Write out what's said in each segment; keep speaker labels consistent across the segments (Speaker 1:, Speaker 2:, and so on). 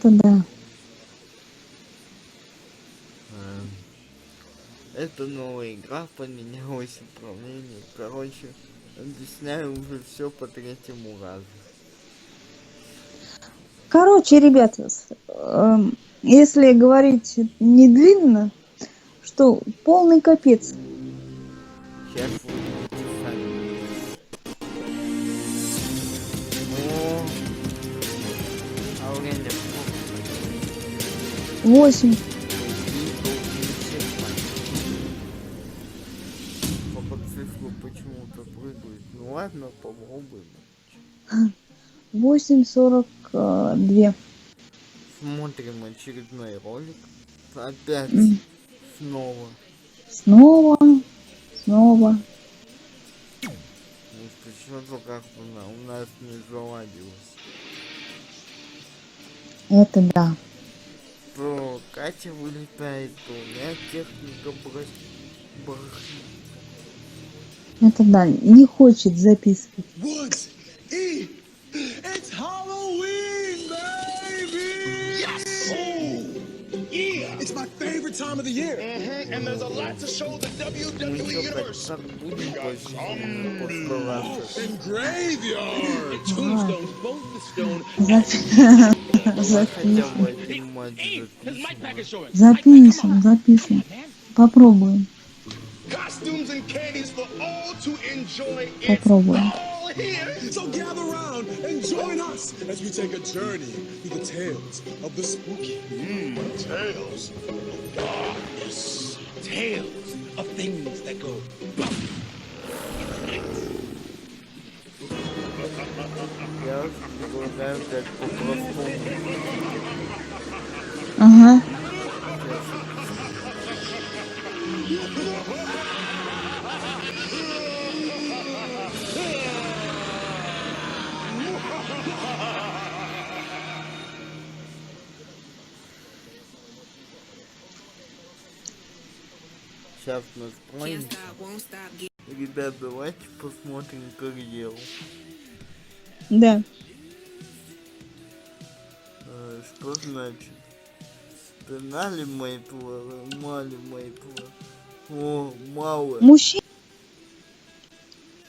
Speaker 1: Это да.
Speaker 2: Это новая игра, поменялось управление. Короче, объясняю уже все по третьему разу.
Speaker 1: Короче, ребята, если говорить не длинно, что полный капец.
Speaker 2: Сейчас вы будете сами. Ну, а время
Speaker 1: 8.
Speaker 2: по цифру почему-то прыгают. Ну ладно, попробуем.
Speaker 1: 8:42.
Speaker 2: Смотрим очередной ролик. Опять снова.
Speaker 1: Снова.
Speaker 2: Ну, почему-то как-то у нас не заладилось.
Speaker 1: Это да.
Speaker 2: То Катя вылетает, то у меня техника барахлит.
Speaker 1: Это да. Не хочет записывать.
Speaker 3: What? It's Halloween, baby! Yes! Oh, yeah! It's my favorite time of the year. Mm-hmm. And there's a lot to show the WWE Universe. We got zombies and graveyard. Tombstones, both the stone.
Speaker 1: Запишем. Попробуем.
Speaker 3: Costumes and candies for all to enjoy.
Speaker 1: Попробуем.
Speaker 3: So gather around and join us as we take a journey through the tales of the spooky. Tales of darkness. Tales of things that go bump.
Speaker 2: Я предлагаю взять по-простому.
Speaker 1: Ага.
Speaker 2: Сейчас настроим. Ребят, давайте посмотрим карьеру.
Speaker 1: Да.
Speaker 2: Что значит? Тонали мои твары, мали мои твары. О, мало.
Speaker 1: Мужчина.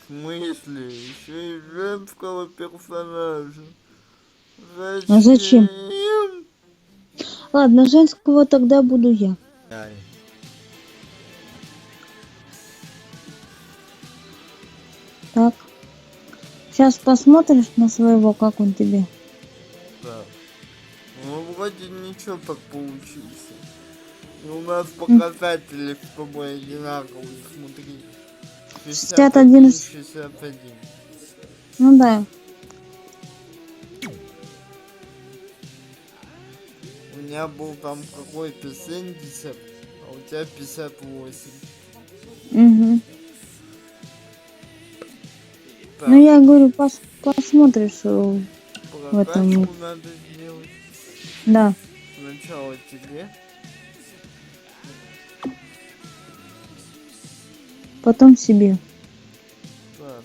Speaker 2: В смысле? Еще и женского персонажа.
Speaker 1: А зачем? Ладно, женского тогда буду я. Так. Сейчас посмотришь на своего, как он тебе.
Speaker 2: Так. Ну, вроде ничего так получился. И у нас показатели с тобой одинаковые, смотри.
Speaker 1: 61.
Speaker 2: 61.
Speaker 1: Ну да.
Speaker 2: У меня был там какой-то 70, а у тебя 58.
Speaker 1: Угу.
Speaker 2: Так.
Speaker 1: Ну я говорю, посмотришь в этом.
Speaker 2: Прокачку надо сделать.
Speaker 1: Да.
Speaker 2: Сначала тебе.
Speaker 1: Потом себе.
Speaker 2: Так.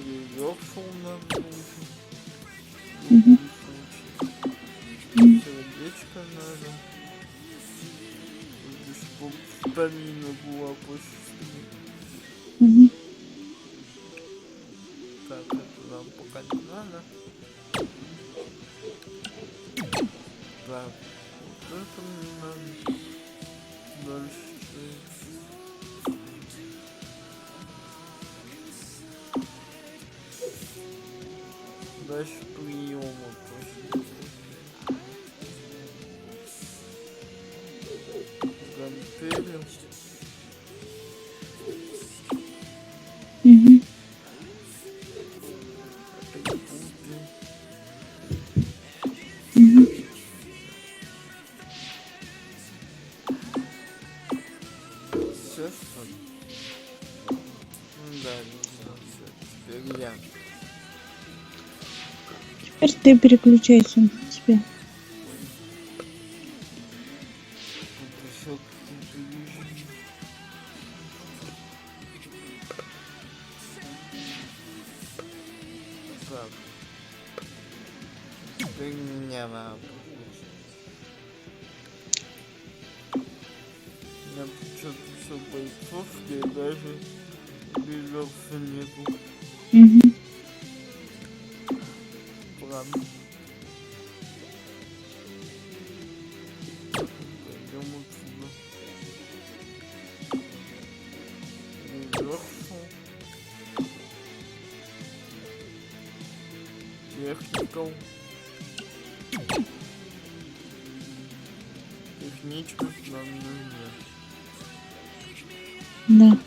Speaker 2: Режимов нам нужен.
Speaker 1: Угу.
Speaker 2: Сердечко надо. Чтобы стамина была побыстрее.
Speaker 1: Угу.
Speaker 2: Так, это нам пока не надо. Так, вот это мне надо. Дальше. Дальше приема тоже. Гантели.
Speaker 1: Угу. Угу.
Speaker 2: Все, что ли? Ну да, все. Теперь я.
Speaker 1: Теперь ты переключайся на себя.
Speaker 2: Тут еще какие-то режимы. Ты меня надо. Я что-то все бойцов, я даже двигался нету.
Speaker 1: Угу.
Speaker 2: Ладно. Пойдем отсюда. Реверсал. Техникал. Техничность нам нужна.
Speaker 1: Да.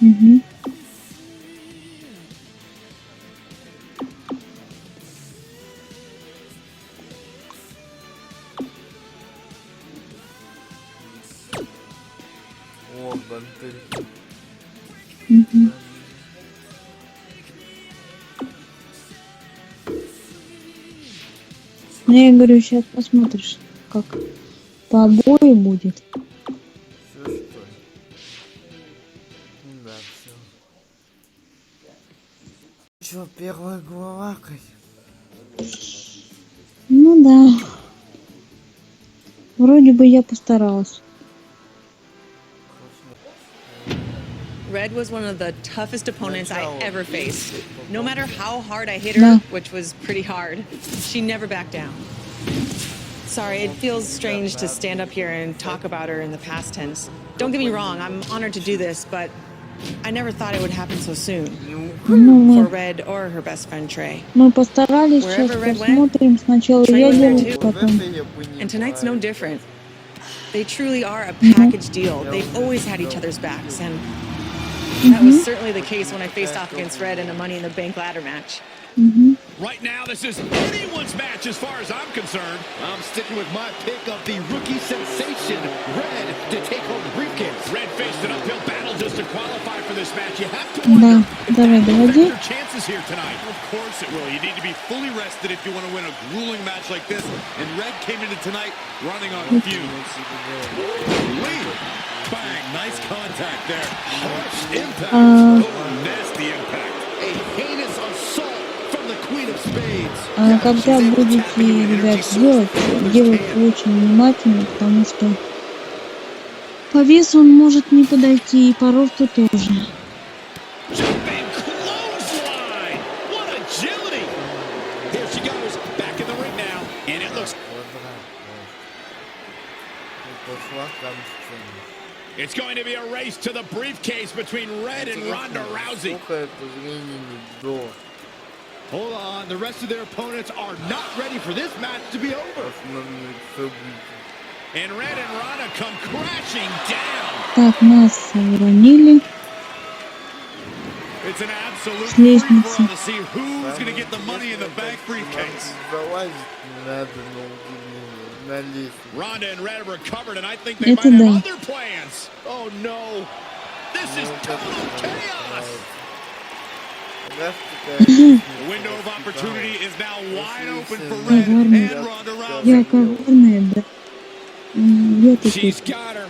Speaker 1: Угу.
Speaker 2: О, гантельки.
Speaker 1: Угу. Ну, я говорю, сейчас посмотришь, как по обои будет.
Speaker 2: Все что ли? Ну да, все. Че, первая глава, Кать?
Speaker 1: Ну да. Вроде бы я постаралась.
Speaker 4: Red was one of the toughest opponents I ever faced. No matter how hard I hit
Speaker 1: No.
Speaker 4: her, which was pretty hard, she never backed down. Sorry, it feels strange to stand up here and talk about her in the past tense. Don't get me wrong, I'm honored to do this, but I never thought it would happen so soon.
Speaker 1: Ну,
Speaker 4: For
Speaker 1: мы,
Speaker 4: Red or her best friend Trey.
Speaker 1: мы постарались, сейчас
Speaker 4: Wherever Red went,
Speaker 1: посмотрим. Сначала
Speaker 4: Trey
Speaker 1: я
Speaker 4: was there
Speaker 1: делаю,
Speaker 4: too.
Speaker 2: Вот
Speaker 1: потом.
Speaker 2: это я понимаю.
Speaker 4: And tonight's no different. They truly are a package deal. They've always had each other's backs, and that was certainly the case when I faced off against Red in a Money in the Bank ladder match.
Speaker 1: Угу.
Speaker 3: Right now, this is anyone's match as far as I'm concerned. I'm sticking with my pick of the rookie sensation, Red, to take home the briefcase. Red faced an uphill battle just to qualify for this match. You have to wonder if
Speaker 1: давай,
Speaker 3: that will
Speaker 1: доводи.
Speaker 3: affect their chances here tonight. Of course it will. You need to be fully rested if you want to win a grueling match like this. And Red came into tonight running on fumes. Lead. Bang. Nice contact there. Harsh impact. Oh, nasty impact. A heinous assault from the Queen of Spades.
Speaker 1: А когда будете, ребят, делать, делайте очень внимательно, потому что по весу он может не подойти, и по росту тоже.
Speaker 3: Jumping clothesline. What agility. Here she goes. Back in the ring now. And it looks...
Speaker 2: Пошла там сцена.
Speaker 3: It's going to be a race to the briefcase between Red and Ronda Rousey.
Speaker 2: Сколько это времени до?
Speaker 3: Hold on. The rest of their opponents are not ready for this match to be over.
Speaker 2: Основных событий.
Speaker 3: And Red and Ronda come crashing down.
Speaker 1: Так, нас уронили.
Speaker 3: It's an absolute
Speaker 1: С лестницы.
Speaker 3: free-for-all to see who's going to get the money in the bank briefcase.
Speaker 2: Залазить не надо на удивление, на лестницу.
Speaker 3: Ronda and Red recovered, and I think they might
Speaker 1: Это да.
Speaker 3: have other plans. Oh no. This is total chaos. The window of opportunity is now wide open for Red and Ronda
Speaker 1: Я
Speaker 3: Rousey.
Speaker 1: коварная, да. Я тут
Speaker 3: She's got her.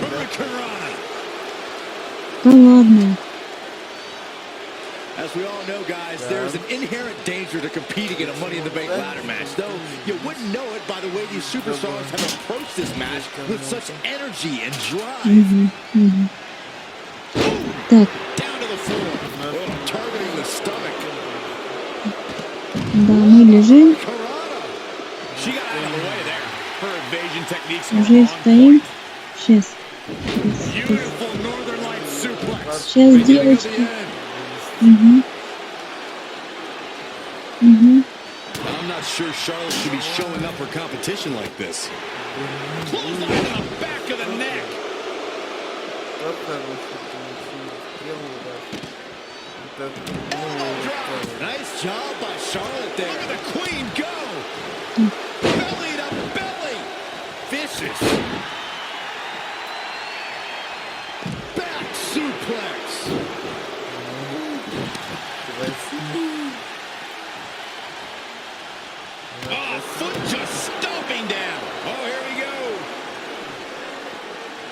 Speaker 3: Hurricanrana.
Speaker 1: коварная.
Speaker 3: As we all know, guys, there's an inherent danger to competing in a Money in the Bank ladder match. Though you wouldn't know it by the way these superstars have approached this match with such energy and drive.
Speaker 1: Угу, угу. Так,
Speaker 3: Down to the floor. Oh, targeting the stomach.
Speaker 1: да, мы лежим,
Speaker 3: Karana. She got out of the way there. Her evasion techniques
Speaker 1: уже
Speaker 3: are on
Speaker 1: стоим.
Speaker 3: point.
Speaker 1: Сейчас.
Speaker 3: Beautiful Northern Lights suplex.
Speaker 1: Сейчас,
Speaker 3: Beginning of the
Speaker 1: девочки.
Speaker 3: end.
Speaker 1: Угу. Угу.
Speaker 3: I'm not sure Charlotte should be showing up for competition like this. Clothesline to the back of the neck.
Speaker 2: Как хорошо получилось. Первый раз. Это,
Speaker 3: Nice job by Charlotte there. Look at the Queen go. Belly to belly. Vicious. Back suplex. Oh, foot just stomping down. Oh, here we go.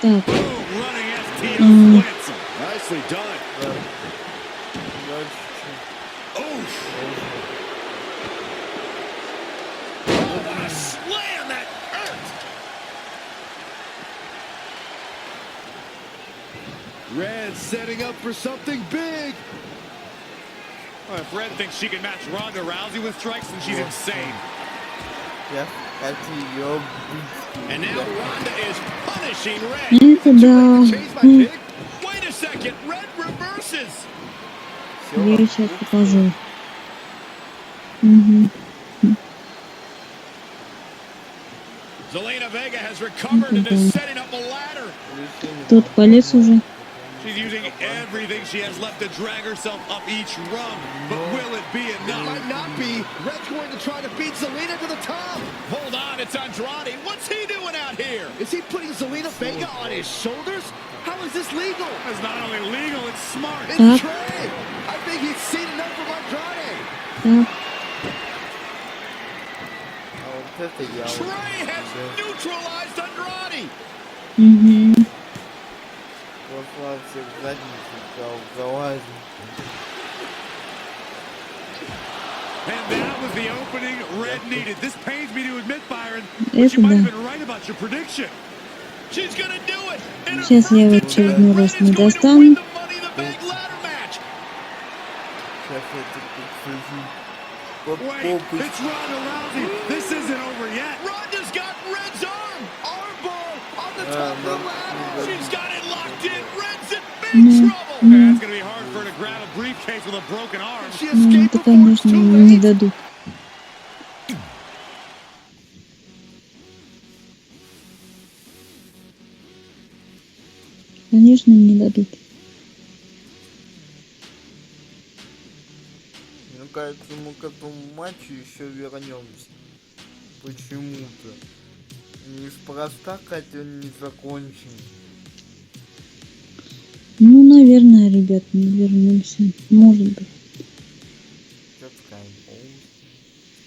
Speaker 1: Так.
Speaker 3: Running FTO splits. Nicely done. What a slam that hurt. Red setting up for something big. Well, if Red thinks she can match Ronda Rousey with strikes, then she's insane.
Speaker 2: Yeah, that's your.
Speaker 3: And now Ronda is punishing Red.
Speaker 1: Это да.
Speaker 3: Change my pick? Wait a second, Red reverses.
Speaker 1: Я сейчас покажу. Угу.
Speaker 3: Zelina Vega has recovered and is setting up a ladder.
Speaker 1: Тот полез уже.
Speaker 3: She's using everything she has left to drag herself up each rung. But will it be enough? It might not be. Red's going to try to beat Zelina to the top. Hold on, it's Andrade. What's he doing out here? Is he putting Zelina Vega on his shoulders? How is this legal? It's not only legal, it's smart. It's Trey. I think he's seen enough from Andrade. Trey has neutralized Andrade.
Speaker 1: Угу.
Speaker 3: And that was the opening Red needed. This pains me to admit, Byron, but you might have been right about your prediction. She's gonna do it.
Speaker 1: Сейчас я его в очередной раз не достану.
Speaker 3: Wait, it's Ronda Rousey. This isn't over yet. Ronda's got Red's arm. Armbar on the top of the ladder. She's got it locked in. Red's in big trouble. Man, it's gonna be hard for her to grab a briefcase with a broken arm. She escaped
Speaker 1: Это,
Speaker 3: before it's
Speaker 1: конечно,
Speaker 3: too
Speaker 1: не
Speaker 3: late.
Speaker 1: дадут. Конечно, не дадут.
Speaker 2: Мне кажется, мы к этому матчу еще вернемся. Почему-то. Неспроста, хотя он не закончен.
Speaker 1: Ну, наверное, ребят, не вернемся. Может быть.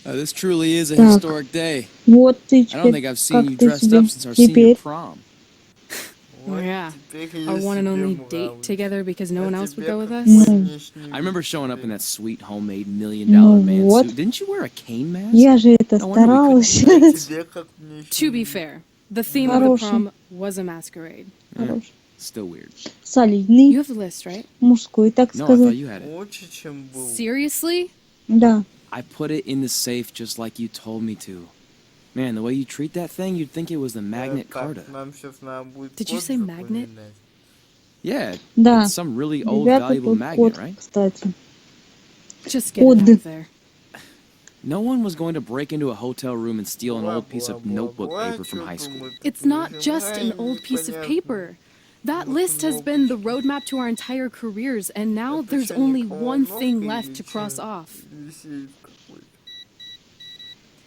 Speaker 5: This truly is a
Speaker 1: Так.
Speaker 5: historic day.
Speaker 1: Вот ты
Speaker 5: I don't think
Speaker 1: теперь,
Speaker 5: I've seen
Speaker 1: как
Speaker 5: you
Speaker 1: ты
Speaker 5: dressed
Speaker 1: себе
Speaker 5: up since our senior
Speaker 1: теперь?
Speaker 5: prom.
Speaker 6: Oh, yeah.
Speaker 2: Теперь
Speaker 6: Our
Speaker 2: я
Speaker 6: one and
Speaker 2: себе
Speaker 6: only
Speaker 2: нравлюсь.
Speaker 6: date together because no one else would go with us.
Speaker 5: I remember showing up in that sweet homemade $1 million
Speaker 1: Ну
Speaker 5: man
Speaker 1: вот.
Speaker 5: suit. Didn't you wear a cane mask?
Speaker 1: Я же это
Speaker 5: No wonder we couldn't
Speaker 1: старалась.
Speaker 2: Тебе как мне
Speaker 6: To be
Speaker 2: ещё
Speaker 6: fair, the theme of the
Speaker 1: Хороший.
Speaker 6: prom was a masquerade.
Speaker 1: Хорош.
Speaker 5: Still weird.
Speaker 1: Солидный,
Speaker 6: You have the list, right?
Speaker 1: мужской, так
Speaker 5: No, I thought
Speaker 1: сказать.
Speaker 5: you had it.
Speaker 2: лучше, чем был.
Speaker 6: Seriously?
Speaker 1: Да.
Speaker 5: I put it in the safe just like you told me to. Man, the way you treat that thing, you'd think it was the magnet
Speaker 2: Так,
Speaker 5: Carta.
Speaker 2: нам сейчас надо будет
Speaker 6: Did you
Speaker 2: код
Speaker 6: say magnet?
Speaker 2: запоминать.
Speaker 5: Yeah,
Speaker 1: Да.
Speaker 5: it's some really old
Speaker 1: Ребята,
Speaker 5: valuable
Speaker 1: тут
Speaker 5: magnet,
Speaker 1: код,
Speaker 5: right?
Speaker 1: кстати.
Speaker 6: Just get it out
Speaker 1: Код.
Speaker 6: of there.
Speaker 5: No one was going to break into a hotel room and steal an old piece of notebook
Speaker 2: Бла-бла-бла,
Speaker 5: paper from
Speaker 2: чё
Speaker 5: high
Speaker 2: там
Speaker 5: school.
Speaker 2: это
Speaker 6: It's not just an
Speaker 2: переживаем,
Speaker 6: old piece of
Speaker 2: непонятно.
Speaker 6: paper. That list has been the roadmap to our entire careers, and now
Speaker 2: Это
Speaker 6: there's
Speaker 2: что,
Speaker 6: only
Speaker 2: Николай
Speaker 6: one
Speaker 2: Новый
Speaker 6: thing
Speaker 2: или
Speaker 6: left to
Speaker 2: чё?
Speaker 6: cross off.
Speaker 2: Висит какой-то.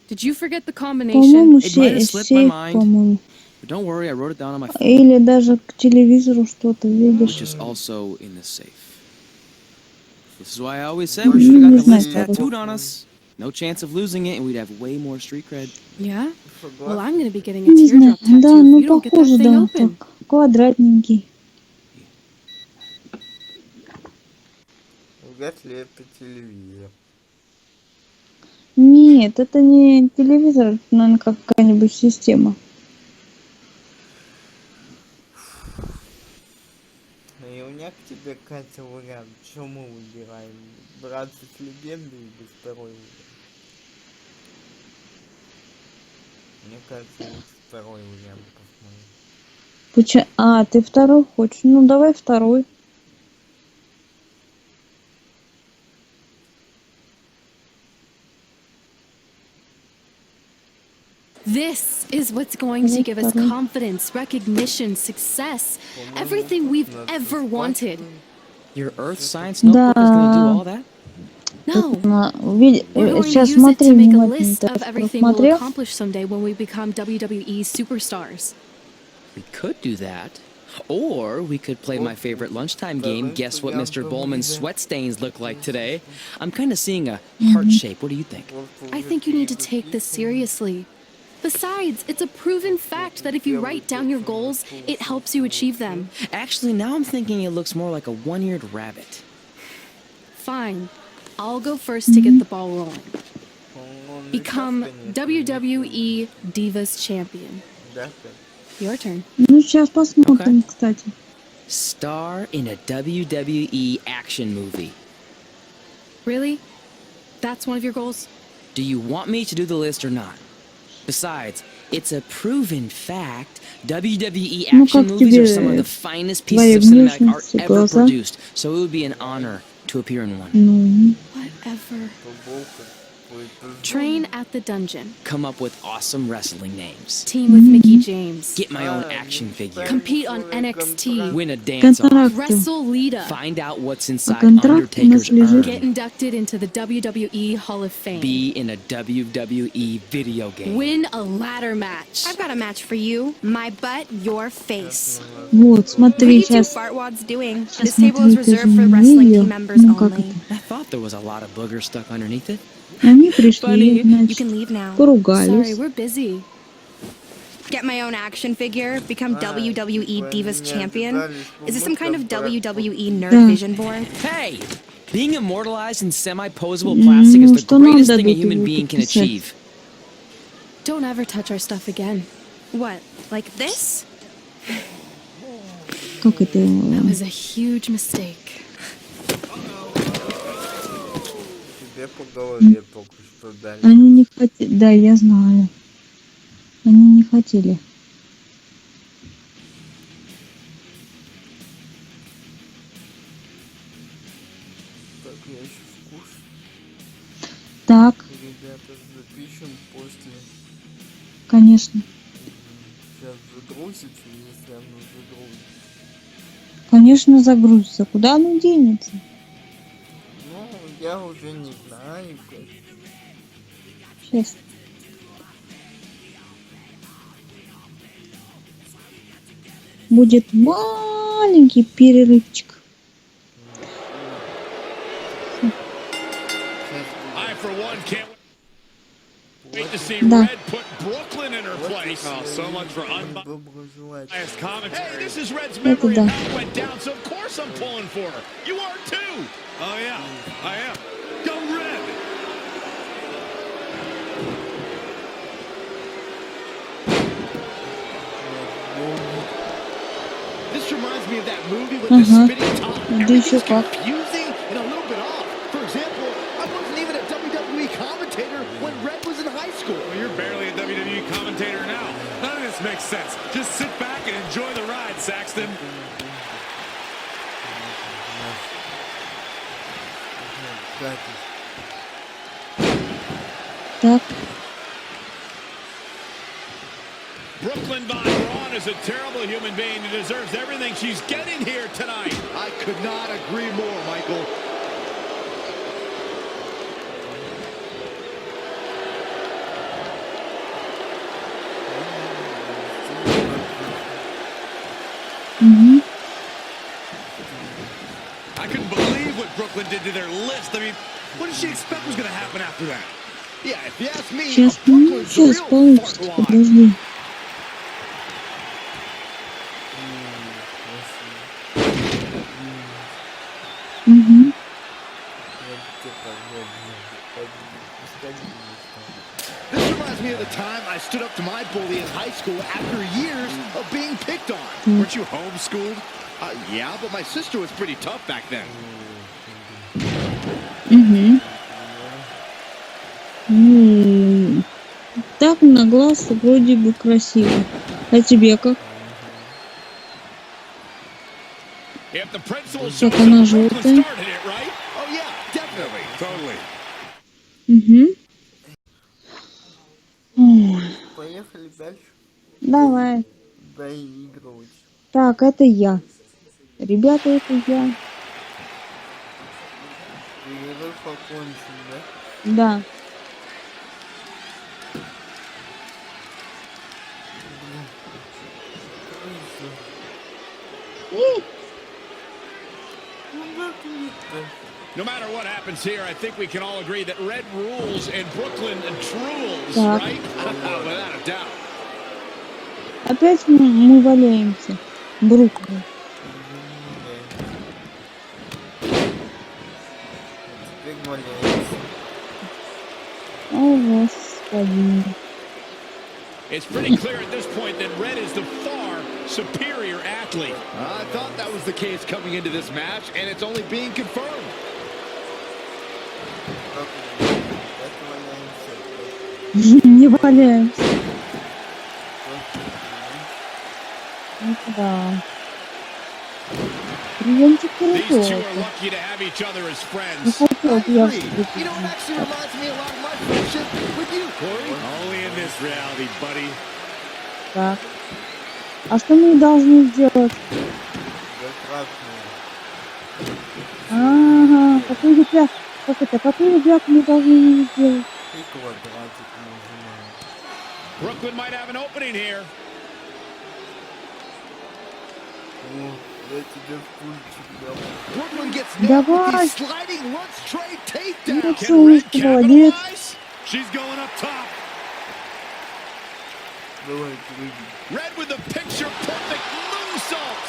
Speaker 6: Did you forget the
Speaker 1: По-моему,
Speaker 6: combination?
Speaker 5: It might have slipped my
Speaker 1: сейф,
Speaker 5: mind.
Speaker 1: по-моему.
Speaker 5: But don't worry, I wrote it down on my phone,
Speaker 1: Или даже к телевизору что-то, видишь.
Speaker 5: which is also in the safe. This is why I always said we should have
Speaker 1: Не
Speaker 5: got the
Speaker 1: знаю,
Speaker 5: list
Speaker 1: что
Speaker 5: tattooed on us. No chance of losing it, and we'd have way more street cred.
Speaker 6: Yeah? Well,
Speaker 2: Согласен.
Speaker 6: I'm gonna be getting a
Speaker 1: Не знаю.
Speaker 6: teardrop
Speaker 1: Да,
Speaker 6: tattoo if
Speaker 1: ну
Speaker 6: you don't get that
Speaker 1: похоже,
Speaker 6: thing
Speaker 1: да,
Speaker 6: open.
Speaker 1: так. Квадратненький.
Speaker 2: Вряд ли это телевизор.
Speaker 1: Нет, это не телевизор, это, наверное, какая-нибудь система.
Speaker 2: Ну и у меня к тебе, Катя, вариант. Что мы выбираем? Братцы с легендой или второй вариант? Мне кажется, лучше второй вариант посмотреть.
Speaker 1: Почему? А, ты второй хочешь? Ну, давай второй.
Speaker 7: This is what's going to give us confidence, recognition, success, everything we've ever wanted.
Speaker 5: Your Earth Science notebook is going to do all that?
Speaker 7: No,
Speaker 1: We're
Speaker 7: we're going to
Speaker 1: Сейчас
Speaker 7: use it
Speaker 1: смотри
Speaker 7: to make a
Speaker 1: внимательно.
Speaker 7: list
Speaker 1: Так
Speaker 7: of everything we'll
Speaker 1: просмотрел.
Speaker 7: accomplish someday when we become WWE superstars.
Speaker 8: We could do that. Or we could play my favorite lunchtime game, Guess What Mr. Bowman's sweat stains look like today. I'm kind of seeing a heart shape. What do you think?
Speaker 7: I think you need to take this seriously. Besides, it's a proven fact that if you write down your goals, it helps you achieve them.
Speaker 8: Actually, now I'm thinking it looks more like a one-eared rabbit.
Speaker 7: Fine. I'll go first to get the ball rolling. Become WWE Divas Champion. Your turn.
Speaker 1: Ну, сейчас посмотрим, кстати.
Speaker 8: Star in a WWE action movie.
Speaker 7: Really? That's one of your goals?
Speaker 8: Do you want me to do the list or not? Besides, it's a proven fact WWE
Speaker 1: Ну,
Speaker 8: action
Speaker 1: как
Speaker 8: movies are
Speaker 1: тебе
Speaker 8: some of the finest
Speaker 1: твоя
Speaker 8: pieces of cinematic art
Speaker 1: внешность и
Speaker 8: ever
Speaker 1: глаза?
Speaker 8: produced, so it would be an honor to appear in one.
Speaker 1: Ну,
Speaker 7: Whatever. Train at the dungeon.
Speaker 8: Come up with awesome wrestling names.
Speaker 7: Team with Mickey James.
Speaker 8: Get my own action figure.
Speaker 7: Compete on NXT.
Speaker 8: Win a dance-off.
Speaker 1: контракты.
Speaker 7: Wrestle Lita.
Speaker 8: Find out what's inside
Speaker 1: контракт у нас
Speaker 8: Undertaker's
Speaker 1: лежит.
Speaker 8: urn.
Speaker 7: Get inducted into the WWE Hall of Fame.
Speaker 8: Be in a WWE video game.
Speaker 7: Win a ladder match.
Speaker 9: I've got a match for you. My butt, your face.
Speaker 1: Вот,
Speaker 9: What are
Speaker 1: смотри,
Speaker 9: you two
Speaker 1: сейчас.
Speaker 9: fartwads doing?
Speaker 1: Сейчас
Speaker 9: This table is
Speaker 1: смотри, ты же
Speaker 9: reserved for
Speaker 1: не
Speaker 9: wrestling
Speaker 1: видел.
Speaker 9: team members
Speaker 1: Ну, как
Speaker 9: only.
Speaker 1: это?
Speaker 8: I thought there was a lot of boogers stuck underneath it.
Speaker 1: Они пришли,
Speaker 9: You
Speaker 1: значит,
Speaker 9: can leave now.
Speaker 7: Sorry,
Speaker 1: поругались.
Speaker 7: we're busy.
Speaker 9: Get my own action figure, become WWE Divas Champion. Is this some kind of WWE nerd vision board?
Speaker 8: Hey! Being immortalized in semi-posable plastic is the
Speaker 1: что нам
Speaker 8: greatest thing a
Speaker 1: дадут
Speaker 8: human
Speaker 1: его
Speaker 8: being can
Speaker 1: подписать?
Speaker 8: achieve.
Speaker 7: Don't ever touch our stuff again.
Speaker 9: What, like this?
Speaker 1: Как это?
Speaker 7: That was a huge mistake.
Speaker 2: Тебе по голове только что дали.
Speaker 1: Они не хотели. Да, я знаю. Они не хотели.
Speaker 2: Так, я еще вкус.
Speaker 1: Так,
Speaker 2: Ребята, запишем после.
Speaker 1: конечно.
Speaker 2: Сейчас загрузится, если оно загрузится.
Speaker 1: Конечно, загрузится. Куда оно денется?
Speaker 2: Ну, я уже не знаю, как.
Speaker 1: Сейчас. Будет маленький перерывчик.
Speaker 3: I, for one, can't wait to see
Speaker 1: Да.
Speaker 3: Red put Brooklyn in her place. Oh, so much for unbiased commentary. Hey, this is Red's memory of how it went down, so of course I'm pulling for her. You are too. Oh, yeah, I am. Go Red! This reminds me of that movie with the spinning top. Everything's confusing and a little bit off. For example, I wasn't even a WWE commentator when Red was in high school.
Speaker 10: Well, you're barely a WWE commentator now. None of this makes sense. Just sit back and enjoy the ride, Saxton.
Speaker 1: Так.
Speaker 3: Brooklyn Von Braun is a terrible human being who deserves everything she's getting here tonight. I could not agree more, Michael.
Speaker 1: Угу.
Speaker 3: I couldn't believe what Brooklyn did to their list. I mean, what did she expect was going to happen after that? Yeah, if you ask me,
Speaker 1: Сейчас,
Speaker 3: Brooklyn's the
Speaker 1: сейчас
Speaker 3: real
Speaker 1: получится.
Speaker 3: fart line.
Speaker 1: Подожди. Угу.
Speaker 3: This reminds me of the time I stood up to my bully in high school after years of being picked on. Weren't you homeschooled? Yeah, but my sister was pretty tough back then.
Speaker 1: Угу. Так на глаз вроде бы красиво. А тебе как?
Speaker 3: If the principal
Speaker 1: Так
Speaker 3: shows
Speaker 1: она
Speaker 3: up, Brooklyn
Speaker 1: желтая.
Speaker 3: started it, right? Oh yeah, definitely, totally.
Speaker 1: Угу. Ой,
Speaker 2: Поехали дальше.
Speaker 1: давай.
Speaker 2: Доигрывать.
Speaker 1: Так, это я. Ребята, это я.
Speaker 2: Перерыв окончен, да?
Speaker 1: Да. И
Speaker 2: Ну как нет-то?
Speaker 3: No matter what happens here, I think we can all agree that Red rules and Brooklyn drools,
Speaker 1: Так.
Speaker 3: right? Without a doubt.
Speaker 1: Опять мы валяемся. Бруклин.
Speaker 2: Теперь валяется.
Speaker 1: О, Господи.
Speaker 3: It's pretty clear at this point that Red is the far superior athlete.
Speaker 10: I thought that was the case coming into this match, and it's only being confirmed.
Speaker 1: Не валяемся. Да. Приемчик
Speaker 3: These two
Speaker 1: хороший.
Speaker 3: are lucky to have each other as
Speaker 1: Не
Speaker 3: friends.
Speaker 1: хотел бы я
Speaker 10: You know, it actually reminds me a lot of my friendship with you, Corey.
Speaker 3: Only in this reality, buddy.
Speaker 1: Так. А что мы должны сделать? Ага, какой ребят, какой ребят мы должны сделать?
Speaker 3: Brooklyn might have an opening here.
Speaker 10: Brooklyn gets nailed with
Speaker 1: Давай.
Speaker 10: these sliding lunch tray
Speaker 1: Ну
Speaker 10: takedowns.
Speaker 1: всё,
Speaker 3: Can Red
Speaker 1: ты молодец.
Speaker 3: capitalize? She's going up top. Red with the picture perfect moonsault.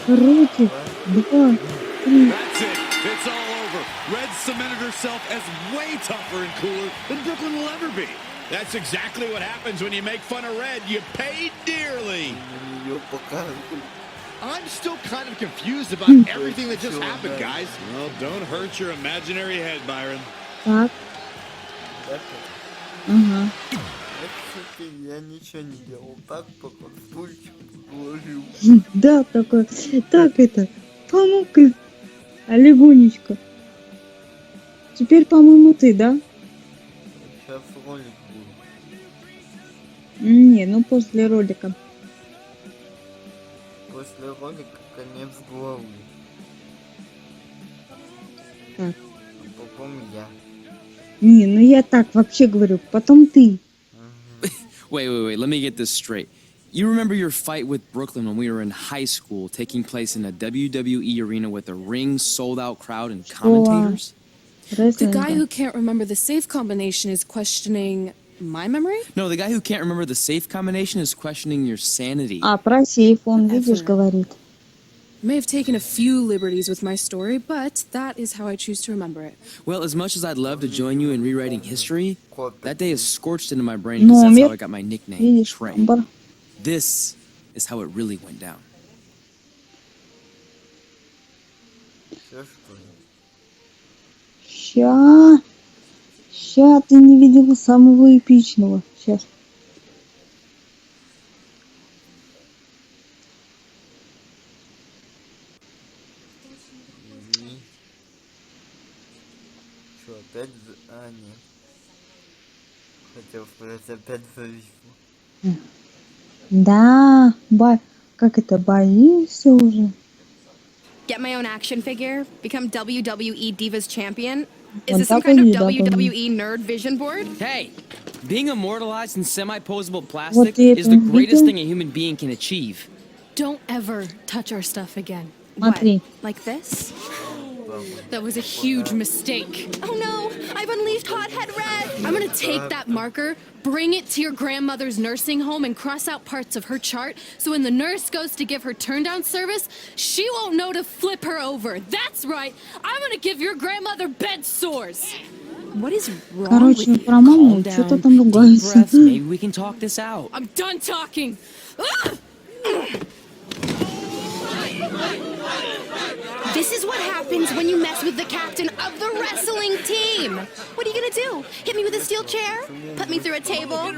Speaker 1: Крутик. 2, 3.
Speaker 10: That's it. It's all over. Red cemented herself as way tougher and cooler than Brooklyn will ever be.
Speaker 3: That's exactly what happens when you make fun of Red. You pay dearly.
Speaker 10: I'm still kind of confused about everything that just happened, guys.
Speaker 3: Well, don't hurt your imaginary head, Byron.
Speaker 1: Так. Ага.
Speaker 2: Кстати, я ничего не делал, так только стульчик положил.
Speaker 1: Да, такой. Так это. Помог-ка. Легонечко. Теперь, по-моему, ты, да?
Speaker 2: Сейчас ролик будет.
Speaker 1: Не, ну после ролика.
Speaker 2: После ролика конец главы.
Speaker 1: Так.
Speaker 2: А потом я.
Speaker 1: Не, ну я так вообще говорю. Потом ты.
Speaker 5: Wait, let me get this straight. You remember your fight with Brooklyn when we were in high school, taking place in a WWE arena with a ring, sold-out crowd, and commentators?
Speaker 6: The guy who can't remember the safe combination is questioning my memory?
Speaker 5: No, the guy who can't remember the safe combination is questioning your sanity.
Speaker 1: А, про сейф он, видишь, говорит.
Speaker 6: May have taken a few liberties with my story, but that is how I choose to remember it.
Speaker 5: Well, as much as I'd love to join you in rewriting history, that day is scorched into my brain because that's how I got my nickname,
Speaker 1: Видишь,
Speaker 5: Trey.
Speaker 1: номер.
Speaker 5: This is how it really went down.
Speaker 2: Все что ли?
Speaker 1: Ща ты не видел самого эпичного. Сейчас.
Speaker 2: Что, опять? А, нет. Хотел сказать, опять зависло.
Speaker 1: Да, как это, боишься уже?
Speaker 9: Get my own action figure, become WWE Divas Champion. Is
Speaker 1: On
Speaker 9: this some kind of
Speaker 1: WWE.
Speaker 9: WWE nerd vision board?
Speaker 5: Hey, being immortalized in semi-posable plastic
Speaker 1: ты
Speaker 5: is
Speaker 1: это
Speaker 5: the greatest
Speaker 1: видел?
Speaker 5: thing a human being can achieve.
Speaker 6: Don't ever touch our stuff again.
Speaker 1: Смотри.
Speaker 9: What? Like this?
Speaker 6: That was a huge mistake.
Speaker 9: Oh no! I've unleashed Hothead Red!
Speaker 6: I'm gonna take that marker, bring it to your grandmother's nursing home, and cross out parts of her chart so when the nurse goes to give her turn-down service, she won't know to flip her over. That's right! I'm gonna give your grandmother bed sores!
Speaker 9: What is wrong
Speaker 1: Короче,
Speaker 9: with you?
Speaker 1: про маму
Speaker 5: Calm
Speaker 1: что-то
Speaker 5: down,
Speaker 1: там
Speaker 5: deep
Speaker 1: ругается.
Speaker 5: breaths, maybe we can talk this out.
Speaker 6: I'm done talking! Ah!
Speaker 9: This is what happens when you mess with the captain of the wrestling team! What are you gonna do? Hit me with a steel chair? Put me through a table?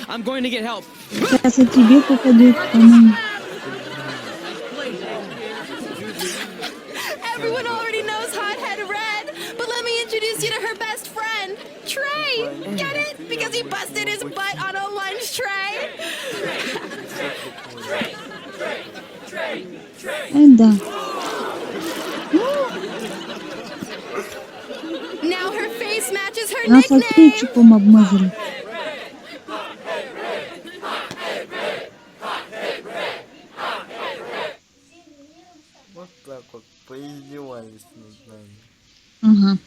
Speaker 5: I'm going to get help.
Speaker 1: Сейчас и тебе попадет, по-моему.
Speaker 9: Everyone already knows Hothead Red, but let me introduce you to her best friend, Trey. Get it? Because he busted his butt on a lunch tray.
Speaker 1: Да.
Speaker 9: Now her face matches her
Speaker 1: Нас
Speaker 9: nickname.
Speaker 1: кетчупом обмазали.
Speaker 2: Вот так вот.
Speaker 1: Ага.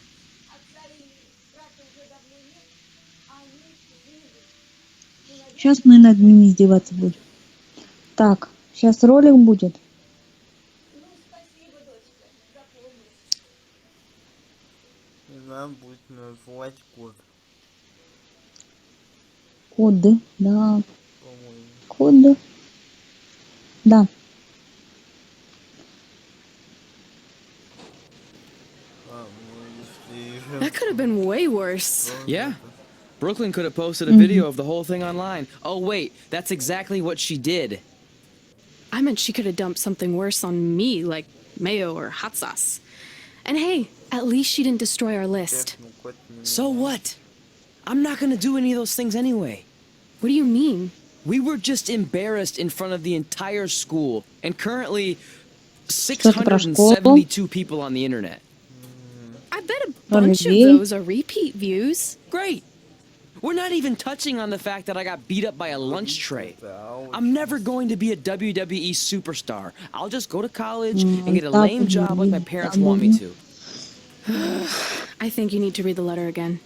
Speaker 1: Сейчас мы над ними издеваться будем. Так, сейчас ролик будет.
Speaker 2: И нам будет называть код.
Speaker 1: Коды, да.
Speaker 2: По-моему.
Speaker 1: Коды. Да.
Speaker 6: That could have been way worse.
Speaker 8: Yeah. Brooklyn could have posted a video of the whole thing online. Oh, wait, that's exactly what she did.
Speaker 6: I meant she could have dumped something worse on me, like mayo or hot sauce. And hey, at least she didn't destroy our list.
Speaker 8: So what? I'm not gonna do any of those things anyway.
Speaker 6: What do you mean?
Speaker 8: We were just embarrassed in front of the entire school, and currently 672 people on the internet.
Speaker 6: I bet a bunch of those are repeat views.
Speaker 8: Great. We're not even touching on the fact that I got beat up by a lunch tray. I'm never going to be a WWE superstar. I'll just go to college and get a lame job like my parents want me to.
Speaker 6: I think you need to read the letter again.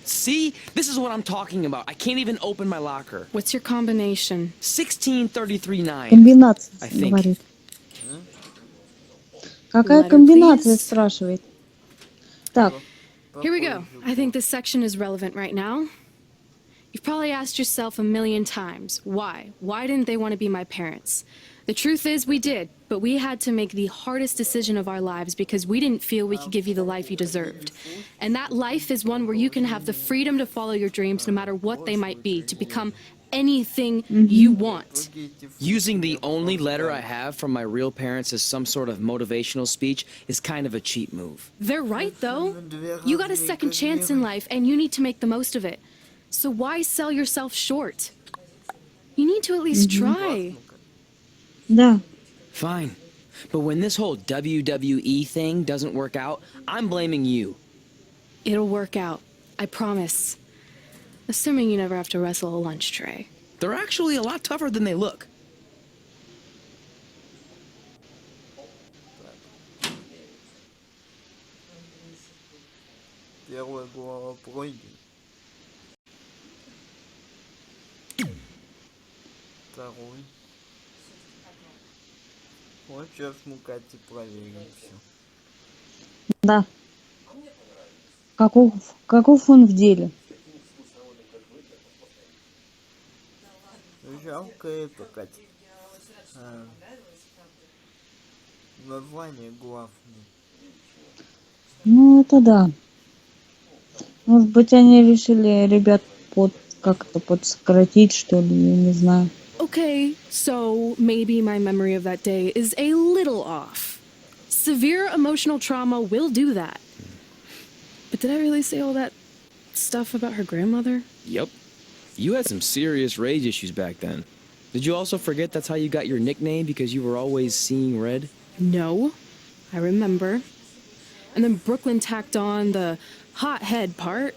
Speaker 8: See? This is what I'm talking about. I can't even open my locker.
Speaker 6: What's your combination?
Speaker 8: 16339.
Speaker 1: Комбинация,
Speaker 8: I think.
Speaker 1: говорит. Какая комбинация, спрашивает. Так.
Speaker 6: Here we go. I think this section is relevant right now. You've probably asked yourself a million times, why? Why didn't they want to be my parents? The truth is we did, but we had to make the hardest decision of our lives because we didn't feel we could give you the life you deserved. And that life is one where you can have the freedom to follow your dreams no matter what they might be, to become anything you want.
Speaker 8: Using the only letter I have from my real parents as some sort of motivational speech is kind of a cheap move.
Speaker 6: They're right, though. You got a second chance in life, and you need to make the most of it. So why sell yourself short? You need to at least try.
Speaker 1: Да.
Speaker 8: Fine. But when this whole WWE thing doesn't work out, I'm blaming you.
Speaker 6: It'll work out. I promise. Assuming you never have to wrestle a lunch tray.
Speaker 8: They're actually a lot tougher than they look.
Speaker 2: Первая глава пройдена. Второй. Вот сейчас мы, Катя, проверим все.
Speaker 1: Да. Каков он в деле?
Speaker 2: Жалко это, Катя. Название глав нет.
Speaker 1: Ну, это да. Может быть, они решили ребят как-то подсократить, что ли, я не знаю.
Speaker 6: Okay, so maybe my memory of that day is a little off. Severe emotional trauma will do that. But did I really say all that stuff about her grandmother?
Speaker 8: Yep. You had some serious rage issues back then. Did you also forget that's how you got your nickname because you were always seeing red?
Speaker 6: No, I remember. And then Brooklyn tacked on the hot head part.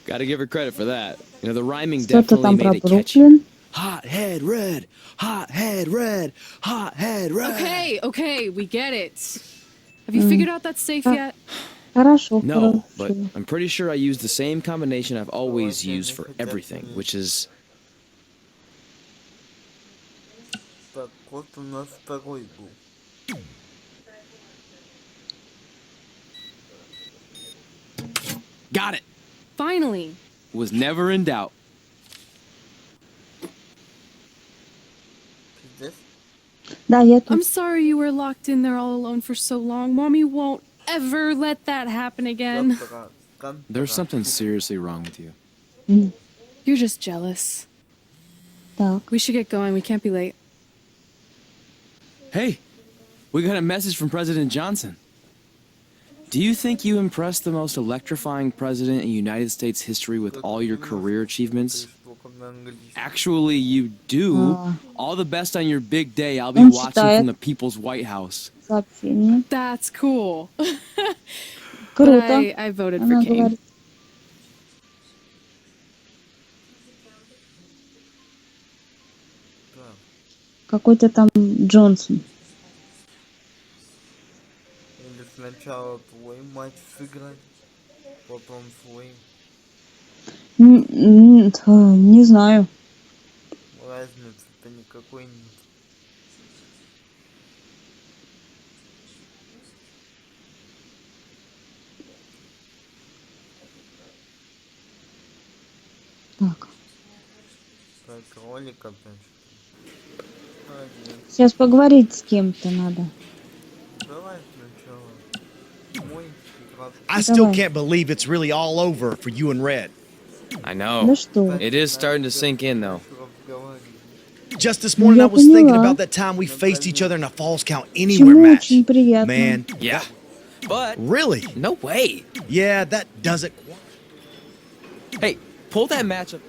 Speaker 8: Gotta give her credit for that. You know, the rhyming
Speaker 1: Что-то там
Speaker 8: definitely
Speaker 1: про
Speaker 8: made it catchy.
Speaker 1: Бруклин.
Speaker 8: Hot head red, hot head red, hot head red.
Speaker 6: Okay, we get it. Have you figured out that safe yet?
Speaker 1: Хорошо.
Speaker 8: No, but I'm pretty sure I used the same combination I've always used for everything, which is...
Speaker 2: Так, вот у нас второй был.
Speaker 8: Got it!
Speaker 6: Finally.
Speaker 5: Was never in doubt.
Speaker 1: Да, я тут.
Speaker 6: I'm sorry you were locked in there all alone for so long. Mommy won't ever let that happen again.
Speaker 5: There's something seriously wrong with you.
Speaker 6: You're just jealous.
Speaker 1: Так.
Speaker 6: We should get going. We can't be late.
Speaker 5: Hey, we got a message from President Johnson. Do you think you impressed the most electrifying president in United States history with all your career achievements? Actually, you do. All the best on your big day. I'll be watching from the People's White House.
Speaker 1: Сообщение.
Speaker 6: That's cool.
Speaker 1: Круто.
Speaker 6: I voted
Speaker 1: Она
Speaker 6: for King.
Speaker 1: говорит. Какой-то там Джонсон.
Speaker 2: Или сначала твой матч сыграть, потом свой.
Speaker 1: Не знаю.
Speaker 2: Разницы-то никакой нет.
Speaker 1: Так.
Speaker 2: Так, ролик опять.
Speaker 1: Сейчас поговорить с кем-то надо.
Speaker 2: Давай сначала. Мой
Speaker 3: I still can't believe it's really all over for you and Red.
Speaker 5: I know.
Speaker 1: Ну что?
Speaker 5: It is starting to sink in, though.
Speaker 3: Just this morning, I was thinking about that time we faced each other in a Falls Count Anywhere
Speaker 1: Почему
Speaker 3: match.
Speaker 1: очень приятно.
Speaker 3: Man,
Speaker 5: Yeah. But
Speaker 3: really?
Speaker 5: no way.
Speaker 3: Yeah, that doesn't.
Speaker 5: Hey, pull that matchup.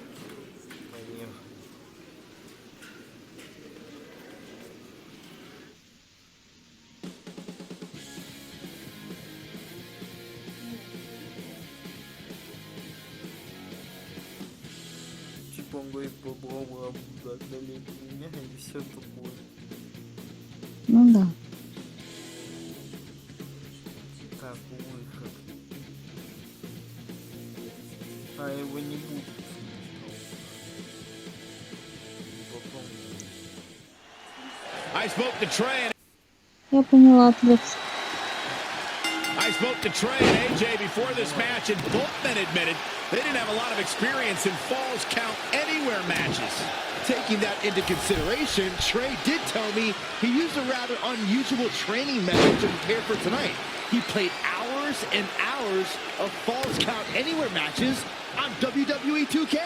Speaker 2: Типа он говорит, попробуй одолеть меня и все такое.
Speaker 1: Ну да.
Speaker 2: Так, выход. А его не будет. Потом.
Speaker 10: I spoke to Trey.
Speaker 1: Я поняла, Алекс.
Speaker 10: I spoke to Trey and AJ before this match, and both men admitted they didn't have a lot of experience in Falls Count Anywhere matches.
Speaker 11: Taking that into consideration, Trey did tell me he used a rather unusual training method to prepare for tonight. He played hours and hours of Falls Count Anywhere matches on WWE 2K.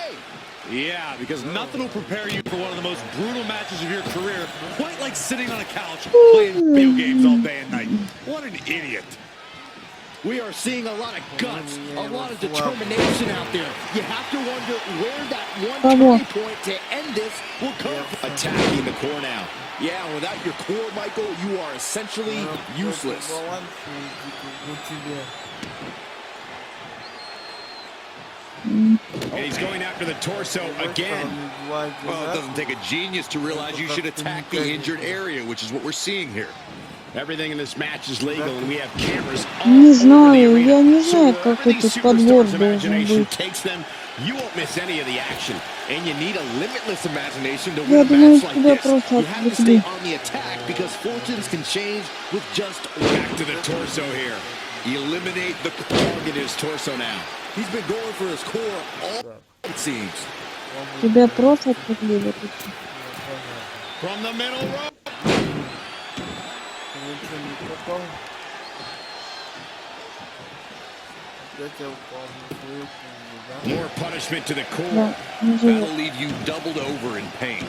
Speaker 10: Yeah, because nothing will prepare you for one of the most brutal matches of your career, quite like sitting on a couch playing video games all day and night. What an idiot.
Speaker 11: We are seeing a lot of guts, a lot of determination out there. You have to wonder where that one turning point to end this will come from.
Speaker 10: Attacking the core now. Yeah, without your core, Michael, you are essentially useless. And he's going after the torso again.
Speaker 11: Well, it doesn't take a genius to realize you should attack the injured area, which is what we're seeing here.
Speaker 10: Everything in this match is legal, and we have cameras all
Speaker 1: Не
Speaker 10: over the
Speaker 1: знаю,
Speaker 10: arena.
Speaker 1: я не
Speaker 10: So
Speaker 1: знаю,
Speaker 10: wherever
Speaker 1: как
Speaker 10: these
Speaker 1: этот подбор
Speaker 10: superstars'
Speaker 1: должен
Speaker 10: imagination
Speaker 1: быть.
Speaker 10: takes them, you won't miss any of the action. And you need a limitless imagination to
Speaker 1: Я
Speaker 10: win a
Speaker 1: думаю,
Speaker 10: match like
Speaker 1: тебя
Speaker 10: this.
Speaker 1: просто
Speaker 11: You have to stay
Speaker 1: отвлекли.
Speaker 11: on the attack because fortunes can change with just
Speaker 10: Back to the torso here. Eliminate the target his torso now.
Speaker 11: He's been going for his core all it seems.
Speaker 1: Тебя просто отвлекли вот это.
Speaker 10: From the middle rope. More punishment to the core.
Speaker 1: Да, не живет.
Speaker 11: That'll leave you doubled over in pain.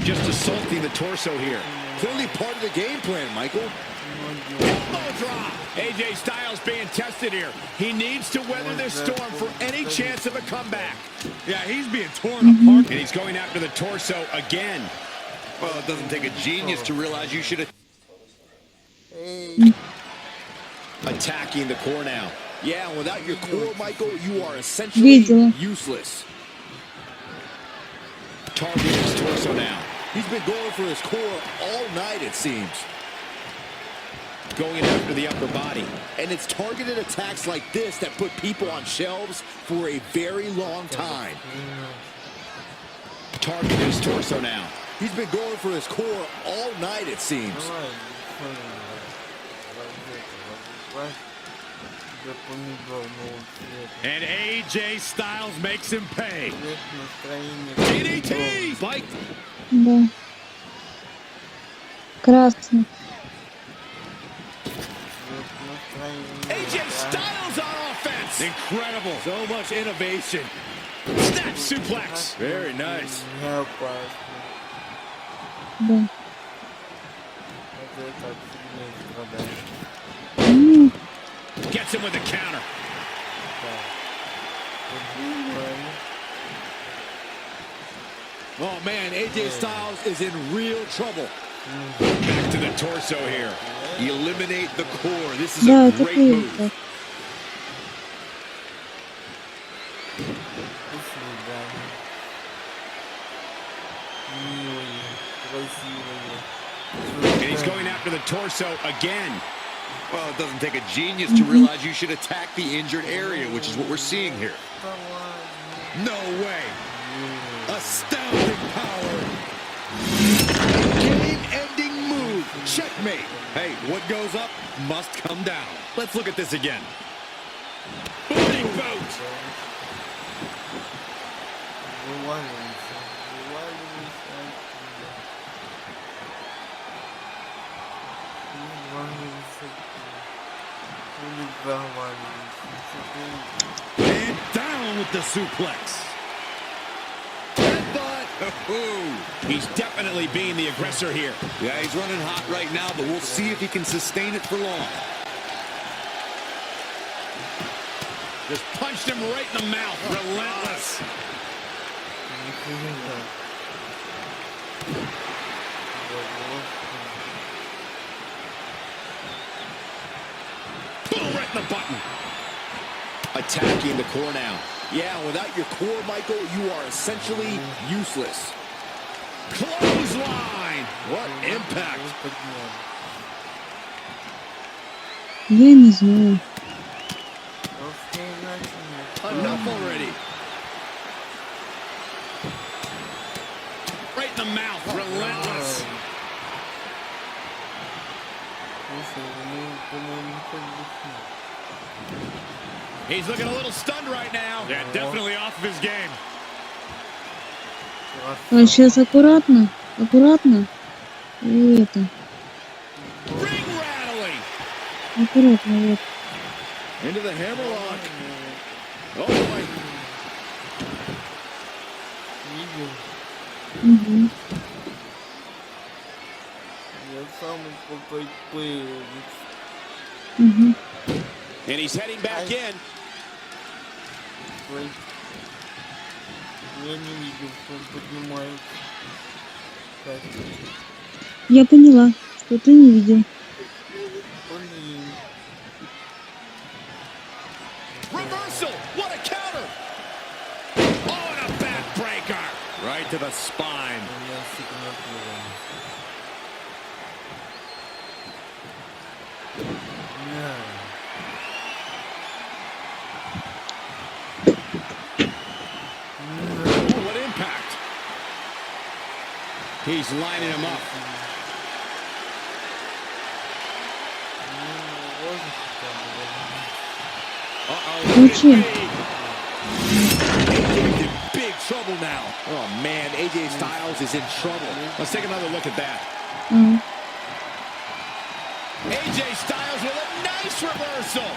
Speaker 10: Just assaulting the torso here.
Speaker 11: Clearly part of the game plan, Michael.
Speaker 10: Elbow drop. AJ Styles being tested here. He needs to weather this storm for any chance of a comeback. Yeah, he's being torn apart. And he's going after the torso again.
Speaker 11: Well, it doesn't take a genius to realize you should
Speaker 10: Attacking the core now.
Speaker 11: Yeah, without your core, Michael, you are essentially
Speaker 1: Видела.
Speaker 11: useless.
Speaker 10: Targeting his torso now.
Speaker 11: He's been going for his core all night, it seems.
Speaker 10: Going after the upper body.
Speaker 11: And it's targeted attacks like this that put people on shelves for a very long time.
Speaker 10: Targeting his torso now.
Speaker 11: He's been going for his core all night, it seems.
Speaker 10: And AJ Styles makes him pay. DDT! Fight!
Speaker 1: Да. Красный.
Speaker 10: AJ Styles on offense! Incredible. So much innovation. Snap suplex. Very nice.
Speaker 1: Да.
Speaker 10: Gets him with the counter.
Speaker 11: Oh, man, AJ Styles is in real trouble.
Speaker 10: Back to the torso here.
Speaker 11: Eliminate the core. This is
Speaker 1: Да,
Speaker 11: a
Speaker 1: это
Speaker 11: great move.
Speaker 1: круто.
Speaker 10: And he's going after the torso again. Well, it doesn't take a genius to realize you should attack the injured area, which is what we're seeing here. No way. Astounding power. Game-ending move. Checkmate. Hey, what goes up must come down. Let's look at this again. Booty boot. And down with the suplex. He's definitely being the aggressor here. Yeah, he's running hot right now, but we'll see if he can sustain it for long. Just punched him right in the mouth. Relentless. Boom, right in the button. Attacking the core now. Yeah, without your core, Michael, you are essentially useless. Clothesline! What impact!
Speaker 1: Я не знаю.
Speaker 10: Enough already. Right in the mouth, relentless. He's looking a little stunned right now. Yeah, definitely off of his game.
Speaker 1: А сейчас аккуратно, аккуратно. И это.
Speaker 10: Ring rattling.
Speaker 1: Аккуратно, вот.
Speaker 10: Into the hammerlock. Oh boy.
Speaker 1: Угу. Угу.
Speaker 10: And he's heading back in.
Speaker 1: Я поняла, что ты не видел.
Speaker 10: Reversal! What a counter! Oh, and a backbreaker! Right to the spine. Ooh, what impact! He's lining him up.
Speaker 1: Зачем?
Speaker 10: AJ's in big trouble now. Oh man, AJ Styles is in trouble. Let's take another look at that. AJ Styles with a nice reversal.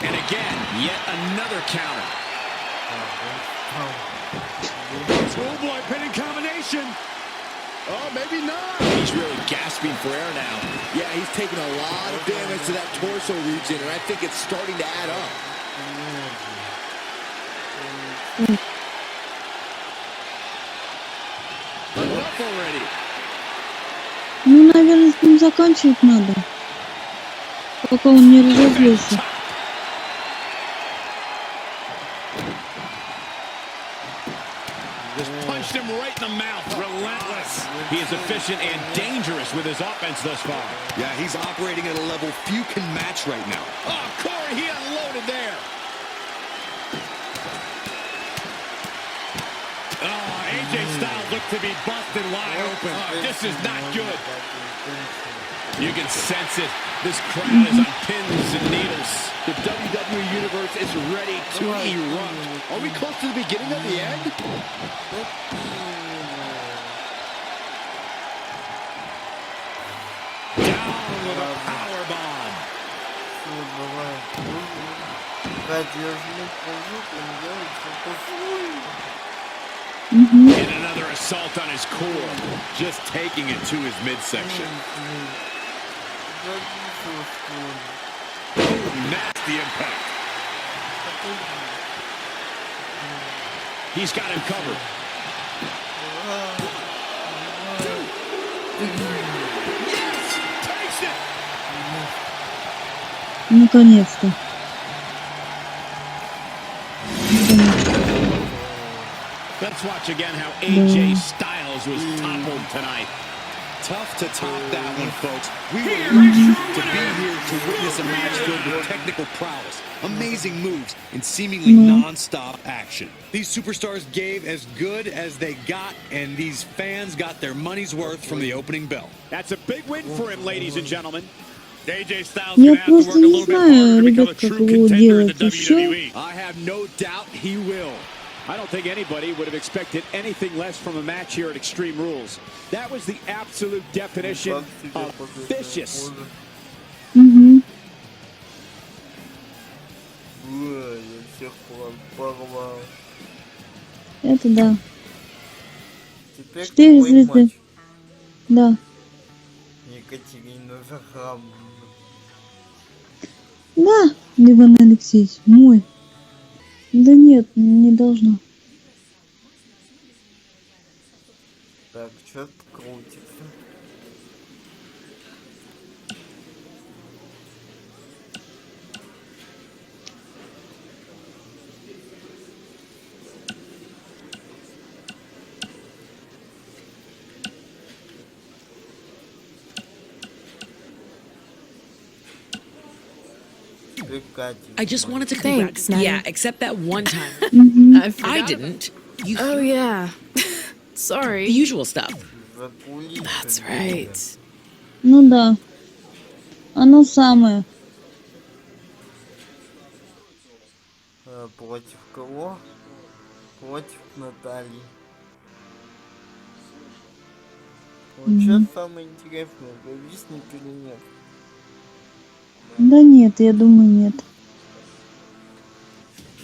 Speaker 10: And again, yet another counter. Oh boy, pinning combination. Oh, maybe not. He's really gasping for air now. Yeah, he's taking a lot of damage to that torso region, and I think it's starting to add up. Enough already.
Speaker 1: Ну, наверное, с ним заканчивать надо, пока он не разозлился.
Speaker 10: Just punched him right in the mouth. Relentless. He is efficient and dangerous with his offense thus far. Yeah, he's operating at a level few can match right now. Oh, Corey, he unloaded there. Oh, AJ Styles looked to be busted wide open. Oh, this is not good. You can sense it. This crowd is on pins and needles. The WWE Universe is ready to erupt. Are we close to the beginning of the end? Down with a powerbomb. And another assault on his core. Just taking it to his midsection. Nasty impact. He's got him covered. Yes! Takes it!
Speaker 1: Наконец-то.
Speaker 10: Let's watch again how AJ Styles was toppled tonight. Tough to top that one, folks. We were lucky to be here to witness a match filled with technical prowess, amazing moves, and seemingly non-stop action. These superstars gave as good as they got, and these fans got their money's worth from the opening bell.
Speaker 12: That's a big win for him, ladies and gentlemen. AJ Styles
Speaker 1: Я
Speaker 12: gonna have to
Speaker 1: просто
Speaker 12: work a
Speaker 1: не
Speaker 12: little bit harder
Speaker 1: знаю,
Speaker 12: to become
Speaker 1: ребят,
Speaker 12: a
Speaker 1: как
Speaker 12: true
Speaker 1: его
Speaker 12: contender in the
Speaker 1: делать еще.
Speaker 12: WWE. I have no doubt he will. I don't think anybody would have expected anything less from a match here at Extreme Rules. That was the absolute definition of vicious.
Speaker 1: Угу. Это да. 4 звезды. Да.
Speaker 2: Екатерина Захаровна.
Speaker 1: Да, Иван Алексеевич, мой. Да нет, не должно.
Speaker 2: Так, что-то крутится.
Speaker 13: I just wanted to
Speaker 6: Thanks,
Speaker 13: congratulate.
Speaker 6: Natty.
Speaker 13: Yeah, except that one time. I didn't. You,
Speaker 6: Oh, yeah. Sorry.
Speaker 13: the usual stuff.
Speaker 6: That's right.
Speaker 1: Ну да. Оно самое.
Speaker 2: Против кого? Против Натальи. Вот что самое интересное, зависнет или нет?
Speaker 1: Да нет, я думаю, нет.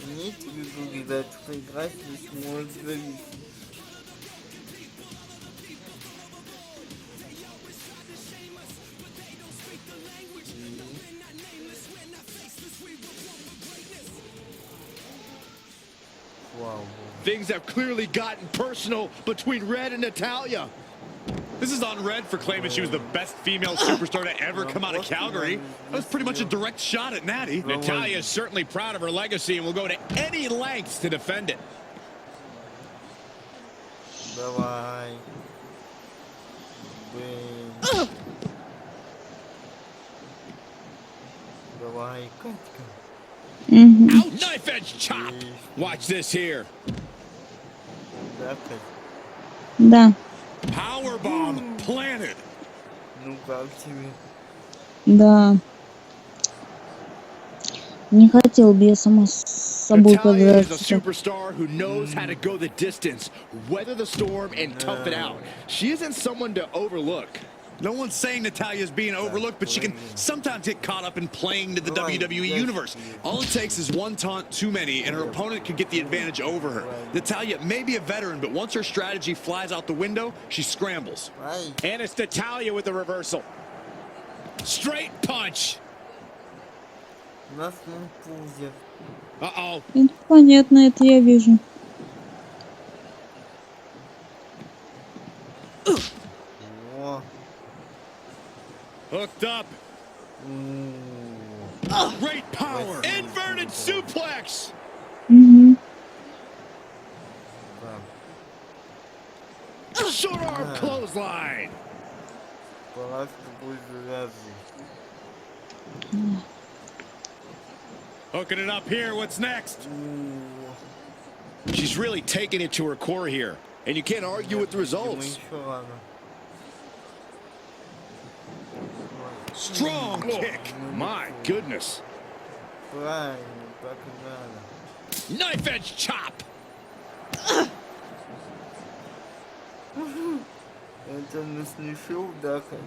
Speaker 2: Имейте в виду, ребят, что игра здесь может зависнуть. Wow.
Speaker 10: Things have clearly gotten personal between Red and Natalya.
Speaker 12: This is on Red for claiming she was the best female superstar to ever come out of Calgary. That was pretty much a direct shot at Natty. Natalya is certainly proud of her legacy and will go to any lengths to defend it.
Speaker 2: Давай. Блин. Давай, Катька.
Speaker 12: Out, knife edge chop. Watch this here.
Speaker 2: Да, Катя.
Speaker 1: Да.
Speaker 12: Powerbomb planted.
Speaker 2: Ну как тебе?
Speaker 1: Да. Не хотел бы я сама с собой
Speaker 10: Natalya is a
Speaker 1: подраться.
Speaker 10: superstar who knows how to go the distance, weather the storm, and tough it out. She isn't someone to overlook.
Speaker 12: No one's saying Natalya's being overlooked, but she can sometimes get caught up in playing to the WWE Universe. All it takes is one taunt too many, and her opponent could get the advantage over her. Natalya may be a veteran, but once her strategy flies out the window, she scrambles. And it's Natalya with the reversal. Straight punch.
Speaker 2: Нас не пузят.
Speaker 12: Uh-oh.
Speaker 1: Это понятно, это я вижу.
Speaker 2: О.
Speaker 12: Hooked up. Great power. Inverted suplex.
Speaker 1: Угу.
Speaker 10: Short arm clothesline.
Speaker 2: Пора с тобой завязывать.
Speaker 12: Hooking it up here. What's next? She's really taking it to her core here.
Speaker 10: And you can't argue with the results.
Speaker 2: Еще рано.
Speaker 12: Strong kick. My goodness.
Speaker 2: Правильно, так и надо.
Speaker 12: Knife edge chop.
Speaker 2: Это насмешил, да, Катя?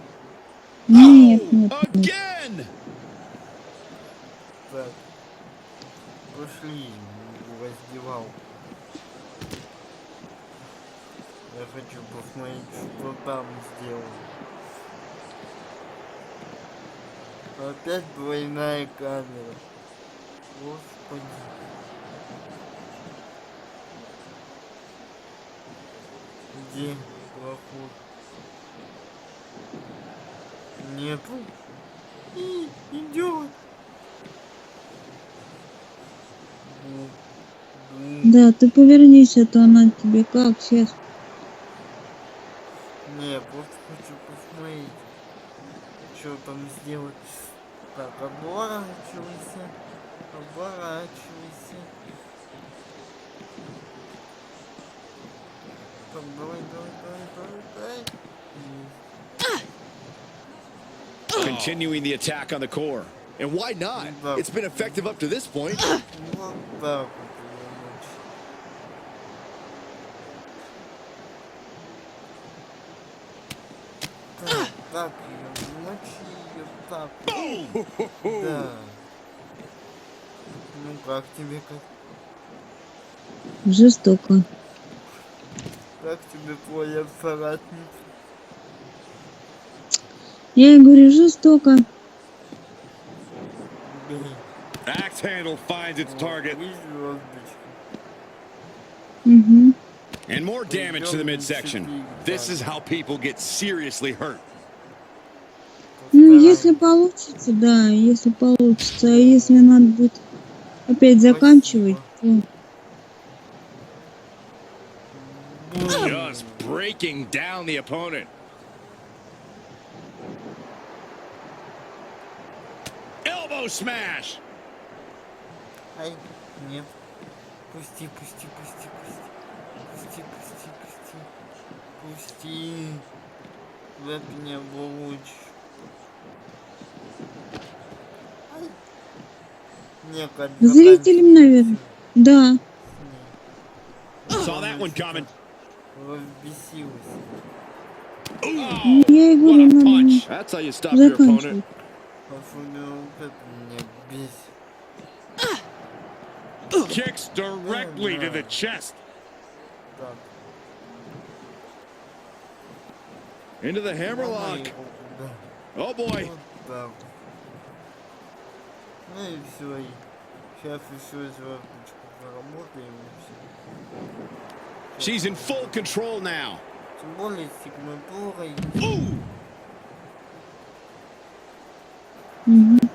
Speaker 1: Нет, нет, нет.
Speaker 12: Again.
Speaker 2: Так. Пошли в раздевалку. Я хочу посмотреть, что там сделано. Опять двойная камера. Господи. Где проход? Нету. Идет.
Speaker 1: Да, ты повернись, а то она тебе как сейчас.
Speaker 2: Не, я просто хочу смотрите, что там сделать. Так, оборачивайся. Оборачивайся. Так, давай.
Speaker 10: Continuing the attack on the core.
Speaker 11: And why not? It's been effective up to this point.
Speaker 2: Вот так вот. Так, мочи ее так. Да. Ну как тебе как?
Speaker 1: Жестоко.
Speaker 2: Как тебе твоя соратница?
Speaker 1: Я и говорю, жестоко.
Speaker 10: Axe handle finds its target. And more damage to the midsection. This is how people get seriously hurt.
Speaker 1: Ну, если получится, да, если получится. А если надо будет опять заканчивать, то...
Speaker 10: Just breaking down the opponent. Elbow smash.
Speaker 2: Ай, нет. Пусти. Это не было лучше.
Speaker 1: Зрителям, наверное. Да.
Speaker 10: Saw that one coming.
Speaker 2: Разбесился.
Speaker 1: Я и говорю, надо
Speaker 10: That's how you stop your opponent.
Speaker 1: заканчивать.
Speaker 2: Особенно вот это меня бесит.
Speaker 10: Kicks directly to the chest.
Speaker 2: Так.
Speaker 10: Into the hammerlock. Oh boy.
Speaker 2: Вот так. Ну и все. Сейчас еще звездочку заработаем и все.
Speaker 10: She's in full control now.
Speaker 2: Тем более сигнатура. Поднимаем.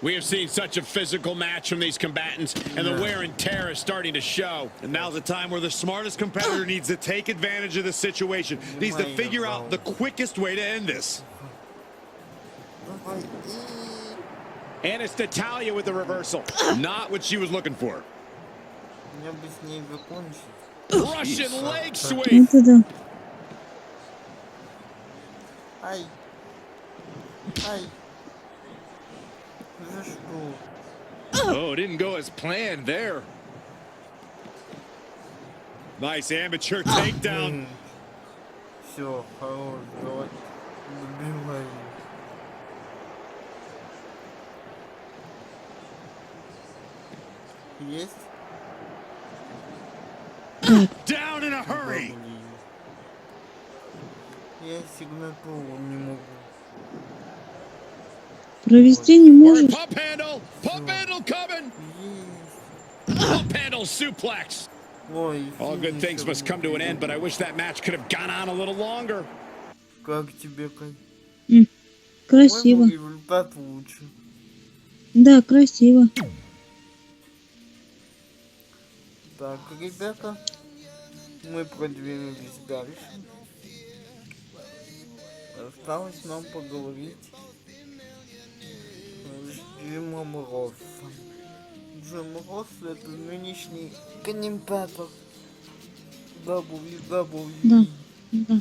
Speaker 10: We have seen such a physical match from these combatants, and the wear and tear is starting to show.
Speaker 12: And now's the time where the smartest competitor needs to take advantage of the situation. Needs to figure out the quickest way to end this.
Speaker 10: And it's Natalya with the reversal. Not what she was looking for.
Speaker 2: Меня бы с ней закончить.
Speaker 10: Russian leg sweep.
Speaker 1: Вот это.
Speaker 2: Ай. За что?
Speaker 10: Oh, didn't go as planned there. Nice amateur takedown.
Speaker 2: Все, хорош, давай. Добивай. Есть?
Speaker 10: Down in a hurry.
Speaker 2: Я сигнатуру не могу.
Speaker 1: Провести не можешь.
Speaker 10: Pump handle coming. Pump handle suplex.
Speaker 2: Ой,
Speaker 10: All good things must come to an end, but I wish that match could have gone on a little longer.
Speaker 2: Как тебе, Кать?
Speaker 1: Красиво.
Speaker 2: Результат лучше.
Speaker 1: Да, красиво.
Speaker 2: Так, ребята, мы продвинулись дальше. Осталось нам поговорить с Джимом Россом. Джим Росс — это нынешний комментатор WWE.
Speaker 1: Да.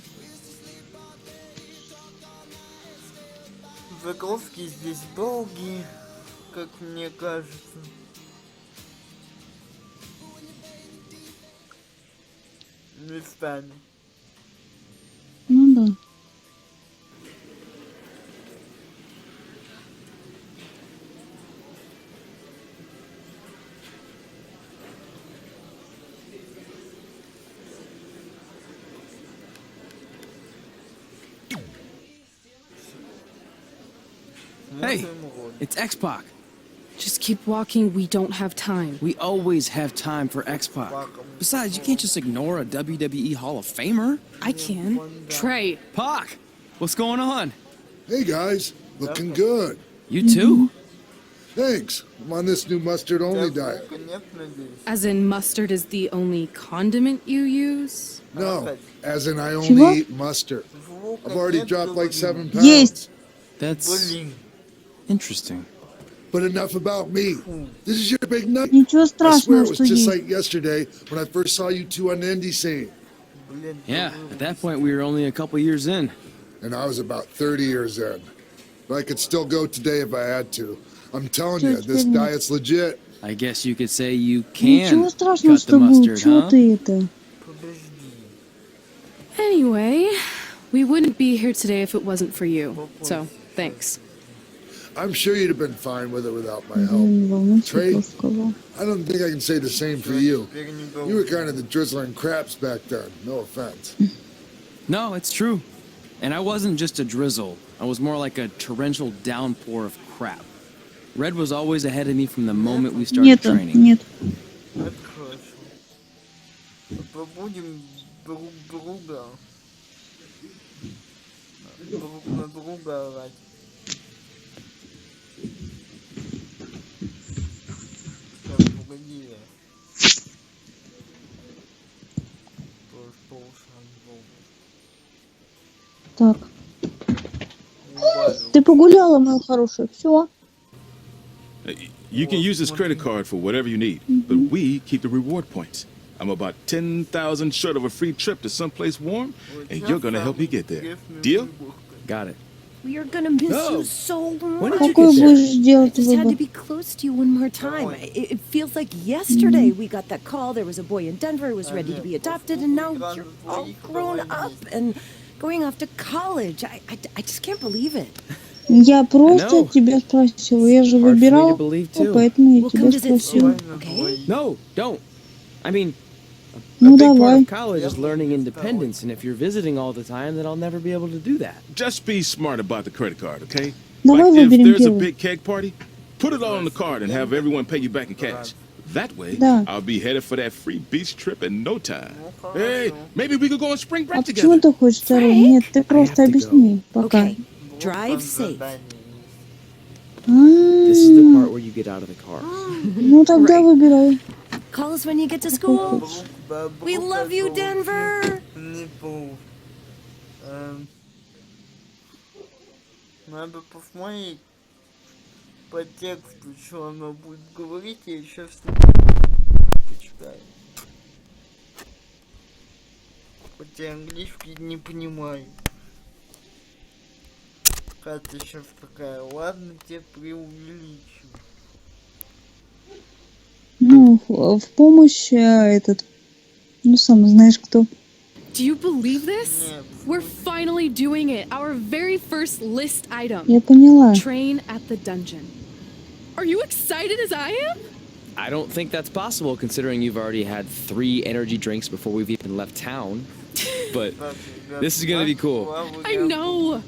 Speaker 2: Загрузки здесь долгие, как мне кажется. Местами.
Speaker 1: Ну да.
Speaker 5: Hey, it's X-Pac.
Speaker 7: Just keep walking. We don't have time.
Speaker 5: We always have time for X-Pac. Besides, you can't just ignore a WWE Hall of Famer.
Speaker 7: I can. Trey.
Speaker 5: Pac, what's going on?
Speaker 3: Hey guys, looking good.
Speaker 5: You too.
Speaker 3: Thanks. I'm on this new mustard-only diet.
Speaker 6: As in, mustard is the only condiment you use?
Speaker 3: No, as in I only eat mustard. I've already dropped like 7 pounds.
Speaker 1: Есть.
Speaker 5: That's interesting.
Speaker 3: But enough about me. This is your big night.
Speaker 1: Ничего
Speaker 3: I swear
Speaker 1: страшного,
Speaker 3: it was
Speaker 1: что
Speaker 3: just
Speaker 1: есть.
Speaker 3: like yesterday when I first saw you two on the indie scene.
Speaker 5: Yeah, at that point we were only a couple years in.
Speaker 3: And I was about 30 years in. But I could still go today if I had to. I'm telling you, this diet's legit.
Speaker 5: I guess you could say you
Speaker 1: Ничего
Speaker 5: can
Speaker 1: страшного,
Speaker 5: cut the
Speaker 1: что был.
Speaker 5: mustard,
Speaker 1: Чего
Speaker 5: huh?
Speaker 1: ты это?
Speaker 6: Anyway, we wouldn't be here today if it wasn't for you. So, thanks.
Speaker 3: I'm sure you'd have been fine with it without my
Speaker 1: Не
Speaker 3: help.
Speaker 1: волнуйся,
Speaker 3: Trey,
Speaker 1: кто сказал.
Speaker 3: I don't think I can say the same for you. You were kind of the drizzling craps back then. No offense.
Speaker 5: No, it's true. And I wasn't just a drizzle. I was more like a torrential downpour of crap. Red was always ahead of me from the moment we started
Speaker 1: Нет,
Speaker 5: training.
Speaker 1: нет.
Speaker 2: Это хорошо. Побудем друг друга. Друг на друга орать. Так, погоди.
Speaker 1: Так. Ты погуляла, моя хорошая. Все.
Speaker 14: You can use this credit card for whatever you need, but we keep the reward points. I'm about 10,000 short of a free trip to someplace warm, and you're gonna help me get there. Deal?
Speaker 5: Got it.
Speaker 9: We are gonna miss you so much.
Speaker 1: Какой будешь делать
Speaker 9: Just had to
Speaker 1: выбор?
Speaker 9: be close to you one more time. It feels like yesterday we got that call. There was a boy in Denver who was ready to be adopted, and now you're all grown up and going off to college. I just can't believe it.
Speaker 1: Я просто тебя спросила. Я же выбирала, поэтому я тебя спросила.
Speaker 8: No, don't. I mean, a
Speaker 1: Ну
Speaker 8: big part
Speaker 1: давай.
Speaker 8: of college is learning independence, and if you're visiting all the time, then I'll never be able to do that.
Speaker 14: Just be smart about the credit card, okay?
Speaker 1: Давай
Speaker 14: Like if
Speaker 1: выберем
Speaker 14: there's a
Speaker 1: первый.
Speaker 14: big keg party, put it all on the card and have everyone pay you back in cash. That way,
Speaker 1: Да.
Speaker 14: I'll be headed for that free beach trip in no time. Hey, maybe we could go on spring break
Speaker 1: А почему
Speaker 14: together.
Speaker 1: ты хочешь второй? Нет, ты просто объясни пока.
Speaker 9: Drive safe.
Speaker 8: This is the part where you get out of the car.
Speaker 1: Ну тогда выбирай.
Speaker 9: Call us when you get to school. We love you, Denver.
Speaker 2: Надо посмотреть по тексту, что она будет говорить, я сейчас почитаю. Хотя английский не понимаю. Катя сейчас такая, ладно, тебе преувеличу.
Speaker 1: Ну, в помощь этот, ну сам знаешь кто.
Speaker 6: Do you believe this? We're finally doing it. Our very first list item.
Speaker 1: Я поняла.
Speaker 6: Train at the dungeon. Are you excited as I am?
Speaker 8: I don't think that's possible considering you've already had 3 energy drinks before we've even left town. But this is gonna be cool.
Speaker 6: I know.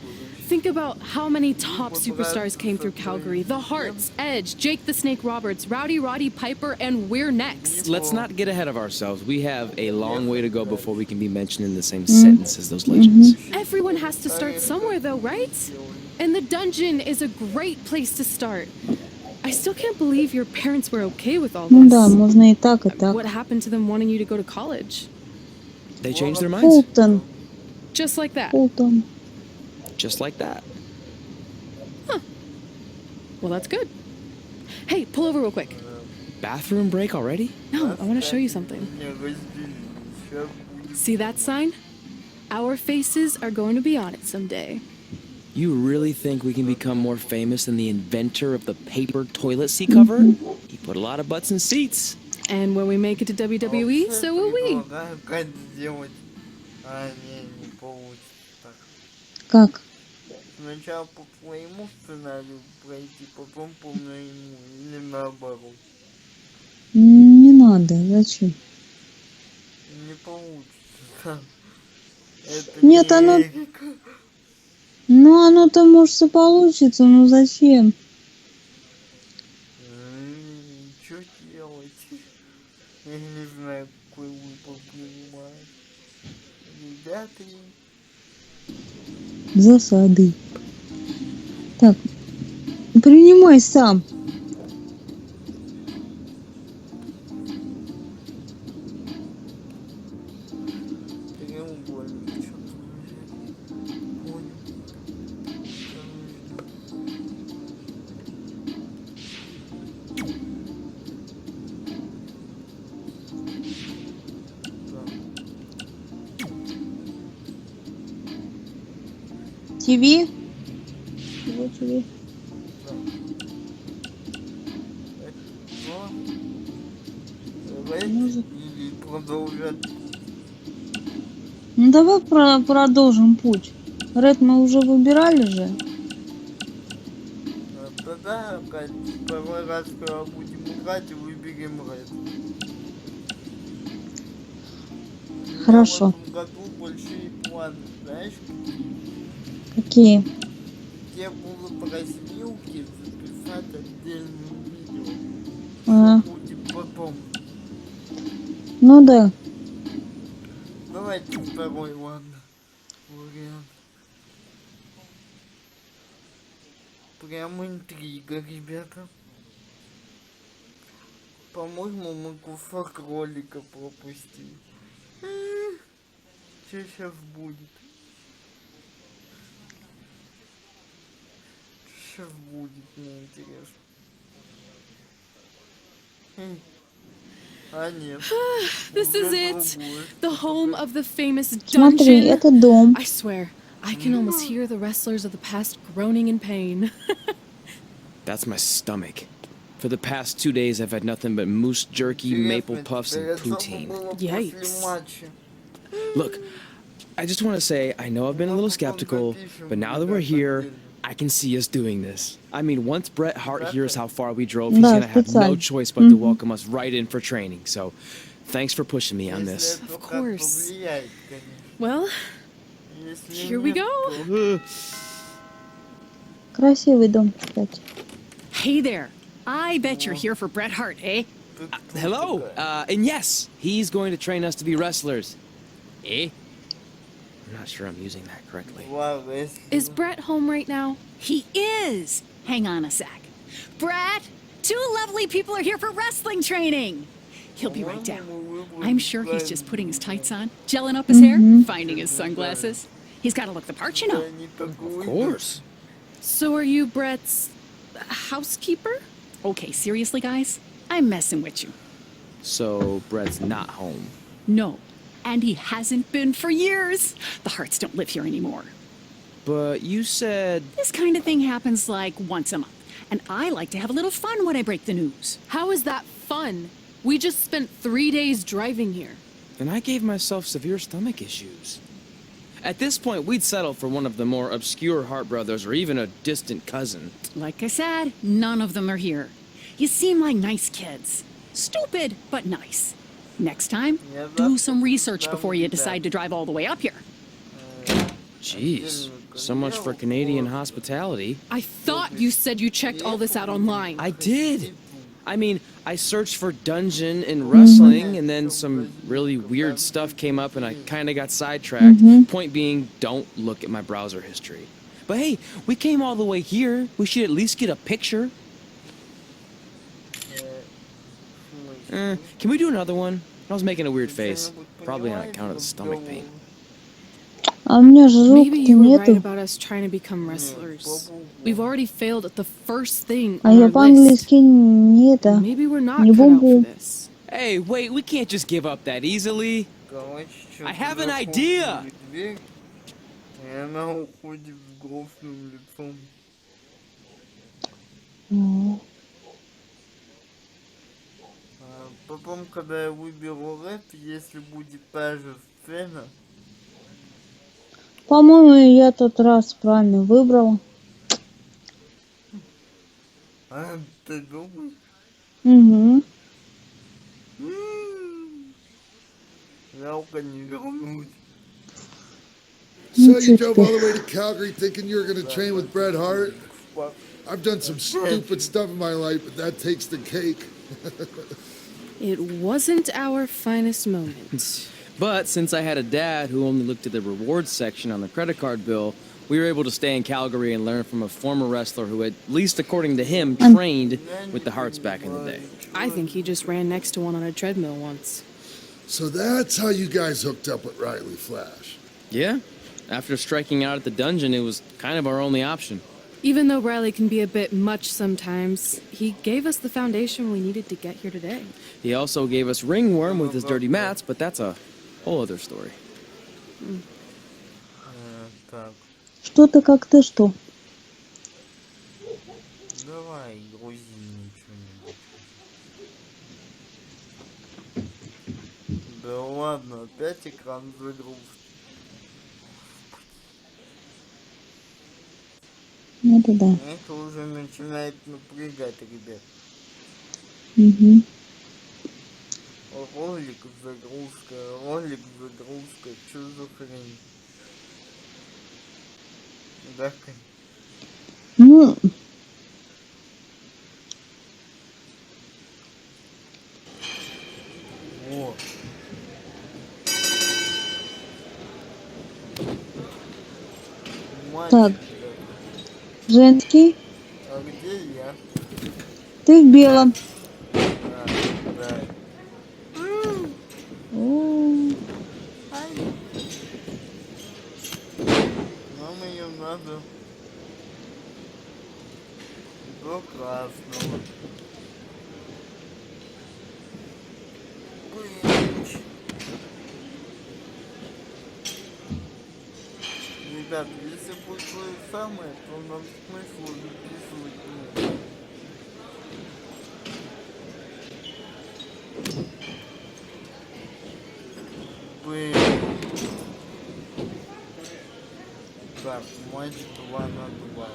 Speaker 6: Think about how many top superstars came through Calgary. The Hearts, Edge, Jake the Snake Roberts, Rowdy Roddy Piper, and we're next.
Speaker 8: Let's not get ahead of ourselves. We have a long way to go before we can be mentioned in the same sentence as those legends.
Speaker 6: Everyone has to start somewhere though, right? And the dungeon is a great place to start. I still can't believe your parents were okay with all
Speaker 1: Ну
Speaker 6: this.
Speaker 1: да, можно и так, и так.
Speaker 6: What happened to them wanting you to go to college?
Speaker 8: They changed their minds.
Speaker 1: Фултон.
Speaker 6: Just like that.
Speaker 1: Фултон.
Speaker 8: Just like that.
Speaker 6: Well, that's good. Hey, pull over real quick.
Speaker 8: Bathroom break already?
Speaker 6: No, I want to show you something. See that sign? Our faces are going to be on it someday.
Speaker 8: You really think we can become more famous than the inventor of the paper toilet seat cover? He put a lot of butts in seats.
Speaker 6: And when we make it to WWE, so will we.
Speaker 1: Как?
Speaker 2: Сначала по твоему сценарию пройти, потом по моему, или наоборот.
Speaker 1: Не надо, зачем?
Speaker 2: Не получится. Это
Speaker 1: Нет,
Speaker 2: не
Speaker 1: оно...
Speaker 2: Эрика.
Speaker 1: Ну, оно-то, может, и получится, но зачем?
Speaker 2: Что делать? Я не знаю, какой выбор принимать. Ребята...
Speaker 1: Засады. Так, принимай сам.
Speaker 2: треугольник. Понял.
Speaker 1: ТВ? Вот ТВ.
Speaker 2: Или продолжать.
Speaker 1: Ну давай продолжим путь. Ред мы уже выбирали же.
Speaker 2: Тогда, Кать, первый раз, когда будем играть, выберем Ред.
Speaker 1: Хорошо.
Speaker 2: В этом году большие планы, знаешь?
Speaker 1: Какие?
Speaker 2: Я буду по развилке записать отдельное видео.
Speaker 1: А.
Speaker 2: Что будет потом.
Speaker 1: Ну да.
Speaker 2: Давайте второй, ладно. Вариант. Прям интрига, ребята. По-моему, мы кусок ролика пропустили. Что сейчас будет? Сейчас будет, мне интересно. А нет.
Speaker 6: This is it. The home of the famous
Speaker 1: Смотри,
Speaker 6: dungeon.
Speaker 1: это дом.
Speaker 6: I swear, I can almost hear the wrestlers of the past groaning in pain.
Speaker 5: That's my stomach. For the past 2 days, I've had nothing but moose jerky, maple puffs, and poutine.
Speaker 6: Yikes.
Speaker 5: Look, I just want to say, I know I've been a little skeptical, but now that we're here, I can see us doing this. I mean, once Bret Hart hears how far we drove, he's gonna have no choice but to welcome us right in for training. So, thanks for pushing me on this.
Speaker 6: Of course. Well, here we go.
Speaker 1: Красивый дом, кстати.
Speaker 15: Hey there. I bet you're here for Bret Hart, eh?
Speaker 5: Hello, and yes, he's going to train us to be wrestlers. Eh? I'm not sure I'm using that correctly.
Speaker 6: Is Bret home right now?
Speaker 15: He is. Hang on a sec. Bret, 2 lovely people are here for wrestling training. He'll be right down. I'm sure he's just putting his tights on, gelling up his hair, finding his sunglasses. He's got to look the part, you know.
Speaker 5: Of course.
Speaker 6: So are you Bret's housekeeper?
Speaker 15: Okay, seriously, guys? I'm messing with you.
Speaker 5: So, Bret's not home.
Speaker 15: No. And he hasn't been for years. The Harts don't live here anymore.
Speaker 5: But you said...
Speaker 15: This kind of thing happens like once a month. And I like to have a little fun when I break the news.
Speaker 6: How is that fun? We just spent 3 days driving here.
Speaker 5: And I gave myself severe stomach issues. At this point, we'd settle for one of the more obscure Hart brothers or even a distant cousin.
Speaker 15: Like I said, none of them are here. You seem like nice kids. Stupid, but nice. Next time, do some research before you decide to drive all the way up here.
Speaker 5: Jeez, so much for Canadian hospitality.
Speaker 6: I thought you said you checked all this out online.
Speaker 5: I did. I mean, I searched for dungeon and wrestling, and then some really weird stuff came up, and I kind of got sidetracked. Point being, don't look at my browser history. But hey, we came all the way here. We should at least get a picture. Can we do another one? I was making a weird face. Probably on account of the stomach pain.
Speaker 1: А у меня же
Speaker 6: Maybe
Speaker 1: рук-то
Speaker 6: you were right
Speaker 1: нету.
Speaker 6: about us trying to become wrestlers. We've already failed at the first thing
Speaker 1: А
Speaker 6: on
Speaker 1: я
Speaker 6: our list.
Speaker 1: по-английски не это.
Speaker 6: Maybe we're not
Speaker 1: Не
Speaker 6: cut out for
Speaker 1: бум-бум.
Speaker 6: this.
Speaker 5: Hey, wait, we can't just give up that easily. I have an idea.
Speaker 2: И она уходит с грустным лицом. Потом, когда я выберу рэп, если будет та же сцена.
Speaker 1: По-моему, я тот раз правильно выбрала.
Speaker 2: А ты думаешь?
Speaker 1: Угу.
Speaker 2: Жалко не вернуть.
Speaker 16: So you drove all the way to Calgary thinking you were going to train with Bret Hart? I've done some stupid stuff in my life, but that takes the cake.
Speaker 6: It wasn't our finest moment.
Speaker 5: But since I had a dad who only looked at the rewards section on the credit card bill, we were able to stay in Calgary and learn from a former wrestler who, at least according to him, trained with the Harts back in the day.
Speaker 6: I think he just ran next to one on a treadmill once.
Speaker 16: So that's how you guys hooked up with Riley Flash.
Speaker 8: Yeah. After striking out at the dungeon, it was kind of our only option.
Speaker 7: Even though Riley can be a bit much sometimes, he gave us the foundation we needed to get here today.
Speaker 8: He also gave us Ringworm with his dirty mats, but that's a whole other story.
Speaker 1: Что-то как-то что?
Speaker 2: Давай, грузи что-нибудь. Да ладно, опять экран загрузки.
Speaker 1: Это да.
Speaker 2: Это уже начинает напрягать, ребят.
Speaker 1: Угу.
Speaker 2: Ролик загрузка, что за хрень? Да,
Speaker 1: Ну,
Speaker 2: о.
Speaker 1: так. Женский.
Speaker 2: А где я?
Speaker 1: Ты в белом.
Speaker 2: Да.
Speaker 1: О,
Speaker 2: Нам ее надо до красного. Блин. Ребят, если будет то же самое, то нам смысла записывать нет. Блин. Так, матч 2 на 2.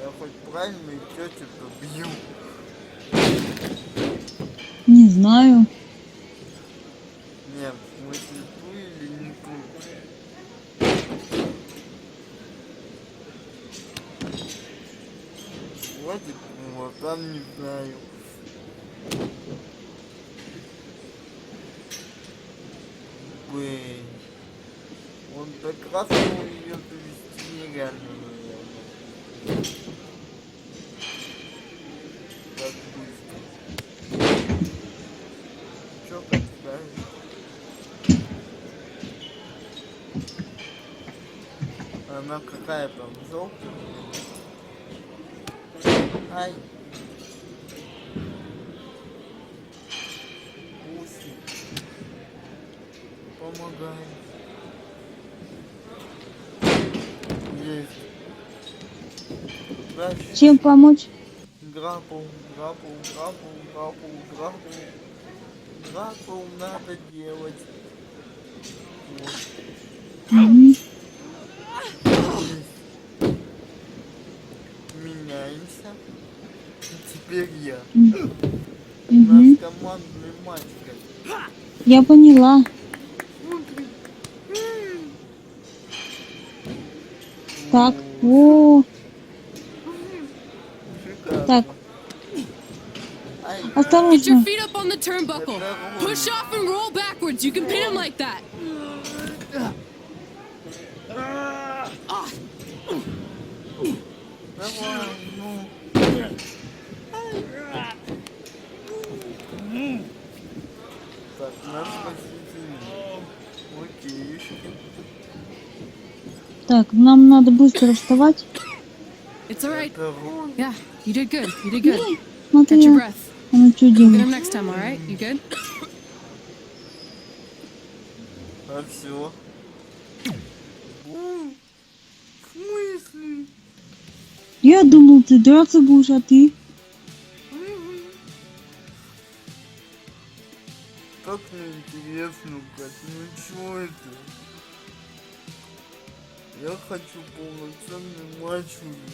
Speaker 2: Я хоть правильно тетю-то бью?
Speaker 1: не знаю.
Speaker 2: Нет, в смысле ту или не ту? Хватит, вот там не знаю. Блин. Он так раз ее довести нереально, наверное. Так быстро. Чё подставить? Она какая там, желтая? Ай. Пуси. Помогай. Есть. Дальше.
Speaker 1: Чем помочь?
Speaker 2: Граппл надо делать. Вот.
Speaker 1: Угу.
Speaker 2: Меняемся. И теперь я. У
Speaker 1: Угу.
Speaker 2: нас командный матч.
Speaker 1: Я поняла. Так, о. Так.
Speaker 6: Get your
Speaker 1: Осторожно.
Speaker 6: feet up on the turnbuckle. Push off and roll backwards. You can pin him like that.
Speaker 2: Давай, ну. Так, нас спасительный. Окей.
Speaker 1: Так, нам надо быстро вставать.
Speaker 6: It's all right.
Speaker 2: Это роль.
Speaker 6: Yeah, you did good. You did good.
Speaker 1: Смотри,
Speaker 6: Catch your breath.
Speaker 1: она что
Speaker 6: Get him
Speaker 1: делает.
Speaker 6: next time, all right? You good?
Speaker 2: А все. В смысле?
Speaker 1: Я думал, ты драться будешь, а ты?
Speaker 2: Так неинтересно, Кать. Ну чё это? Я хочу полноценный матч уже.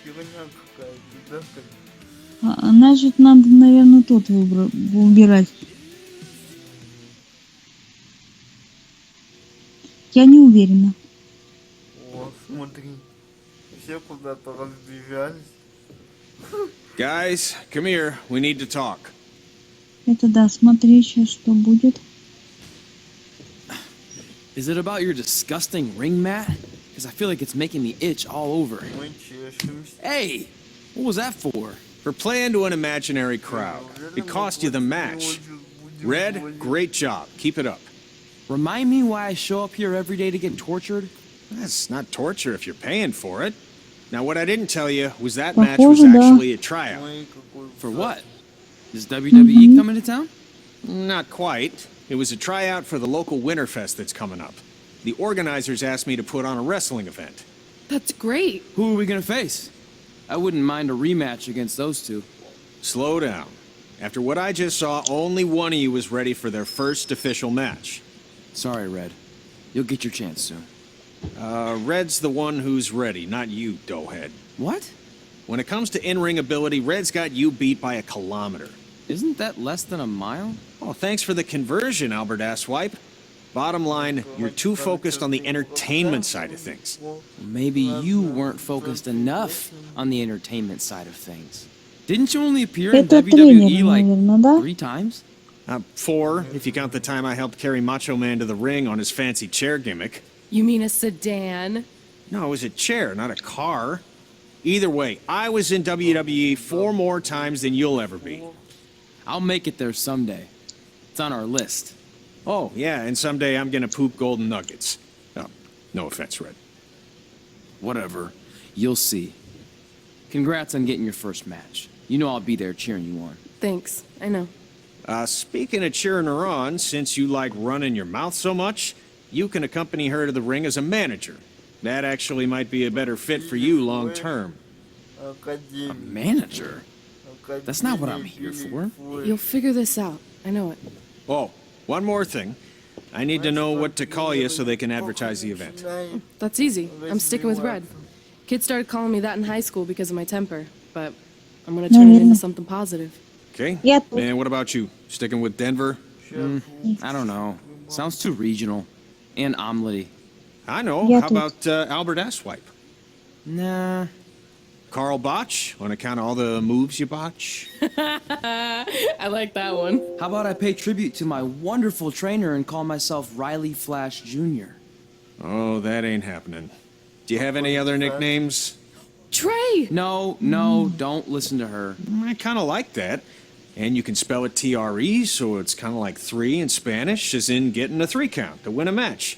Speaker 2: Херня какая-то, да, Кать?
Speaker 1: Значит, надо, наверное, тот убирать. Я не уверена.
Speaker 2: О, смотри. Все куда-то разбежались.
Speaker 10: Guys, come here. We need to talk.
Speaker 1: Это да, смотри сейчас, что будет.
Speaker 8: Is it about your disgusting ring mat? Because I feel like it's making me itch all over.
Speaker 2: Мы чешемся.
Speaker 8: Hey!
Speaker 5: What was that for?
Speaker 10: For playing to an imaginary crowd. It cost you the match. Red, great job. Keep it up.
Speaker 5: Remind me why I show up here every day to get tortured?
Speaker 10: That's not torture if you're paying for it. Now, what I didn't tell you was that match was actually a tryout.
Speaker 5: For what? Is WWE coming to town?
Speaker 10: Not quite. It was a tryout for the local Winterfest that's coming up. The organizers asked me to put on a wrestling event.
Speaker 6: That's great.
Speaker 5: Who are we gonna face? I wouldn't mind a rematch against those two.
Speaker 10: Slow down. After what I just saw, only one of you was ready for their first official match.
Speaker 5: Sorry, Red. You'll get your chance soon.
Speaker 10: Red's the one who's ready, not you, doughhead.
Speaker 5: What?
Speaker 10: When it comes to in-ring ability, Red's got you beat by a kilometer.
Speaker 5: Isn't that less than a mile?
Speaker 10: Oh, thanks for the conversion, Albert Asswipe. Bottom line, you're too focused on the entertainment side of things.
Speaker 5: Maybe you weren't focused enough on the entertainment side of things. Didn't you only appear in WWE like 3 times?
Speaker 10: 4, if you count the time I helped carry Macho Man to the ring on his fancy chair gimmick.
Speaker 6: You mean a sedan?
Speaker 10: No, it was a chair, not a car. Either way, I was in WWE 4 more times than you'll ever be.
Speaker 5: I'll make it there someday. It's on our list.
Speaker 10: Oh, yeah, and someday I'm gonna poop golden nuggets. Oh, no offense, Red.
Speaker 5: Whatever. You'll see. Congrats on getting your first match. You know I'll be there cheering you on.
Speaker 6: Thanks. I know.
Speaker 10: Speaking of cheering her on, since you like running your mouth so much, you can accompany her to the ring as a manager. That actually might be a better fit for you long term.
Speaker 5: A manager? That's not what I'm here for.
Speaker 6: You'll figure this out. I know it.
Speaker 10: Oh, one more thing. I need to know what to call you so they can advertise the event.
Speaker 6: That's easy. I'm sticking with Red. Kids started calling me that in high school because of my temper, but I'm gonna turn it into something positive.
Speaker 10: Okay. And what about you? Sticking with Denver?
Speaker 5: I don't know. Sounds too regional. And omelety.
Speaker 10: I know. How about Albert Asswipe?
Speaker 5: Nah.
Speaker 10: Carl Botch, on account of all the moves you botch?
Speaker 6: I like that one.
Speaker 5: How about I pay tribute to my wonderful trainer and call myself Riley Flash Jr.?
Speaker 10: Oh, that ain't happening. Do you have any other nicknames?
Speaker 6: Trey!
Speaker 5: No, don't listen to her.
Speaker 10: I kind of like that. And you can spell it T-R-E, so it's kind of like 3 in Spanish, as in getting a 3 count to win a match.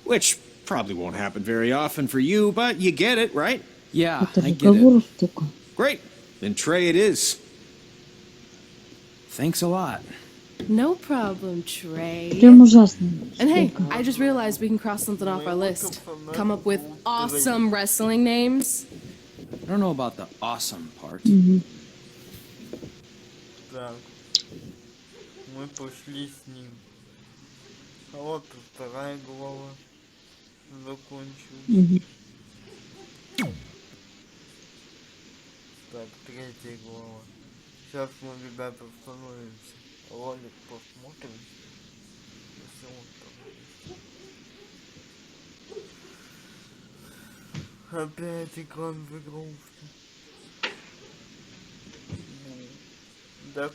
Speaker 10: Which probably won't happen very often for you, but you get it, right?
Speaker 5: Yeah, I get it.
Speaker 10: Great. Then Trey it is.
Speaker 5: Thanks a lot.
Speaker 6: No problem, Trey.
Speaker 1: Прям ужасно.
Speaker 6: And hey, I just realized we can cross something off our list. Come up with awesome wrestling names.
Speaker 5: I don't know about the awesome part.
Speaker 2: Так. Мы пошли с ним. А вот и 2-я глава. Закончилась. Так, 3-я глава. Сейчас мы, ребята, остановимся. Ролик посмотрим. Если он там. Опять экран загрузки. Да,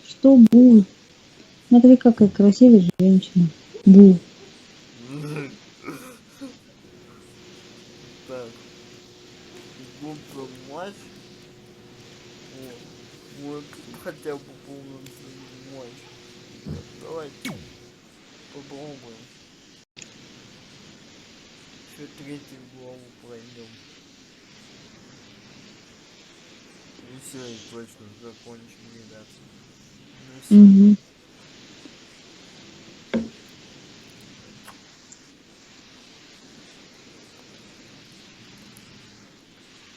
Speaker 1: Что будет? Смотри, какая красивая женщина. Бу.
Speaker 2: Так. Глупый матч. Вот, хотя бы полноценный матч. Давайте попробуем. Еще 3-ю главу пройдем. И все, и точно закончим, ребята. Ну,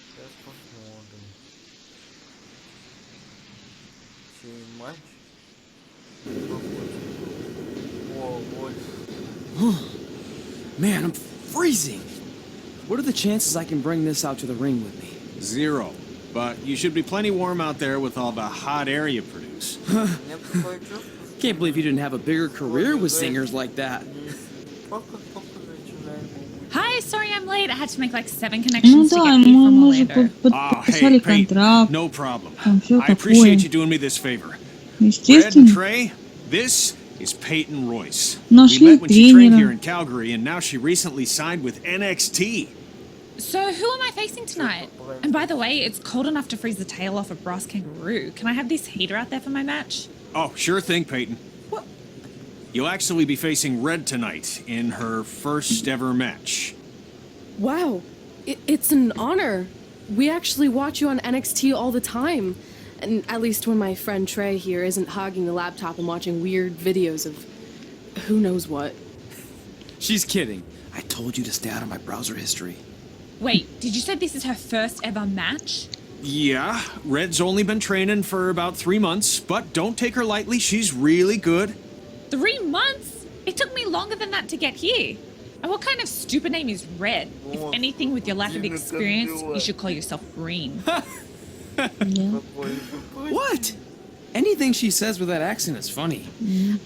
Speaker 2: сейчас посмотрим. Сей матч. О, вот.
Speaker 5: Man, I'm freezing. What are the chances I can bring this out to the ring with me?
Speaker 10: 0. But you should be plenty warm out there with all the hot air you produce.
Speaker 5: Can't believe you didn't have a bigger career with singers like that.
Speaker 17: Hi, sorry I'm late. I had to make like 7 connections to get paid for
Speaker 1: мы же
Speaker 17: later.
Speaker 1: подписали контракт.
Speaker 10: No problem.
Speaker 1: Там всё
Speaker 10: I appreciate
Speaker 1: такое.
Speaker 10: you doing me this favor. Red and
Speaker 1: Естественно.
Speaker 10: Trey, this is Peyton Royce.
Speaker 1: Нашли
Speaker 10: We met when she trained
Speaker 1: тренера.
Speaker 10: here in Calgary, and now she recently signed with NXT.
Speaker 17: So who am I facing tonight? And by the way, it's cold enough to freeze the tail off a brass kangaroo. Can I have this heater out there for my match?
Speaker 18: Oh, sure thing, Peyton.
Speaker 17: What?
Speaker 18: You'll actually be facing Red tonight in her first ever match.
Speaker 7: Wow, it's an honor. We actually watch you on NXT all the time. And at least when my friend Trey here isn't hogging the laptop and watching weird videos of who knows what.
Speaker 5: She's kidding. I told you to stay out of my browser history.
Speaker 17: Wait, did you say this is her first ever match?
Speaker 18: Yeah, Red's only been training for about 3 months, but don't take her lightly, she's really good.
Speaker 17: 3 months? It took me longer than that to get here. And what kind of stupid name is Red? If anything, with your lack of experience, you should call yourself Green.
Speaker 5: What? Anything she says with that accent is funny.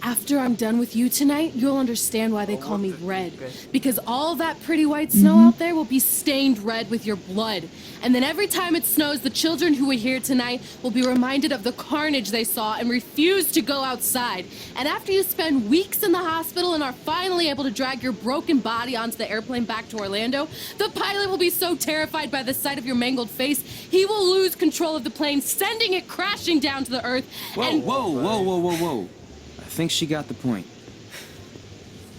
Speaker 7: After I'm done with you tonight, you'll understand why they call me Red. Because all that pretty white snow out there will be stained red with your blood. And then every time it snows, the children who are here tonight will be reminded of the carnage they saw and refuse to go outside. And after you spend weeks in the hospital and are finally able to drag your broken body onto the airplane back to Orlando, the pilot will be so terrified by the sight of your mangled face, he will lose control of the plane, sending it crashing down to the earth.
Speaker 5: Whoa. I think she got the point.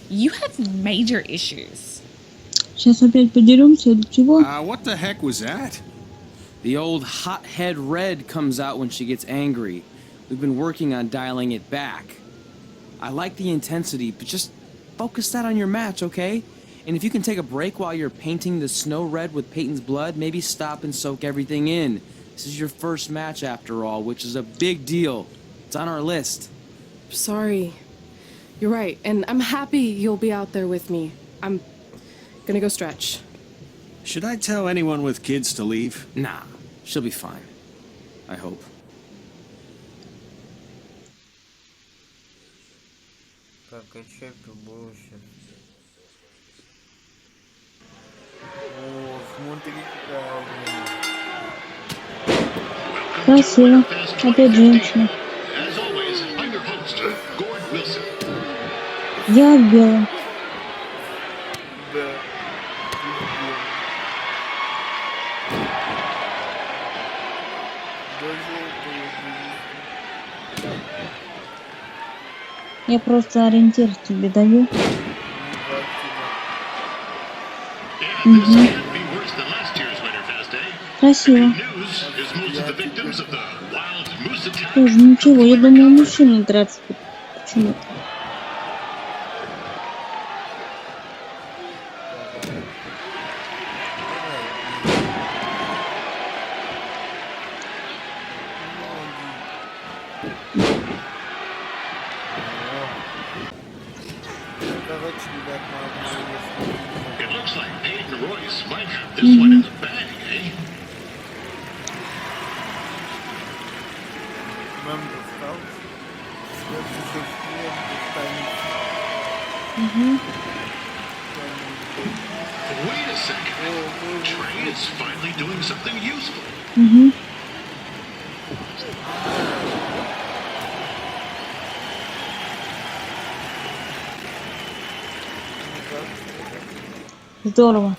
Speaker 17: You have major issues.
Speaker 1: Сейчас опять подеремся или чего?
Speaker 18: What the heck was that?
Speaker 5: The old hothead Red comes out when she gets angry. We've been working on dialing it back. I like the intensity, but just focus that on your match, okay? And if you can take a break while you're painting the snow red with Peyton's blood, maybe stop and soak everything in. This is your first match after all, which is a big deal. It's on our list.
Speaker 7: Sorry. You're right, and I'm happy you'll be out there with me. I'm gonna go stretch.
Speaker 18: Should I tell anyone with kids to leave?
Speaker 5: Nah, she'll be fine. I hope.
Speaker 2: Прокачай побольше. О, смотри,
Speaker 1: Красиво. Опять женщина. Я в белом.
Speaker 2: Да.
Speaker 1: Я просто ориентир тебе даю. Красиво. Тоже ничего, я думаю, мужчины драться почему-то.
Speaker 19: It looks like Peyton Royce might have this one in the bag, eh? Wait a second. Trey is finally doing something useful.
Speaker 1: Здорово.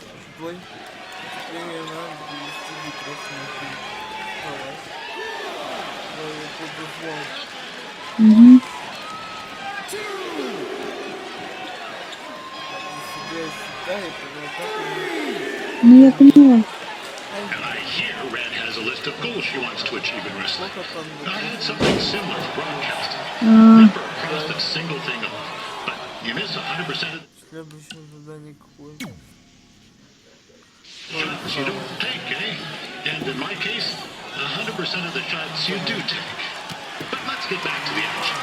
Speaker 1: Ну, я поняла.
Speaker 19: And I hear Red has a list of goals she wants to achieve in wrestling. I had something similar for broadcasting. Never crossed a single thing off, but you miss 100% of
Speaker 2: Следующее задание какое?
Speaker 19: shots you don't take, eh? And in my case, 100% of the shots you do take. But let's get back to the action.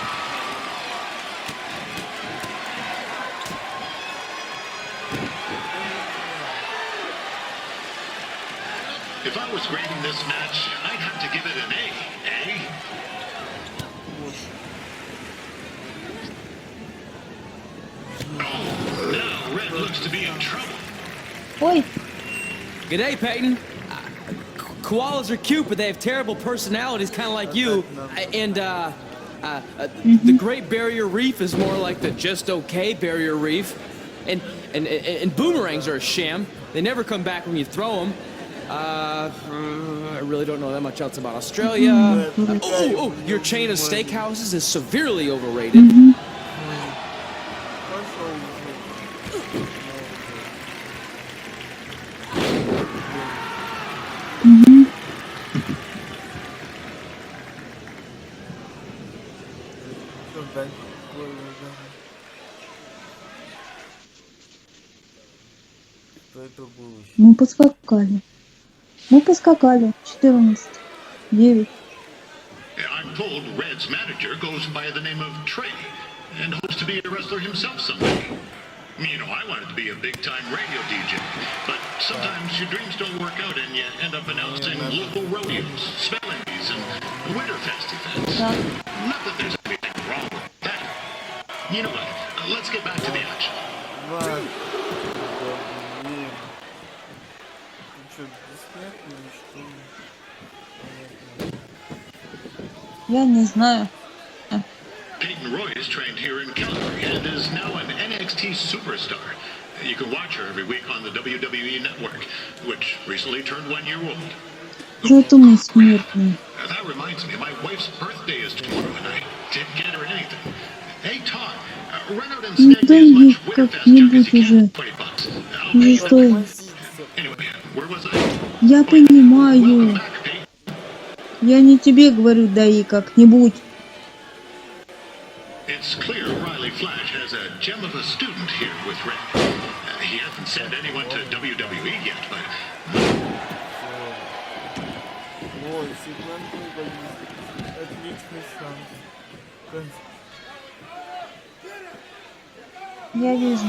Speaker 19: If I was grading this match, I'd have to give it an A, eh? Oh, now Red looks to be in trouble.
Speaker 1: Ой.
Speaker 8: G'day, Peyton. Koalas are cute, but they have terrible personalities, kind of like you. And, the Great Barrier Reef is more like the just okay Barrier Reef. And boomerangs are a sham. They never come back when you throw them. I really don't know that much else about Australia. Your chain of steakhouses is severely overrated.
Speaker 1: Мы поскакали. Мы поскакали. 14. 9.
Speaker 19: I'm told Red's manager goes by the name of Trey and hopes to be a wrestler himself someday. You know, I wanted to be a big-time radio DJ, but sometimes your dreams don't work out and you end up announcing local rodeos, spelling bees, and Winterfest events. Not that there's anything wrong with that. You know what? Let's get back to the action.
Speaker 1: Я не знаю.
Speaker 19: Peyton Roy is trained here in Calgary and is now an NXT superstar. You can watch her every week on the WWE network, which recently turned 1 year old.
Speaker 1: Зато мы смертные.
Speaker 19: That reminds me, my wife's birthday is tomorrow and I didn't get her anything. Hey Todd, run out and snag me as much Winterfest junk as you can. $20. I'll pay you back. Anyway, where was I?
Speaker 1: Я понимаю. Я не тебе говорю, да и как-нибудь.
Speaker 19: It's clear Riley Flash has a gem of a student here with Red. He hasn't sent anyone to WWE yet, but...
Speaker 1: Я вижу.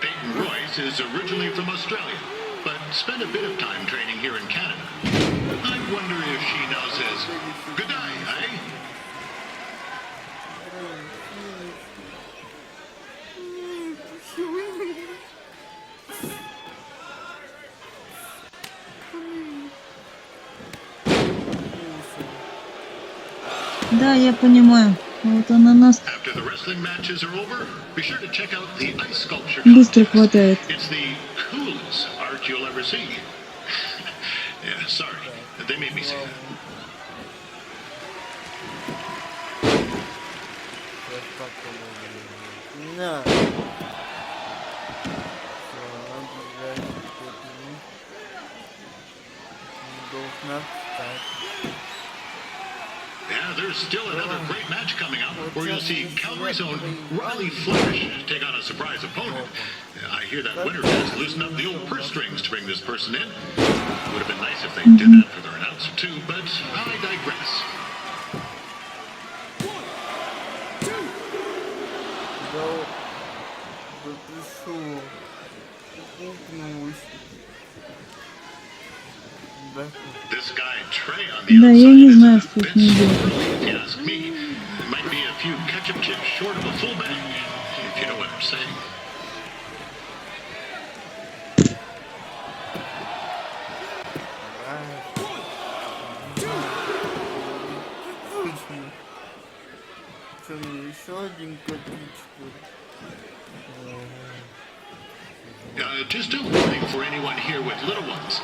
Speaker 19: Peyton Royce is originally from Australia, but spent a bit of time training here in Canada. I wonder if she now says, good day, eh?
Speaker 1: Да, я понимаю. Вот она нас
Speaker 19: After the wrestling matches are over, be sure to check out the ice sculpture
Speaker 1: быстро
Speaker 19: contest.
Speaker 1: хватает.
Speaker 19: It's the coolest art you'll ever see. Yeah, sorry. They made me say that. Yeah, there's still another great match coming up where you'll see Calgary's own Riley Flash take on a surprise opponent. I hear that Winterfest loosened up the old purse strings to bring this person in. Would have been nice if they did that for their announcer too, but I digress. This guy Trey on the
Speaker 1: Да, я
Speaker 19: outside
Speaker 1: не
Speaker 19: is
Speaker 1: знаю,
Speaker 19: a
Speaker 1: что с
Speaker 19: bit
Speaker 1: ним
Speaker 19: slow,
Speaker 1: делать.
Speaker 19: if you ask me. Might be a few ketchup chips short of a full bag, if you know what I'm saying. Just a warning for anyone here with little ones.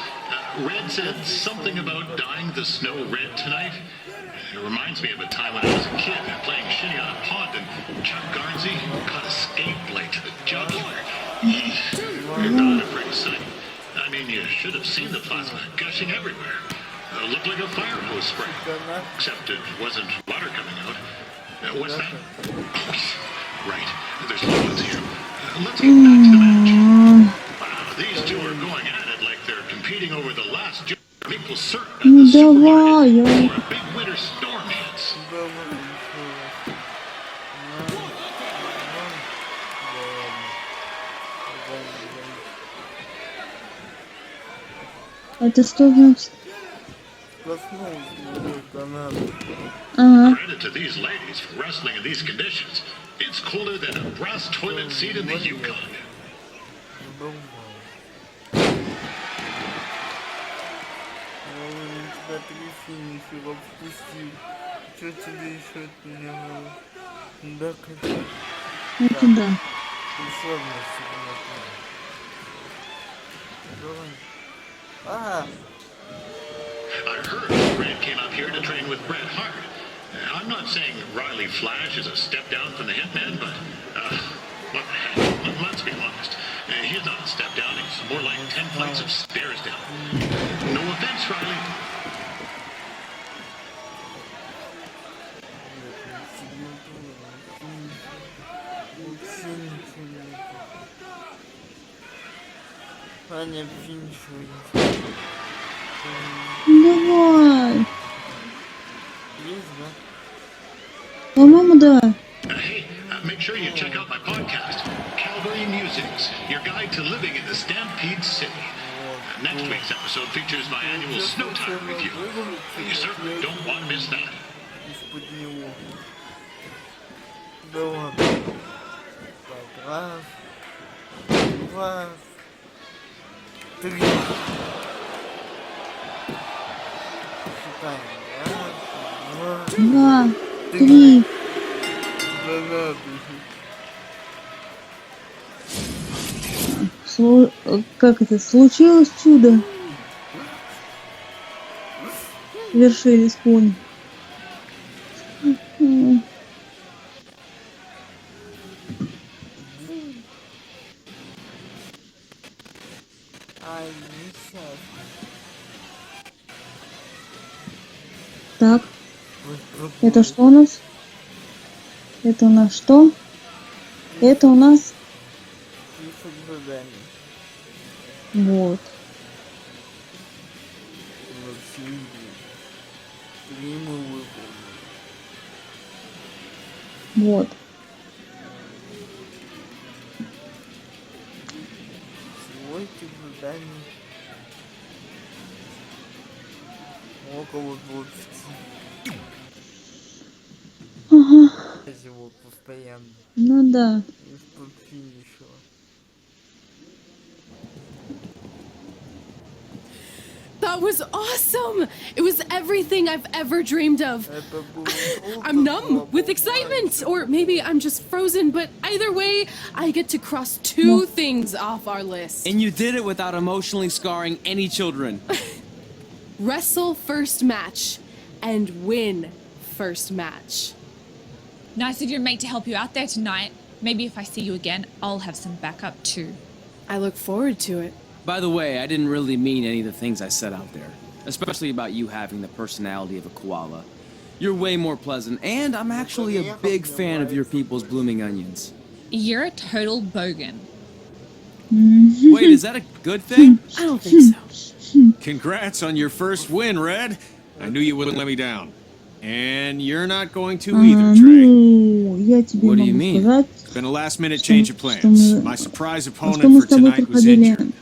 Speaker 19: Red said something about dyeing the snow red tonight. It reminds me of a time when I was a kid playing shinny on a pond and Chuck Garnsey caught a skate blade to the jugular. Not a pretty sight. I mean, you should have seen the plasma gushing everywhere. Looked like a fire hose spray. Except it wasn't water coming out. What's that? Oh, right. There's little ones here. Let's get back to the match. Wow, these two are going at it like they're competing over the last maple syrup at the supermarket before a big winter storm hits.
Speaker 1: Это что значит?
Speaker 19: Credit to these ladies for wrestling in these conditions. It's colder than a brass toilet seat in the Yukon.
Speaker 2: финишера впустил. Что тебе еще от меня было? Да, конечно.
Speaker 1: Это да.
Speaker 2: Условности давай. А!
Speaker 19: I heard Red came up here to train with Bret Hart. I'm not saying Riley Flash is a step down from the Hitman, but what the heck? Let's be honest. He's not a step down. He's more like 10 flights of stairs down. No offense, Riley.
Speaker 2: Аня финиширует.
Speaker 1: Давай.
Speaker 2: Есть, да?
Speaker 1: По-моему, да.
Speaker 19: Hey, make sure you check out my podcast, Calgary Musings, your guide to living in the Stampede City. Next week's episode features my annual snow time review. You certainly don't want to miss that.
Speaker 2: Из-под него. Да ладно. Так, раз. Два. Три. Считаем. Раз. Два.
Speaker 1: Два, три.
Speaker 2: Да надо.
Speaker 1: Как это? Случилось чудо. Вершились кони.
Speaker 2: Ай, несчастный.
Speaker 1: Так. Это что у нас? Это у нас что? Это у нас...
Speaker 2: Список заданий.
Speaker 1: Вот.
Speaker 2: Три мы выполнили.
Speaker 1: Вот.
Speaker 2: Всего этих заданий около 20.
Speaker 1: Ага.
Speaker 2: Его постоянно.
Speaker 1: Ну да.
Speaker 2: Из-под финиша.
Speaker 7: That was awesome! It was everything I've ever dreamed of. I'm numb with excitement, or maybe I'm just frozen, but either way, I get to cross two things off our list.
Speaker 8: And you did it without emotionally scarring any children.
Speaker 7: Wrestle first match and win first match.
Speaker 17: Nice of your mate to help you out there tonight. Maybe if I see you again, I'll have some backup too.
Speaker 7: I look forward to it.
Speaker 5: By the way, I didn't really mean any of the things I said out there. Especially about you having the personality of a koala. You're way more pleasant, and I'm actually a big fan of your people's blooming onions.
Speaker 17: You're a total bogan.
Speaker 5: Wait, is that a good thing?
Speaker 7: I don't think so.
Speaker 18: Congrats on your first win, Red. I knew you wouldn't let me down. And you're not going to either, Trey.
Speaker 1: Ну, я тебе могу сказать,
Speaker 18: It's been a last-minute change of plans. My surprise opponent for
Speaker 1: что мы с тобой
Speaker 18: tonight was injured.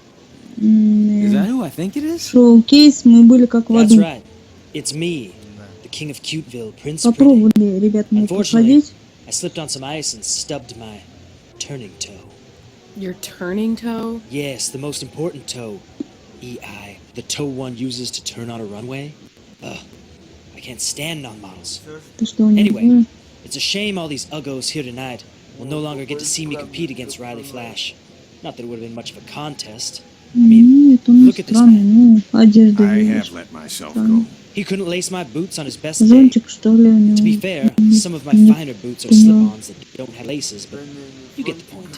Speaker 5: Is that who I think it is?
Speaker 1: Шоу-кейс, мы были как в аду.
Speaker 20: That's right. It's me, the king of Cuteville, Prince Pretty.
Speaker 1: Попробовали, ребят, мы
Speaker 20: Unfortunately,
Speaker 1: проходить.
Speaker 20: I slipped on some ice and stubbed my turning toe.
Speaker 7: Your turning toe?
Speaker 20: Yes, the most important toe. EI, the toe one uses to turn on a runway. Ugh, I can't stand non-models. Anyway, it's a shame all these uggos here tonight will no longer get to see me compete against Riley Flash. Not that it would have been much of a contest. I mean, look at this man.
Speaker 18: I have let myself go.
Speaker 20: He couldn't lace my boots on his best day. To be fair, some of my finer boots are slip-ons that don't have laces, but you get the point.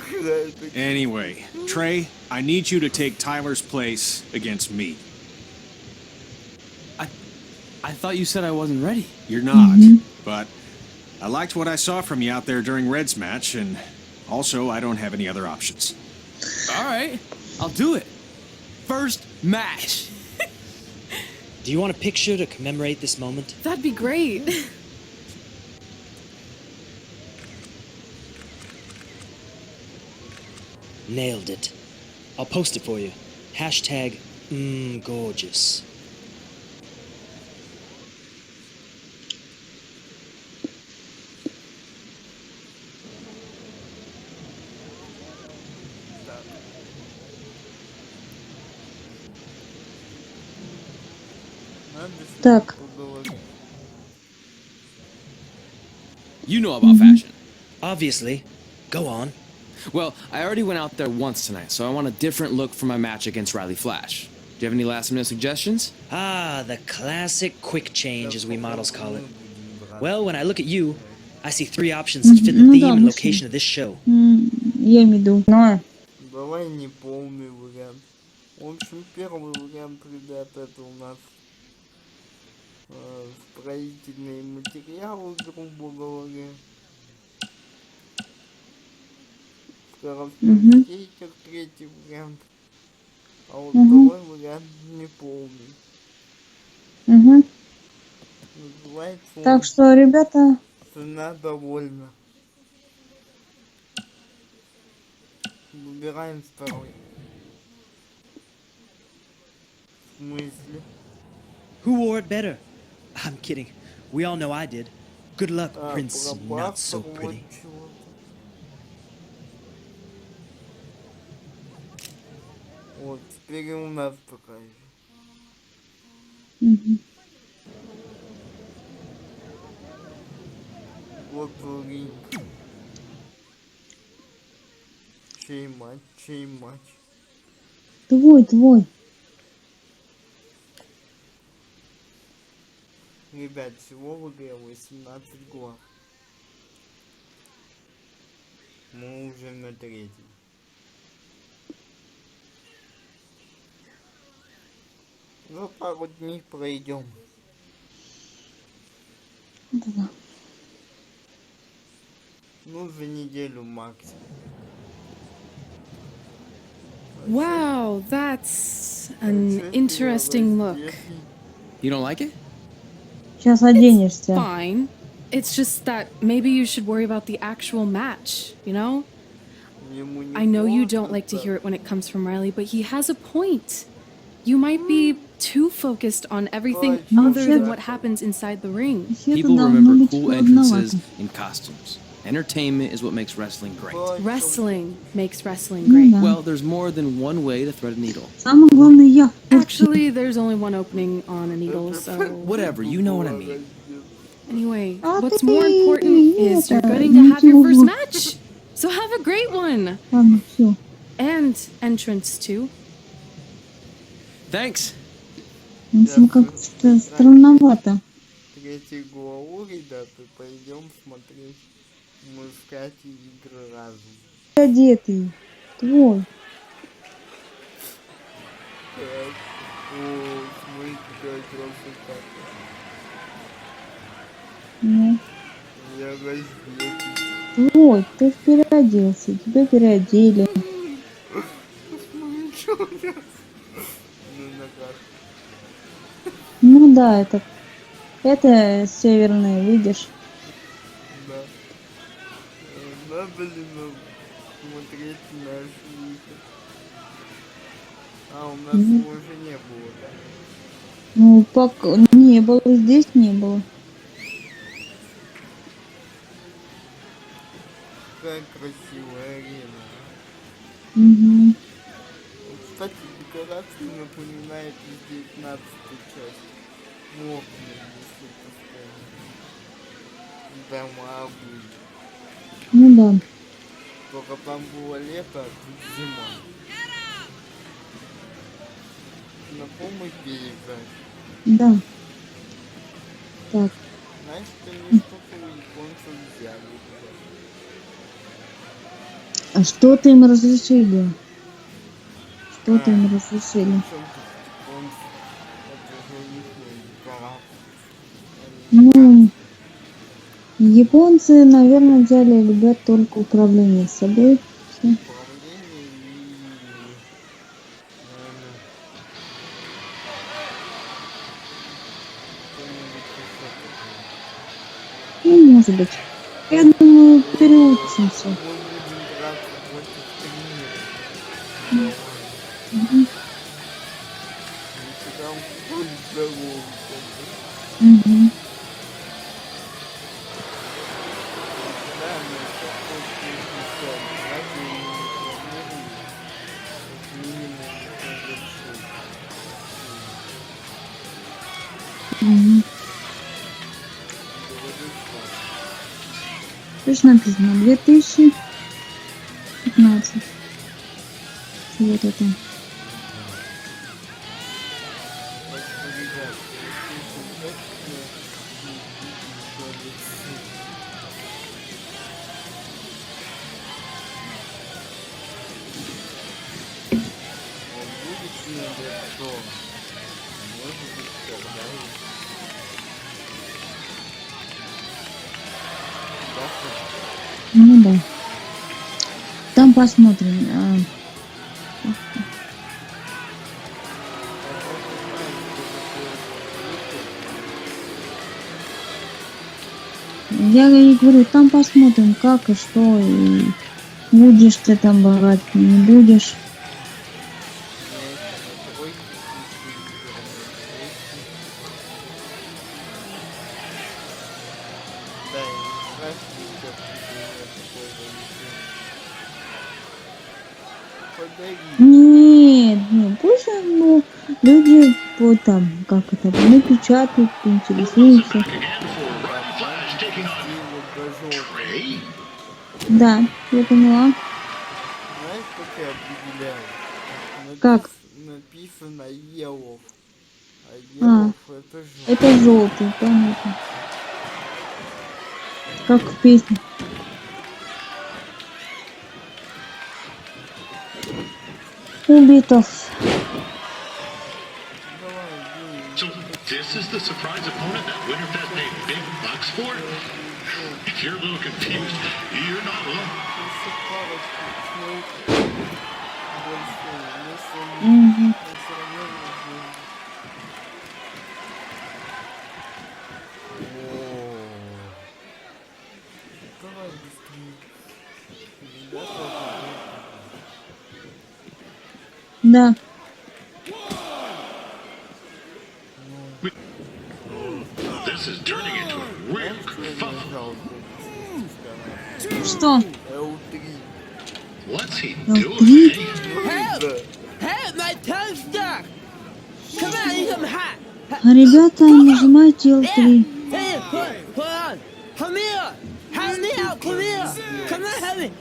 Speaker 18: Anyway, Trey, I need you to take Tyler's place against me.
Speaker 5: I thought you said I wasn't ready.
Speaker 18: You're not, but I liked what I saw from you out there during Red's match, and also I don't have any other options.
Speaker 5: All right, I'll do it. First match.
Speaker 20: Do you want a picture to commemorate this moment?
Speaker 7: That'd be great.
Speaker 20: Nailed it. I'll post it for you. Hashtag gorgeous.
Speaker 1: Так.
Speaker 5: You know about fashion.
Speaker 20: Obviously. Go on.
Speaker 5: Well, I already went out there once tonight, so I want a different look for my match against Riley Flash. Do you have any last-minute suggestions?
Speaker 20: Ah, the classic quick change, as we models call it. Well, when I look at you, I see 3 options that fit the theme and location of this show.
Speaker 1: Я имею в виду. Но.
Speaker 2: Давай не полный вариант. В общем, первый вариант, ребят, это у нас строительные материалы, грубо говоря. Скоростной скейтер, третий вариант. А вот второй вариант неполный. Называется
Speaker 1: Так что, ребята...
Speaker 2: Цена довольна. Выбираем второй. В смысле?
Speaker 20: Who wore it better? I'm kidding. We all know I did. Good luck, Prince Not So Pretty.
Speaker 2: Вот, теперь и у нас такая же. Вот ринг. Чей матч, чей матч?
Speaker 1: Твой.
Speaker 2: Ребят, всего в игре 18 глав. Мы уже на 3-й. За пару дней пройдем.
Speaker 1: Да.
Speaker 2: Ну, за неделю максимум.
Speaker 7: Wow, that's an interesting look.
Speaker 5: You don't like it?
Speaker 1: Сейчас оденешься.
Speaker 7: Fine. It's just that maybe you should worry about the actual match, you know? I know you don't like to hear it when it comes from Riley, but he has a point. You might be too focused on everything other than what happens inside the ring.
Speaker 5: People remember cool entrances and costumes. Entertainment is what makes wrestling great.
Speaker 7: Wrestling makes wrestling great.
Speaker 5: Well, there's more than one way to thread a needle.
Speaker 1: Самое главное, я.
Speaker 7: Actually, there's only one opening on a needle, so...
Speaker 5: Whatever, you know what I mean.
Speaker 7: Anyway, what's more important is you're going to have your first match. So have a great one.
Speaker 1: Ладно, все.
Speaker 7: And entrance too.
Speaker 5: Thanks.
Speaker 1: Как-то странновато.
Speaker 2: Третью главу, ребята, пойдем смотреть. Мы в Кате игры разум.
Speaker 1: Одетый. Твой.
Speaker 2: Так. О, смотрите, какая красота.
Speaker 1: Ну.
Speaker 2: Я раздетый.
Speaker 1: Твой, ты переоделся. Тебя переодели.
Speaker 2: Смотри, что у меня. Ну, на как.
Speaker 1: Ну да, это северное, видишь?
Speaker 2: Да. Надо ли нам смотреть наш выход? А, у нас его уже не было, да?
Speaker 1: Ну, пока не было, здесь не было.
Speaker 2: Какая красивая арена. Кстати, декорации напоминает из 19-й части. Мокрые, если это вспомнить. Дома были.
Speaker 1: Ну да.
Speaker 2: Только там было лето, а тут зима. Знакомый пейзаж.
Speaker 1: Да. Так.
Speaker 2: Знаешь, что не что-то у японцев взяли.
Speaker 1: А что ты им разрешили? Что ты им разрешили? Ну, японцы, наверное, взяли ребят только управление собой. Всё. Ну, может быть. Я думаю, переучимся. Угу. Что ж написано? 2015. Вот это. Ну да. Там посмотрим. Я и говорю, там посмотрим, как и что, и будешь ты там богат, не будешь. Нет, пусть ну, люди вот там, как это, напечатают, интересуются. Да, я поняла.
Speaker 2: Знаешь, как я определяю?
Speaker 1: Как?
Speaker 2: Написано yellow. А
Speaker 1: А,
Speaker 2: yellow
Speaker 1: это желтый, понятно. Как в песне. Убитов.
Speaker 19: So this is the surprise opponent that Winterfest paid big bucks for? If you're a little confused, you're not alone.
Speaker 1: Угу. Да.
Speaker 19: This is turning into a real kerfuffle.
Speaker 1: Что?
Speaker 19: What's he
Speaker 1: L3?
Speaker 19: doing?
Speaker 8: Help! Help! My tongue's stuck! Come on, need some hot!
Speaker 1: Ребята, нажимайте L3.
Speaker 8: Hey, hold on! Come here! Help me out! Come here! Come on, help me!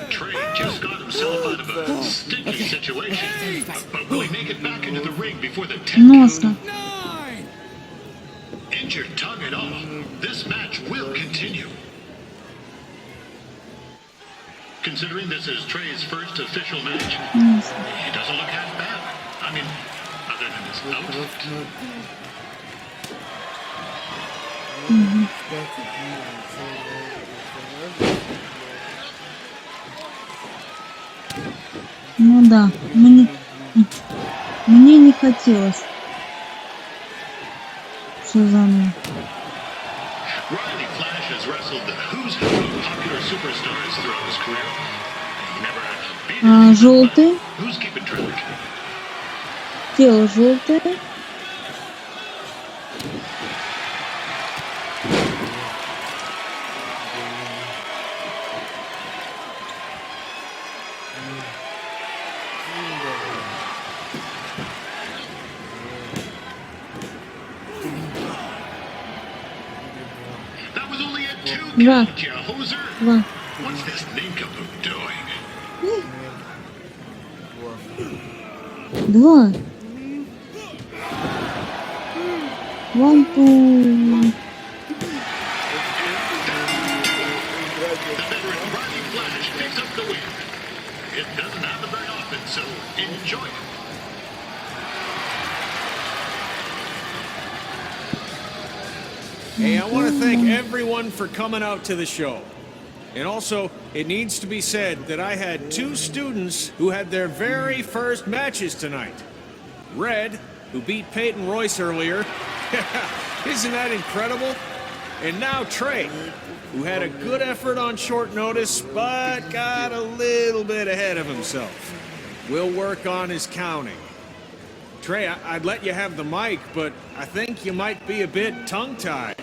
Speaker 19: Trey just got himself out of a sticky situation. But will he make it back into the ring before the 10
Speaker 1: Носно.
Speaker 19: Injured tongue and all, this match will continue. Considering this is Trey's first official match, he doesn't look half bad. I mean, other than his outfit.
Speaker 1: Ну да, мне не хотелось. Все заново.
Speaker 19: Riley Flash has wrestled the who's who of popular superstars throughout his career. He never beat anyone,
Speaker 1: Желтый.
Speaker 19: but who's keeping track?
Speaker 1: Тело желтое.
Speaker 19: That was only a 2
Speaker 1: Два.
Speaker 19: count, you hoser.
Speaker 1: Два.
Speaker 19: What's this nincompoop doing?
Speaker 1: Два. One, two.
Speaker 19: The veteran Riley Flash picks up the win. It doesn't happen very often, so enjoy it.
Speaker 18: Hey, I want to thank everyone for coming out to the show. And also, it needs to be said that I had 2 students who had their very first matches tonight. Red, who beat Peyton Royce earlier. Isn't that incredible? And now Trey, who had a good effort on short notice, but got a little bit ahead of himself. We'll work on his counting. Trey, I'd let you have the mic, but I think you might be a bit tongue-tied.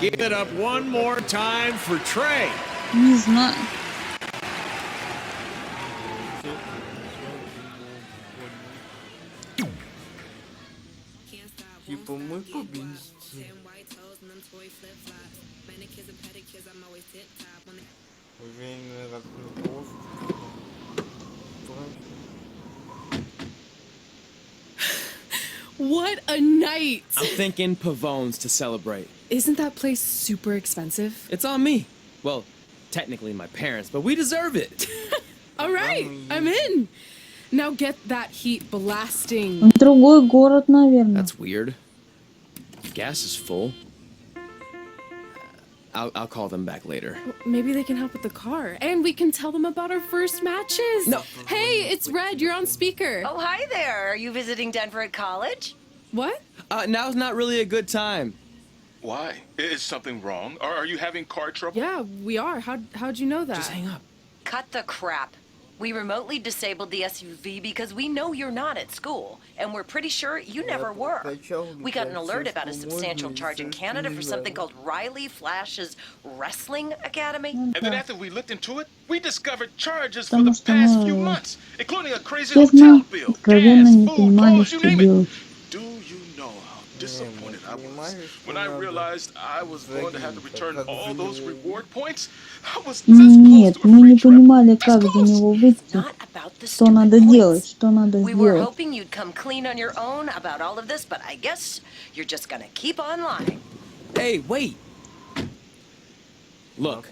Speaker 18: Give it up one more time for Trey.
Speaker 1: Не знаю.
Speaker 2: Типа мы победители. Время как непросто.
Speaker 7: What a night!
Speaker 5: I'm thinking pavones to celebrate.
Speaker 7: Isn't that place super expensive?
Speaker 5: It's on me. Well, technically my parents, but we deserve it.
Speaker 7: All right, I'm in. Now get that heat blasting.
Speaker 1: В другой город, наверное.
Speaker 5: That's weird. Gas is full. I'll call them back later.
Speaker 7: Maybe they can help with the car. And we can tell them about our first matches.
Speaker 5: No.
Speaker 7: Hey, it's Red. You're on speaker.
Speaker 9: Oh, hi there. Are you visiting Denver at college?
Speaker 7: What?
Speaker 5: Now's not really a good time.
Speaker 14: Why? Is something wrong? Or are you having car trouble?
Speaker 7: Yeah, we are. How'd you know that?
Speaker 5: Just hang up.
Speaker 9: Cut the crap. We remotely disabled the SUV because we know you're not at school, and we're pretty sure you never were. We got an alert about a substantial charge in Canada for something called Riley Flash's Wrestling Academy.
Speaker 14: And then after we looked into it, we discovered charges for the past few months, including a crazy
Speaker 1: Честно,
Speaker 14: hotel bill,
Speaker 1: откровенно
Speaker 14: gas,
Speaker 1: не
Speaker 14: food,
Speaker 1: понимали,
Speaker 14: clothes, you
Speaker 1: что
Speaker 14: name it.
Speaker 1: делать.
Speaker 14: Do you know how disappointed I was when I realized I was going to have to return all those reward points? I was this
Speaker 1: Нет,
Speaker 14: close to a
Speaker 1: мы
Speaker 14: free
Speaker 1: не
Speaker 14: trip.
Speaker 1: понимали, как за него выйти, что надо делать, что надо
Speaker 9: We were
Speaker 1: сделать.
Speaker 9: hoping you'd come clean on your own about all of this, but I guess you're just gonna keep on lying.
Speaker 5: Hey, wait. Look,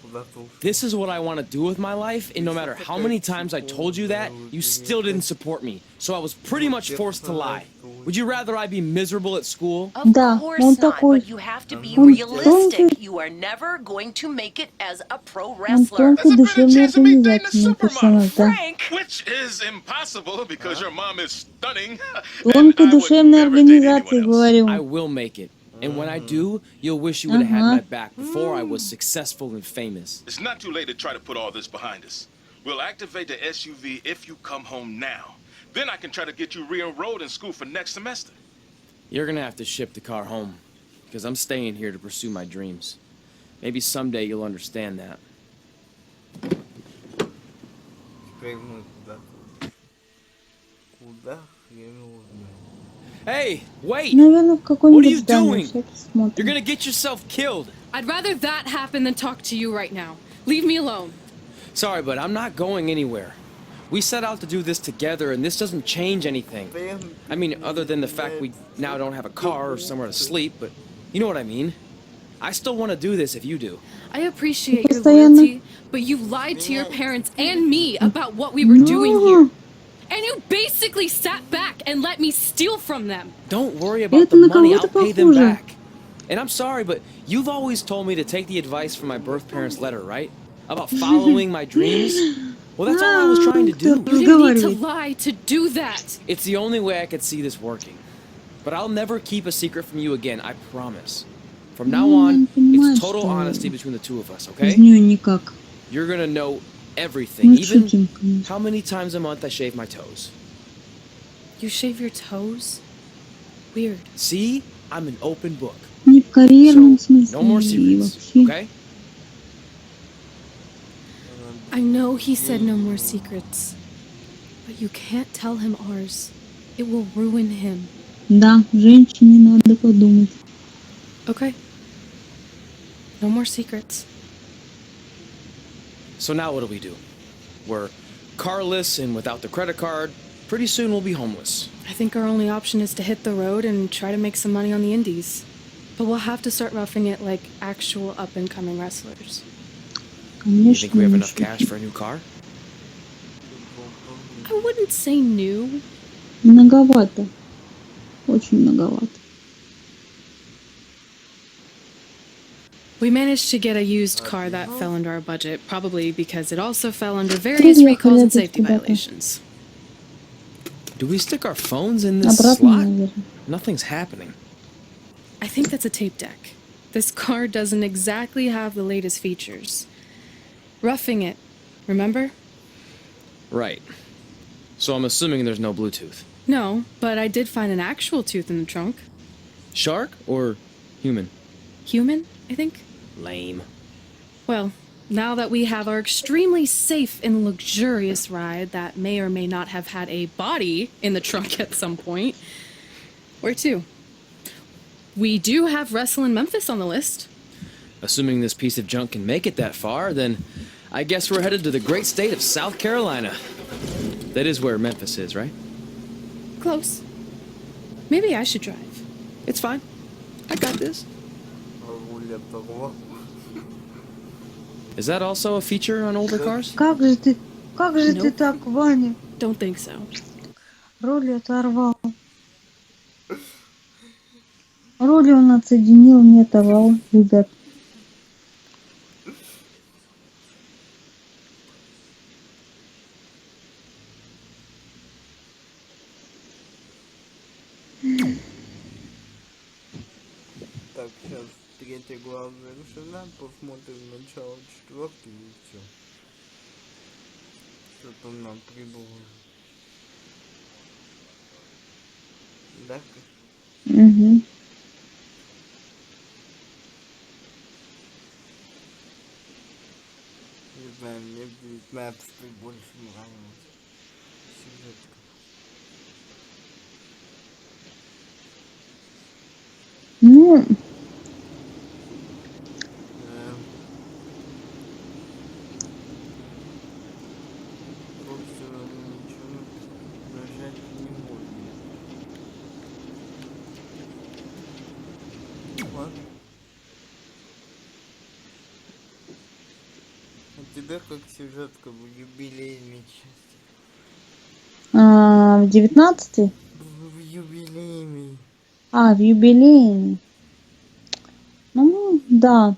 Speaker 5: this is what I want to do with my life, and no matter how many times I told you that, you still didn't support me. So I was pretty much forced to lie. Would you rather I be miserable at school?
Speaker 1: Да,
Speaker 9: Of
Speaker 1: он
Speaker 9: course not,
Speaker 1: такой,
Speaker 9: but you have to be
Speaker 1: он
Speaker 9: realistic.
Speaker 1: тонкий,
Speaker 9: You are never going to make it as a pro
Speaker 1: он
Speaker 9: wrestler.
Speaker 1: тонкий, душевный, организательный персонаж, да.
Speaker 14: Which is impossible because your mom is stunning.
Speaker 1: Тонкой, душевной организации, говорю.
Speaker 5: I will make it. And when I do, you'll wish you would have had my back before I was successful and famous.
Speaker 14: It's not too late to try to put all this behind us. We'll activate the SUV if you come home now. Then I can try to get you re-enrolled in school for next semester.
Speaker 5: You're gonna have to ship the car home, because I'm staying here to pursue my dreams. Maybe someday you'll understand that. Hey, wait!
Speaker 1: Наверное, в
Speaker 5: What are
Speaker 1: какой-нибудь
Speaker 5: you
Speaker 1: здании.
Speaker 5: doing?
Speaker 1: Сейчас
Speaker 5: You're
Speaker 1: посмотрим.
Speaker 5: gonna get yourself killed.
Speaker 7: I'd rather that happen than talk to you right now. Leave me alone.
Speaker 5: Sorry, but I'm not going anywhere. We set out to do this together, and this doesn't change anything. I mean, other than the fact we now don't have a car or somewhere to sleep, but you know what I mean. I still want to do this if you do.
Speaker 7: I appreciate your
Speaker 1: Постоянно.
Speaker 7: loyalty, but you lied to your parents and me about what we were doing here. And you basically sat back and let me steal from them.
Speaker 5: Don't worry about
Speaker 1: Это
Speaker 5: the
Speaker 1: на
Speaker 5: money, I'll
Speaker 1: кого-то
Speaker 5: pay them
Speaker 1: похоже.
Speaker 5: back. And I'm sorry, but you've always told me to take the advice from my birth parents' letter, right? About following my dreams? Well, that's all I was trying to do.
Speaker 7: You didn't need to lie to do that.
Speaker 5: It's the only way I could see this working. But I'll never keep a secret from you again, I promise. From now on, it's total honesty between the two of us, okay?
Speaker 1: Без нее никак.
Speaker 5: You're gonna know everything,
Speaker 1: Ну,
Speaker 5: even
Speaker 1: шутим, конечно.
Speaker 5: how many times a month I shave my toes.
Speaker 7: You shave your toes? Weird.
Speaker 5: See? I'm an open book.
Speaker 1: Не в карьерном
Speaker 5: So, no more
Speaker 1: смысле и
Speaker 5: secrets,
Speaker 1: вообще.
Speaker 5: okay?
Speaker 7: I know he said no more secrets, but you can't tell him ours. It will ruin him.
Speaker 1: Да, женщине надо подумать.
Speaker 7: Okay. No more secrets.
Speaker 5: So now what do? We're carless and without the credit card. Pretty soon we'll be homeless.
Speaker 7: I think our only option is to hit the road and try to make some money on the indies. But we'll have to start roughing it like actual up-and-coming wrestlers.
Speaker 5: You think we have enough
Speaker 1: Конечно,
Speaker 5: cash for a new car?
Speaker 7: I wouldn't say new.
Speaker 1: многовато. Очень многовато.
Speaker 7: We managed to get a used car that fell under our budget, probably because it also fell under various recalls and safety violations.
Speaker 5: Do we stick our phones in this
Speaker 1: Обратно,
Speaker 5: slot?
Speaker 1: наверное.
Speaker 5: Nothing's happening.
Speaker 7: I think that's a tape deck. This car doesn't exactly have the latest features. Roughing it, remember?
Speaker 5: Right. So I'm assuming there's no Bluetooth.
Speaker 7: No, but I did find an actual tooth in the trunk.
Speaker 5: Shark or human?
Speaker 7: Human, I think.
Speaker 5: Lame.
Speaker 7: Well, now that we have our extremely safe and luxurious ride that may or may not have had a body in the trunk at some point, where to? We do have Wrestle in Memphis on the list.
Speaker 5: Assuming this piece of junk can make it that far, then I guess we're headed to the great state of South Carolina. That is where Memphis is, right?
Speaker 7: Close. Maybe I should drive.
Speaker 5: It's fine. I got this. Is that also a feature on older cars?
Speaker 1: Как же ты так, Ваня?
Speaker 7: Don't think so.
Speaker 1: Роли оторвал. Роли он отсоединил, не оторвал, ребят.
Speaker 2: Так, сейчас третья глава завершена, посмотрим начало четвертой и все. Что-то нам прибыло. Да?
Speaker 1: Угу.
Speaker 2: Не знаю, мне 19-й больше нравится. Сюжетка.
Speaker 1: Ну...
Speaker 2: У тебя как сюжетка в юбилейной части?
Speaker 1: В 19-й?
Speaker 2: В юбилейной.
Speaker 1: А, в юбилейный. Ну, да.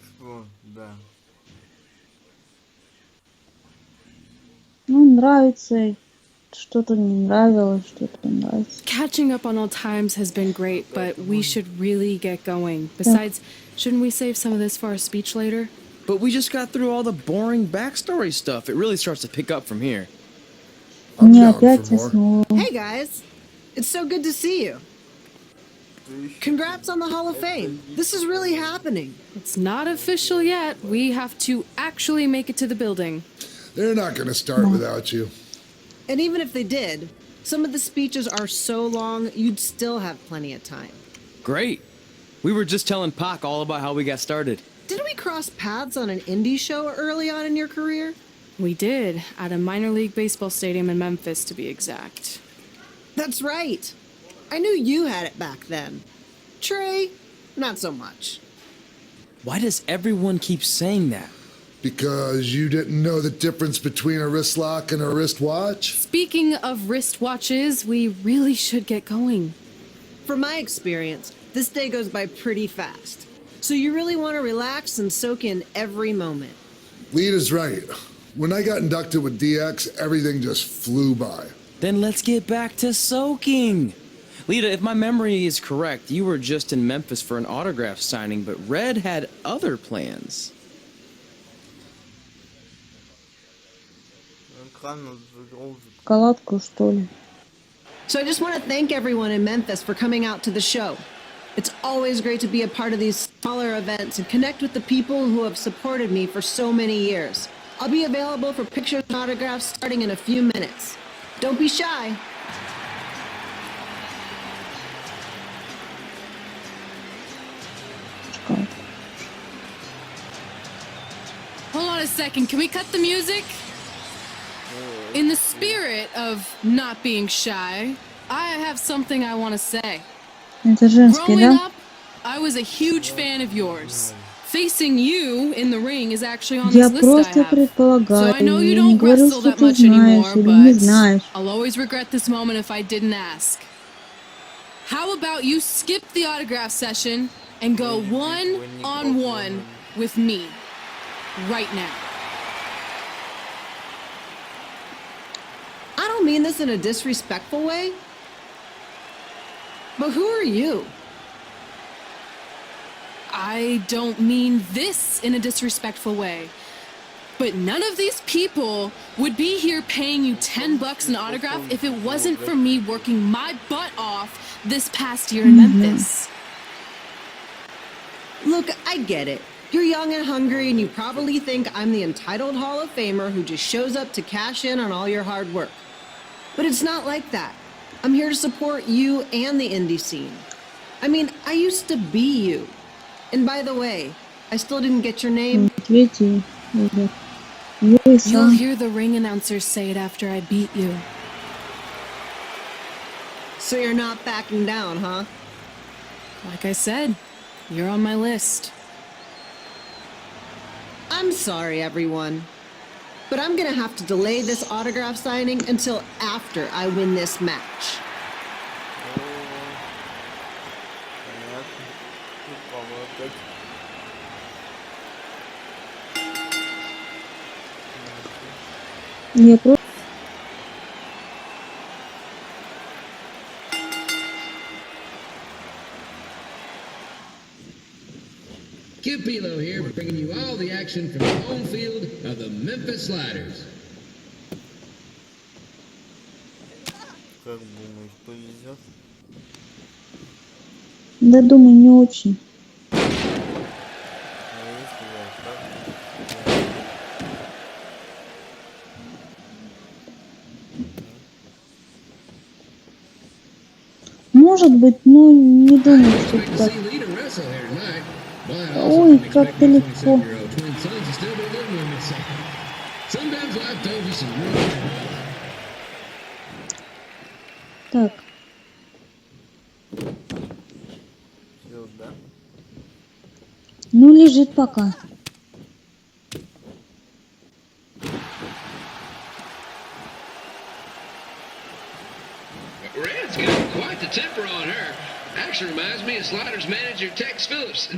Speaker 2: Что? Да.
Speaker 1: Ну, нравится. Что-то не нравилось, что-то нравится.
Speaker 7: Catching up on old times has been great, but we should really get going. Besides, shouldn't we save some of this for our speech later?
Speaker 5: But we just got through all the boring backstory stuff. It really starts to pick up from here.
Speaker 1: Не опять снова.
Speaker 9: Hey guys, it's so good to see you. Congrats on the Hall of Fame. This is really happening.
Speaker 7: It's not official yet. We have to actually make it to the building.
Speaker 16: They're not going to start without you.
Speaker 9: And even if they did, some of the speeches are so long, you'd still have plenty of time.
Speaker 5: Great. We were just telling Pac all about how we got started.
Speaker 9: Didn't we cross paths on an indie show early on in your career?
Speaker 7: We did, at a minor league baseball stadium in Memphis, to be exact.
Speaker 9: That's right. I knew you had it back then. Trey, not so much.
Speaker 5: Why does everyone keep saying that?
Speaker 16: Because you didn't know the difference between a wrist lock and a wristwatch?
Speaker 7: Speaking of wristwatches, we really should get going.
Speaker 9: From my experience, this day goes by pretty fast. So you really want to relax and soak in every moment.
Speaker 16: Lita's right. When I got inducted with DX, everything just flew by.
Speaker 5: Then let's get back to soaking. Lita, if my memory is correct, you were just in Memphis for an autograph signing, but Red had other plans.
Speaker 1: Шоколадку, что ли?
Speaker 9: So I just want to thank everyone in Memphis for coming out to the show. It's always great to be a part of these smaller events and connect with the people who have supported me for so many years. I'll be available for pictures and autographs starting in a few minutes. Don't be shy.
Speaker 7: Hold on a second, can we cut the music? In the spirit of not being shy, I have something I want to say.
Speaker 1: Это женский,
Speaker 7: Growing
Speaker 1: да?
Speaker 7: up, I was a huge fan of yours. Facing you in the ring is actually on
Speaker 1: Я
Speaker 7: this list I
Speaker 1: просто
Speaker 7: have. So
Speaker 1: предполагаю,
Speaker 7: I know you
Speaker 1: я не
Speaker 7: don't
Speaker 1: говорю,
Speaker 7: wrestle
Speaker 1: что
Speaker 7: that
Speaker 1: ты
Speaker 7: much
Speaker 1: знаешь
Speaker 7: anymore,
Speaker 1: или не
Speaker 7: but
Speaker 1: знаешь.
Speaker 7: I'll always regret this moment if I didn't ask. How about you skip the autograph session and go one-on-one with me right now?
Speaker 9: I don't mean this in a disrespectful way, but who are you?
Speaker 7: I don't mean this in a disrespectful way, but none of these people would be here paying you $10 an autograph if it wasn't for me working my butt off this past year in Memphis.
Speaker 9: Look, I get it. You're young and hungry, and you probably think I'm the entitled Hall of Famer who just shows up to cash in on all your hard work. But it's not like that.
Speaker 21: I'm here to support you and the indie scene. I mean, I used to be you. And by the way, I still didn't get your name.
Speaker 7: You'll hear the ring announcers say it after I beat you.
Speaker 21: So you're not backing down, huh?
Speaker 7: Like I said, you're on my list.
Speaker 21: I'm sorry, everyone. But I'm gonna have to delay this autograph signing until after I win this match.
Speaker 1: Я просто...
Speaker 22: Kipilo here, bringing you all the action from the home field of the Memphis Sliders.
Speaker 2: Как думаешь, повезет?
Speaker 1: Да, думаю, не очень. Может быть, но не думаю, что это так. Ой, как-то легко. Так. Ну, лежит пока.
Speaker 22: Red's got quite the temper on her. Actually reminds me of Sliders manager Tex Phillips.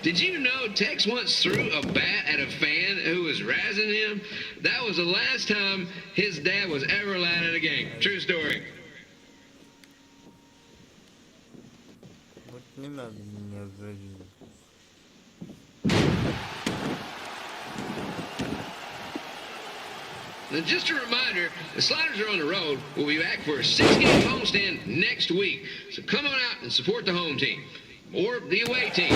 Speaker 22: Did you know Tex once threw a bat at a fan who was razzing him? That was the last time his dad was ever allowed at a game. True story.
Speaker 2: Вот не надо меня завидеть.
Speaker 22: And just a reminder, the Sliders are on the road. We'll be back for a 6-game homestand next week. So come on out and support the home team. Or the away team.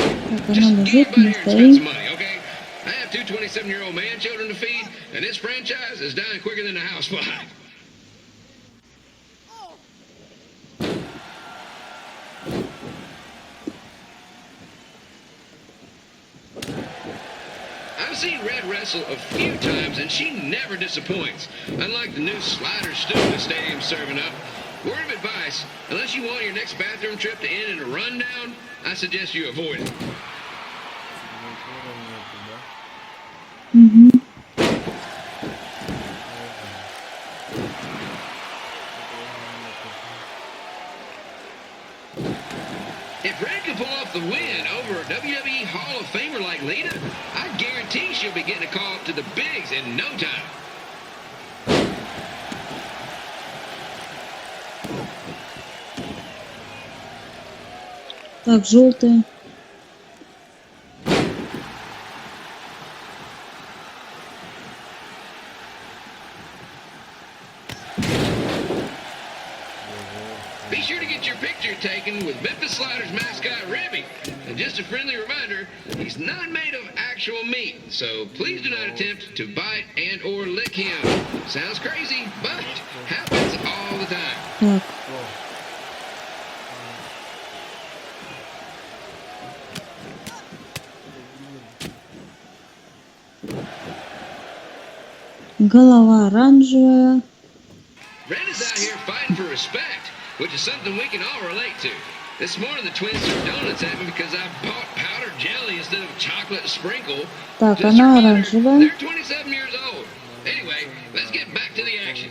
Speaker 22: Just get by here and spend some money, okay? I have two 27-year-old man children to feed, and this franchise is dying quicker than a house fly. I've seen Red wrestle a few times, and she never disappoints. Unlike the new Slider stew the stadium's serving up. Word of advice, unless you want your next bathroom trip to end in a rundown, I suggest you avoid it. If Red can pull off the win over a WWE Hall of Famer like Lita, I guarantee she'll be getting a call up to the bigs in no time.
Speaker 1: Так, желтая.
Speaker 22: Be sure to get your picture taken with Memphis Sliders mascot Ribby. And just a friendly reminder, he's not made of actual meat, so please do not attempt to bite and or lick him. Sounds crazy, but happens all the time.
Speaker 1: Голова оранжевая.
Speaker 22: Red is out here fighting for respect, which is something we can all relate to. This morning the twins threw donuts at me because I bought powdered jelly instead of chocolate sprinkle.
Speaker 1: Так, она оранжевая.
Speaker 22: They're 27 years old. Anyway, let's get back to the action.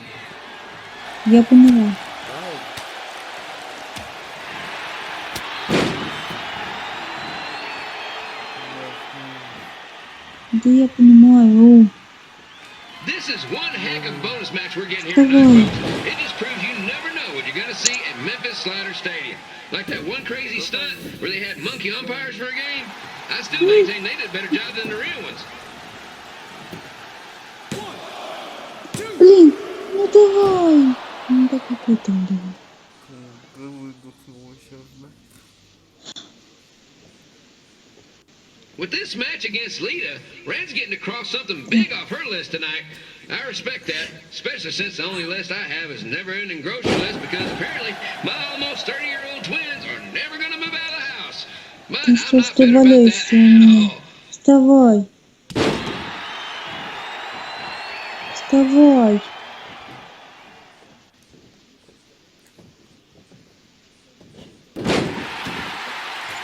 Speaker 1: Я поняла. Да я понимаю.
Speaker 22: This is one heck of a bonus match we're getting here tonight, folks. It just proves you never know what you're going to see at Memphis Slider Stadium. Like that one crazy stunt where they had monkey umpires for a game. I still maintain they did a better job than the real ones.
Speaker 1: Блин, ну давай. Ну да какой там давай.
Speaker 22: With this match against Lita, Red's getting to cross something big off her list tonight. I respect that, especially since the only list I have is never-ending grocery list because apparently my almost 30-year-old twins are never going to move out of the house. But
Speaker 1: Ты
Speaker 22: I'm
Speaker 1: что
Speaker 22: not bitter about
Speaker 1: валяешься
Speaker 22: that
Speaker 1: у
Speaker 22: at
Speaker 1: меня?
Speaker 22: all.
Speaker 1: Вставай. Вставай.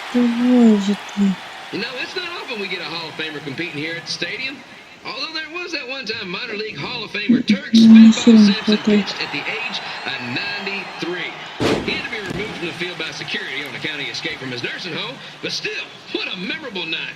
Speaker 1: Вставай же ты.
Speaker 22: You know, it's not often we get a Hall of Famer competing here at the stadium. Although there was that one time minor league Hall of Famer Turk Spitball Simpson pitched at the age of 93. He had to be removed from the field by security on account of escape from his nursing home, but still, what a memorable night.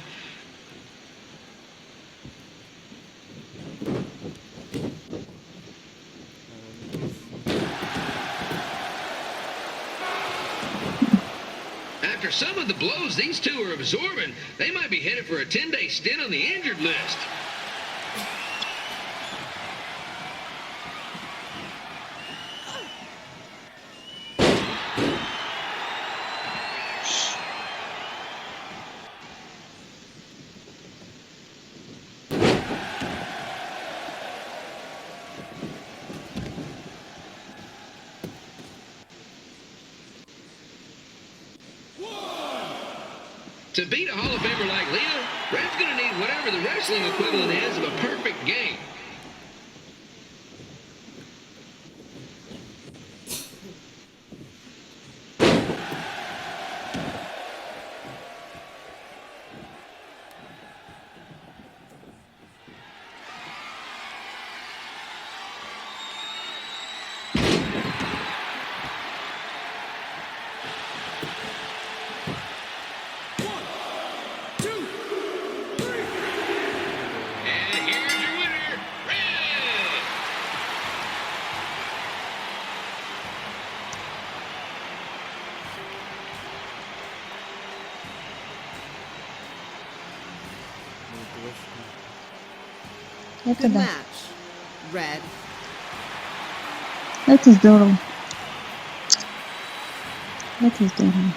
Speaker 22: After some of the blows these two are absorbing, they might be headed for a 10-day stint on the injured list. To beat a Hall of Famer like Lita, Red's going to need whatever the wrestling equivalent is of a perfect game.
Speaker 1: Это
Speaker 21: Good
Speaker 1: да.
Speaker 21: match, Red.
Speaker 1: Это здорово. Это здорово.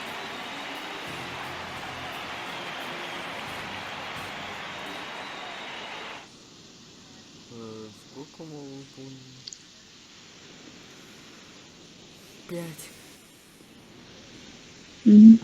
Speaker 2: Сколько мы выполнили? 5.
Speaker 1: Мгм.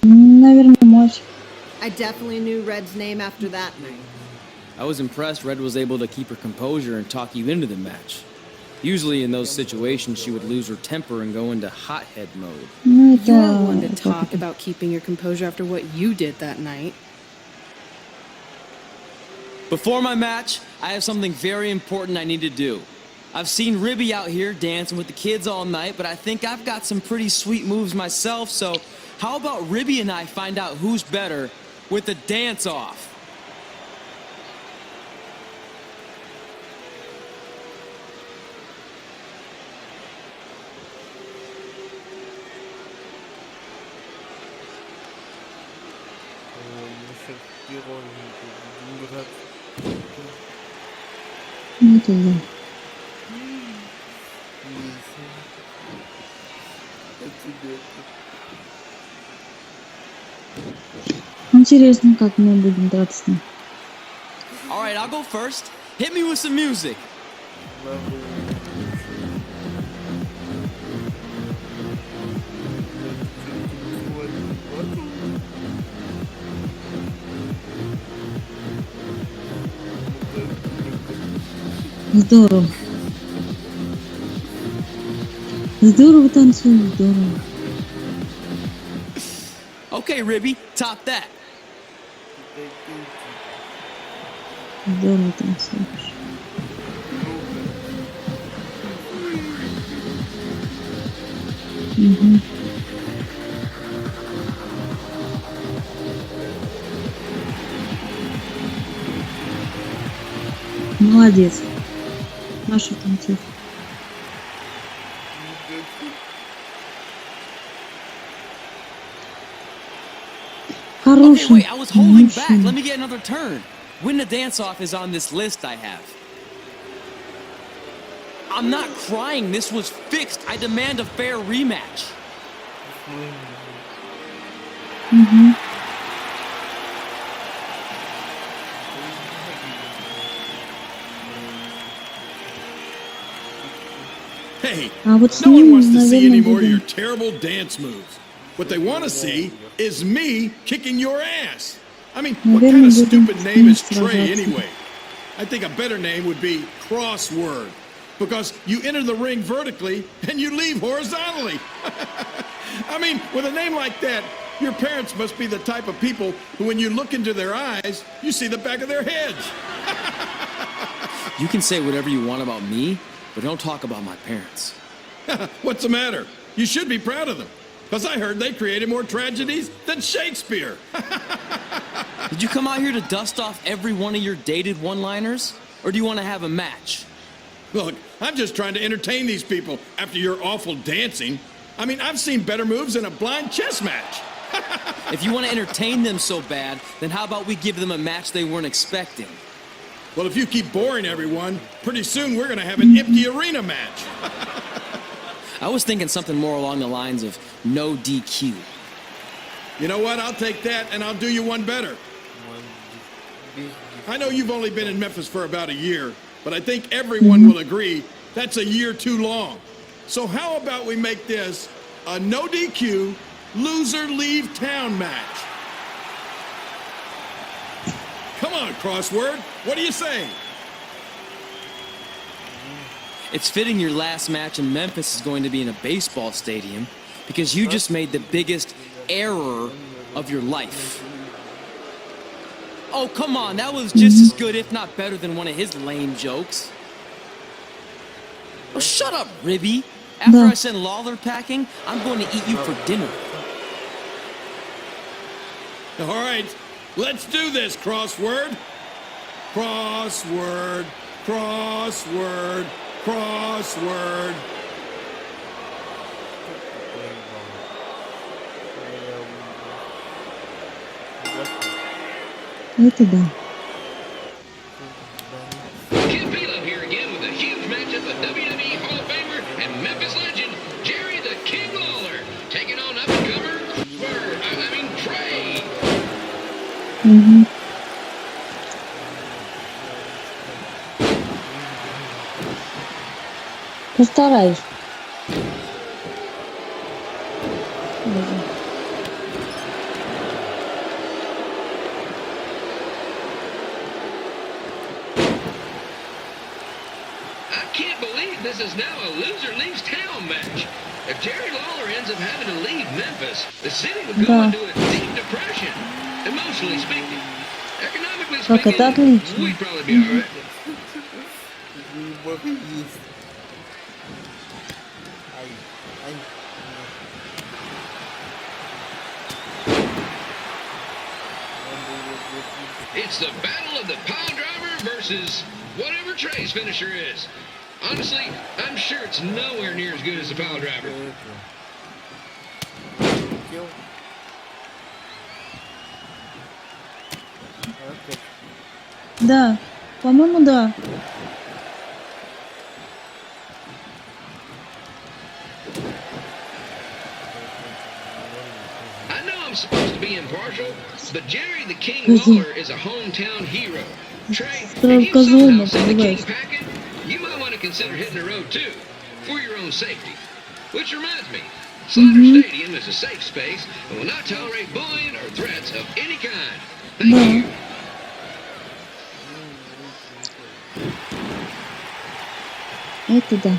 Speaker 1: Наверное, матч.
Speaker 21: I definitely knew Red's name after that night.
Speaker 5: I was impressed Red was able to keep her composure and talk you into the match. Usually in those situations, she would lose her temper and go into hothead mode.
Speaker 1: Ну,
Speaker 7: You're one to
Speaker 1: это
Speaker 7: talk about keeping your composure after what you did that night.
Speaker 5: Before my match, I have something very important I need to do. I've seen Ribby out here dancing with the kids all night, but I think I've got some pretty sweet moves myself, so how about Ribby and I find out who's better with the dance-off?
Speaker 1: Это да. Интересно, как мы будем драться.
Speaker 5: All right, I'll go first. Hit me with some music.
Speaker 1: Здорово. Здорово танцуем, здорово.
Speaker 5: Okay, Ribby, top that.
Speaker 1: Здорово танцуешь. Угу. Молодец. Наши танцы.
Speaker 5: Okay, wait, I was holding back. Let me get another turn. When the dance-off is on this list I have. I'm not crying. This was fixed. I demand a fair rematch.
Speaker 12: Hey,
Speaker 1: А вот с
Speaker 12: no one
Speaker 1: ним,
Speaker 12: wants to see
Speaker 1: наверное,
Speaker 12: any more of your
Speaker 1: будем.
Speaker 12: terrible dance moves. What they want to see is me kicking your ass. I mean, what kind of stupid name is Trey anyway? I think a better name would be Crossword, because you enter the ring vertically and you leave horizontally. I mean, with a name like that, your parents must be the type of people who, when you look into their eyes, you see the back of their heads.
Speaker 5: You can say whatever you want about me, but don't talk about my parents.
Speaker 12: What's the matter? You should be proud of them, because I heard they created more tragedies than Shakespeare.
Speaker 5: Did you come out here to dust off every one of your dated one-liners? Or do you want to have a match?
Speaker 12: Look, I'm just trying to entertain these people after your awful dancing. I mean, I've seen better moves in a blind chess match.
Speaker 5: If you want to entertain them so bad, then how about we give them a match they weren't expecting?
Speaker 12: Well, if you keep boring everyone, pretty soon we're going to have an empty arena match.
Speaker 5: I was thinking something more along the lines of no DQ.
Speaker 12: You know what? I'll take that and I'll do you one better. I know you've only been in Memphis for about a year, but I think everyone will agree that's a year too long. So how about we make this a no DQ, loser leave town match? Come on, Crossword. What do you say?
Speaker 5: It's fitting your last match in Memphis is going to be in a baseball stadium because you just made the biggest error of your life. Oh, come on. That was just as good, if not better, than one of his lame jokes. Oh, shut up, Ribby. After I send Lawler packing, I'm going to eat you for dinner.
Speaker 12: All right, let's do this, Crossword. Crossword, crossword, crossword.
Speaker 1: Это да.
Speaker 22: Here again with a huge matchup of WWE Hall of Famer and Memphis legend Jerry the King Lawler taking on up-and-comer Trey.
Speaker 1: Постараюсь.
Speaker 22: This is now a loser leaves town match. If Jerry Lawler ends up having to leave Memphis, the city would go into a deep depression, emotionally speaking. Economically speaking, we'd probably be all right. It's the battle of the pile driver versus whatever Trey's finisher is. Honestly, I'm sure it's nowhere near as good as the pile driver.
Speaker 1: Да, по-моему, да.
Speaker 22: I know I'm supposed to be impartial, but Jerry the King Lawler is a hometown hero. Trey, if you somehow send the King packing, you might want to consider hitting the road too, for your own safety. Which reminds me, Slaughter Stadium is a safe space and will not tolerate bullying or threats of any kind. Thank you.
Speaker 1: Это да.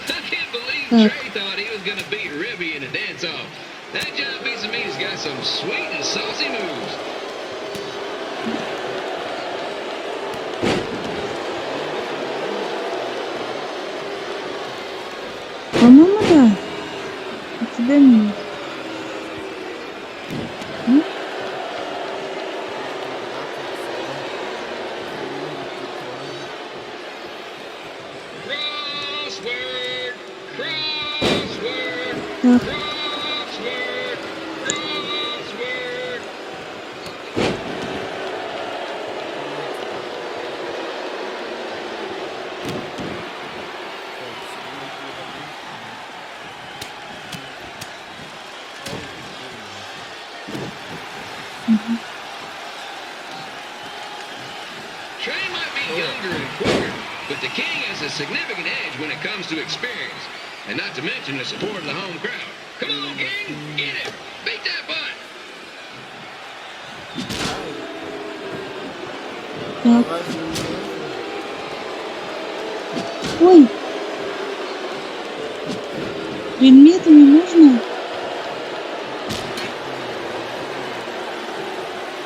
Speaker 22: I can't believe Trey thought he was going to beat Ribby in a dance-off. That John piece of meat's got some sweet and saucy moves.
Speaker 1: По-моему, да. У тебя нет. Так.
Speaker 22: Trey might be younger and quicker, but the King has a significant edge when it comes to experience, and not to mention the support of the home crowd. Come on, King, get it! Beat that butt!
Speaker 1: Так. Ой. Предметами можно?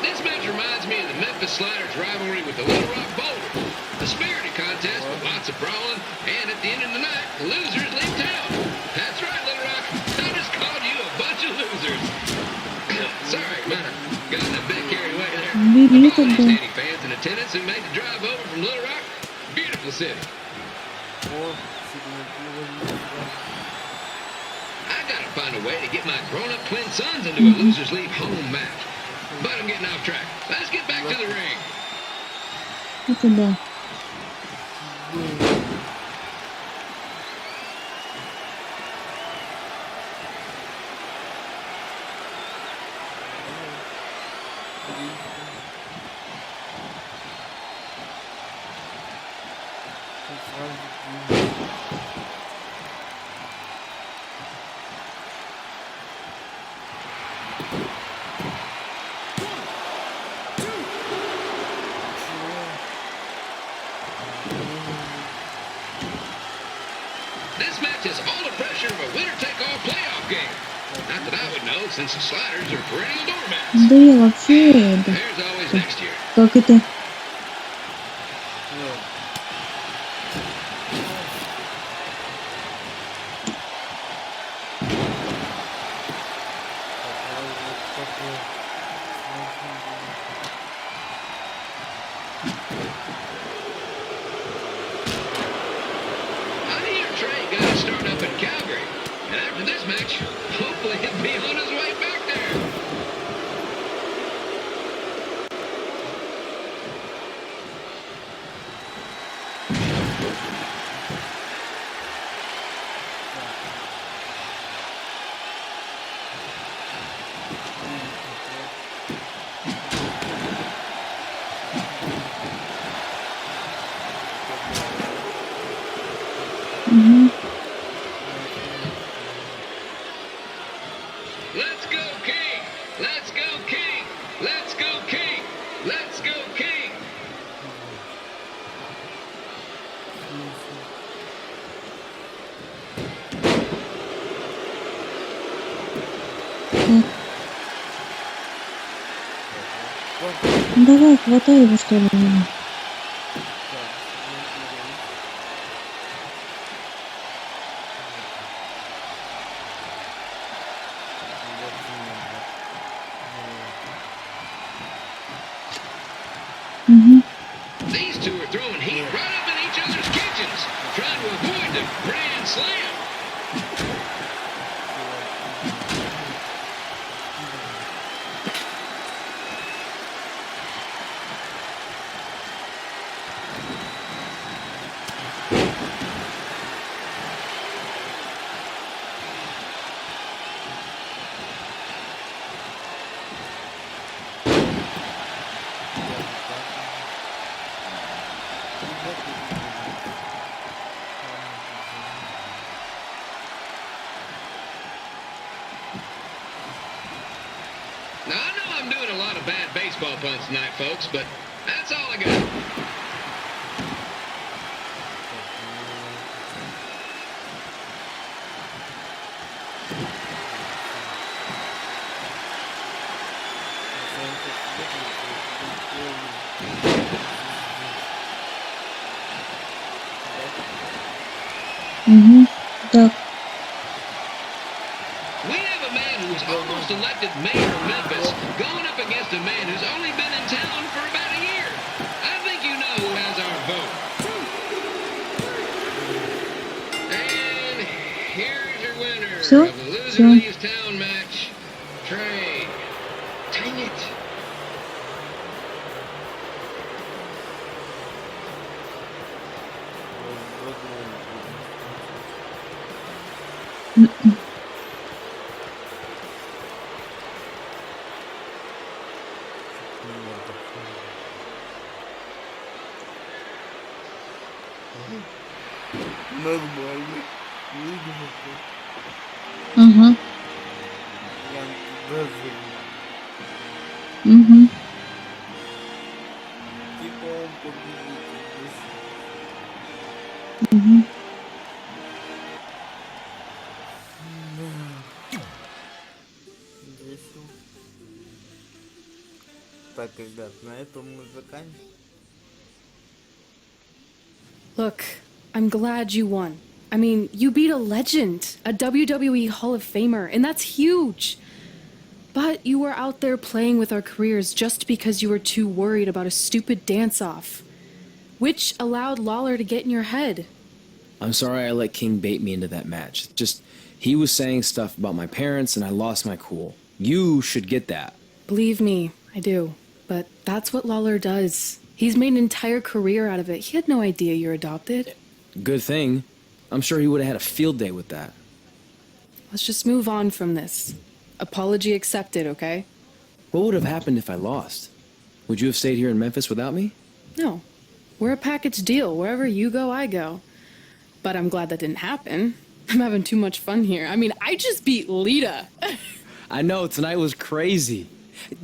Speaker 22: This match reminds me of the Memphis Sliders rivalry with the Little Rock Boulders. A spirited contest with lots of brawling, and at the end of the night, the losers leave town. That's right, Little Rock. I just called you a bunch of losers. Sorry, man. Got a bit carried away there.
Speaker 1: Бери
Speaker 22: All these
Speaker 1: тогда.
Speaker 22: lady fans in attendance who made the drive over from Little Rock. Beautiful city. I gotta find a way to get my grown-up twin sons into a losers leave home match. But I'm getting off track. Let's get back to the ring.
Speaker 1: Это да.
Speaker 22: This match has all the pressure of a winner-take-all playoff game. Not that I would know, since the Sliders are perennial doormats.
Speaker 1: Да я вообще это.
Speaker 22: There's always next year.
Speaker 1: Как это?
Speaker 22: I hear Trey got to start up in Calgary. And after this match, hopefully he'll be on his way back there.
Speaker 1: Угу.
Speaker 22: Let's go, King! Let's go, King! Let's go, King! Let's go, King!
Speaker 1: Давай, хватай его, что ли. Угу.
Speaker 22: These two are throwing heat right up in each other's kitchens, trying to avoid the Grand Slam. Now, I know I'm doing a lot of bad baseball puns tonight, folks, but that's all I got.
Speaker 1: Угу. Так.
Speaker 22: We have a man who was almost elected mayor of Memphis going up against a man who's only been in town for about a year. I think you know who has our vote. And here's your winner
Speaker 1: Всё?
Speaker 22: of the losers
Speaker 1: все.
Speaker 22: WWE's Town match. Trey. Dang it.
Speaker 2: Нормально.
Speaker 1: Ага.
Speaker 2: Прям даже
Speaker 1: Угу.
Speaker 2: типа он победитель.
Speaker 1: Угу.
Speaker 2: Весело. Так, ребят, на этом мы заканчиваем.
Speaker 7: Look, I'm glad you won. I mean, you beat a legend, a WWE Hall of Famer, and that's huge. But you were out there playing with our careers just because you were too worried about a stupid dance-off, which allowed Lawler to get in your head.
Speaker 5: I'm sorry I let King bait me into that match. Just, he was saying stuff about my parents and I lost my cool. You should get that.
Speaker 7: Believe me, I do. But that's what Lawler does. He's made an entire career out of it. He had no idea you're adopted.
Speaker 5: Good thing. I'm sure he would have had a field day with that.
Speaker 7: Let's just move on from this. Apology accepted, okay?
Speaker 5: What would have happened if I lost? Would you have stayed here in Memphis without me?
Speaker 7: No. We're a package deal. Wherever you go, I go. But I'm glad that didn't happen. I'm having too much fun here. I mean, I just beat Lita.
Speaker 5: I know, tonight was crazy.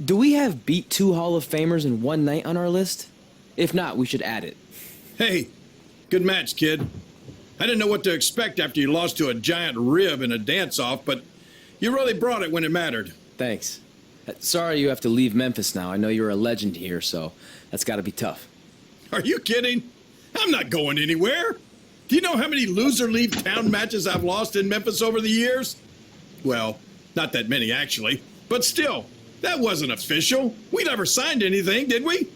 Speaker 5: Do we have beat 2 Hall of Famers in one night on our list? If not, we should add it.
Speaker 4: Hey, good match, kid. I didn't know what to expect after you lost to a giant rib in a dance-off, but you really brought it when it mattered.
Speaker 5: Thanks. Sorry you have to leave Memphis now. I know you're a legend here, so that's gotta be tough.
Speaker 4: Are you kidding? I'm not going anywhere. Do you know how many loser leave town matches I've lost in Memphis over the years? Well, not that many actually, but still, that wasn't official. We never signed anything, did we?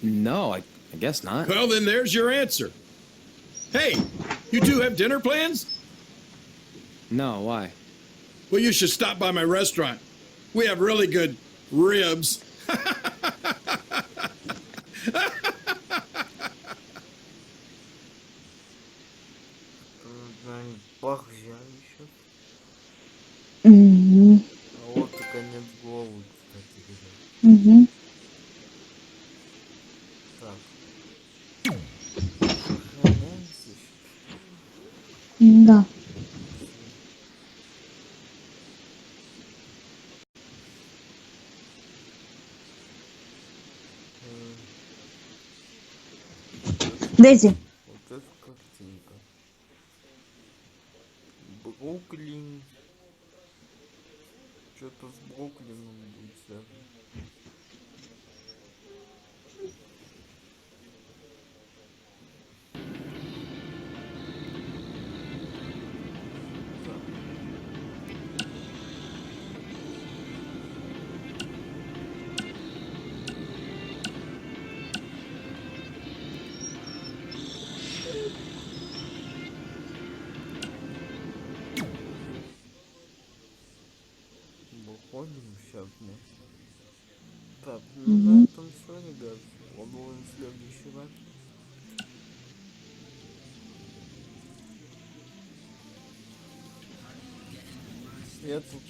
Speaker 5: No, I guess not.
Speaker 4: Well, then there's your answer. Hey, you two have dinner plans?
Speaker 5: No, why?
Speaker 4: Well, you should stop by my restaurant. We have really good ribs.
Speaker 1: Угу.
Speaker 2: А вот и конец головы, кстати, ребят.
Speaker 1: Угу.
Speaker 2: Так. Сохраняемся.
Speaker 1: Да. Дейзи.
Speaker 2: Вот это картинка. Бруклин. Что-то с Бруклином будет связано. Выходим сейчас мы. Так, ну на этом все, ребят. Попробуем в следующий раз. Я тут,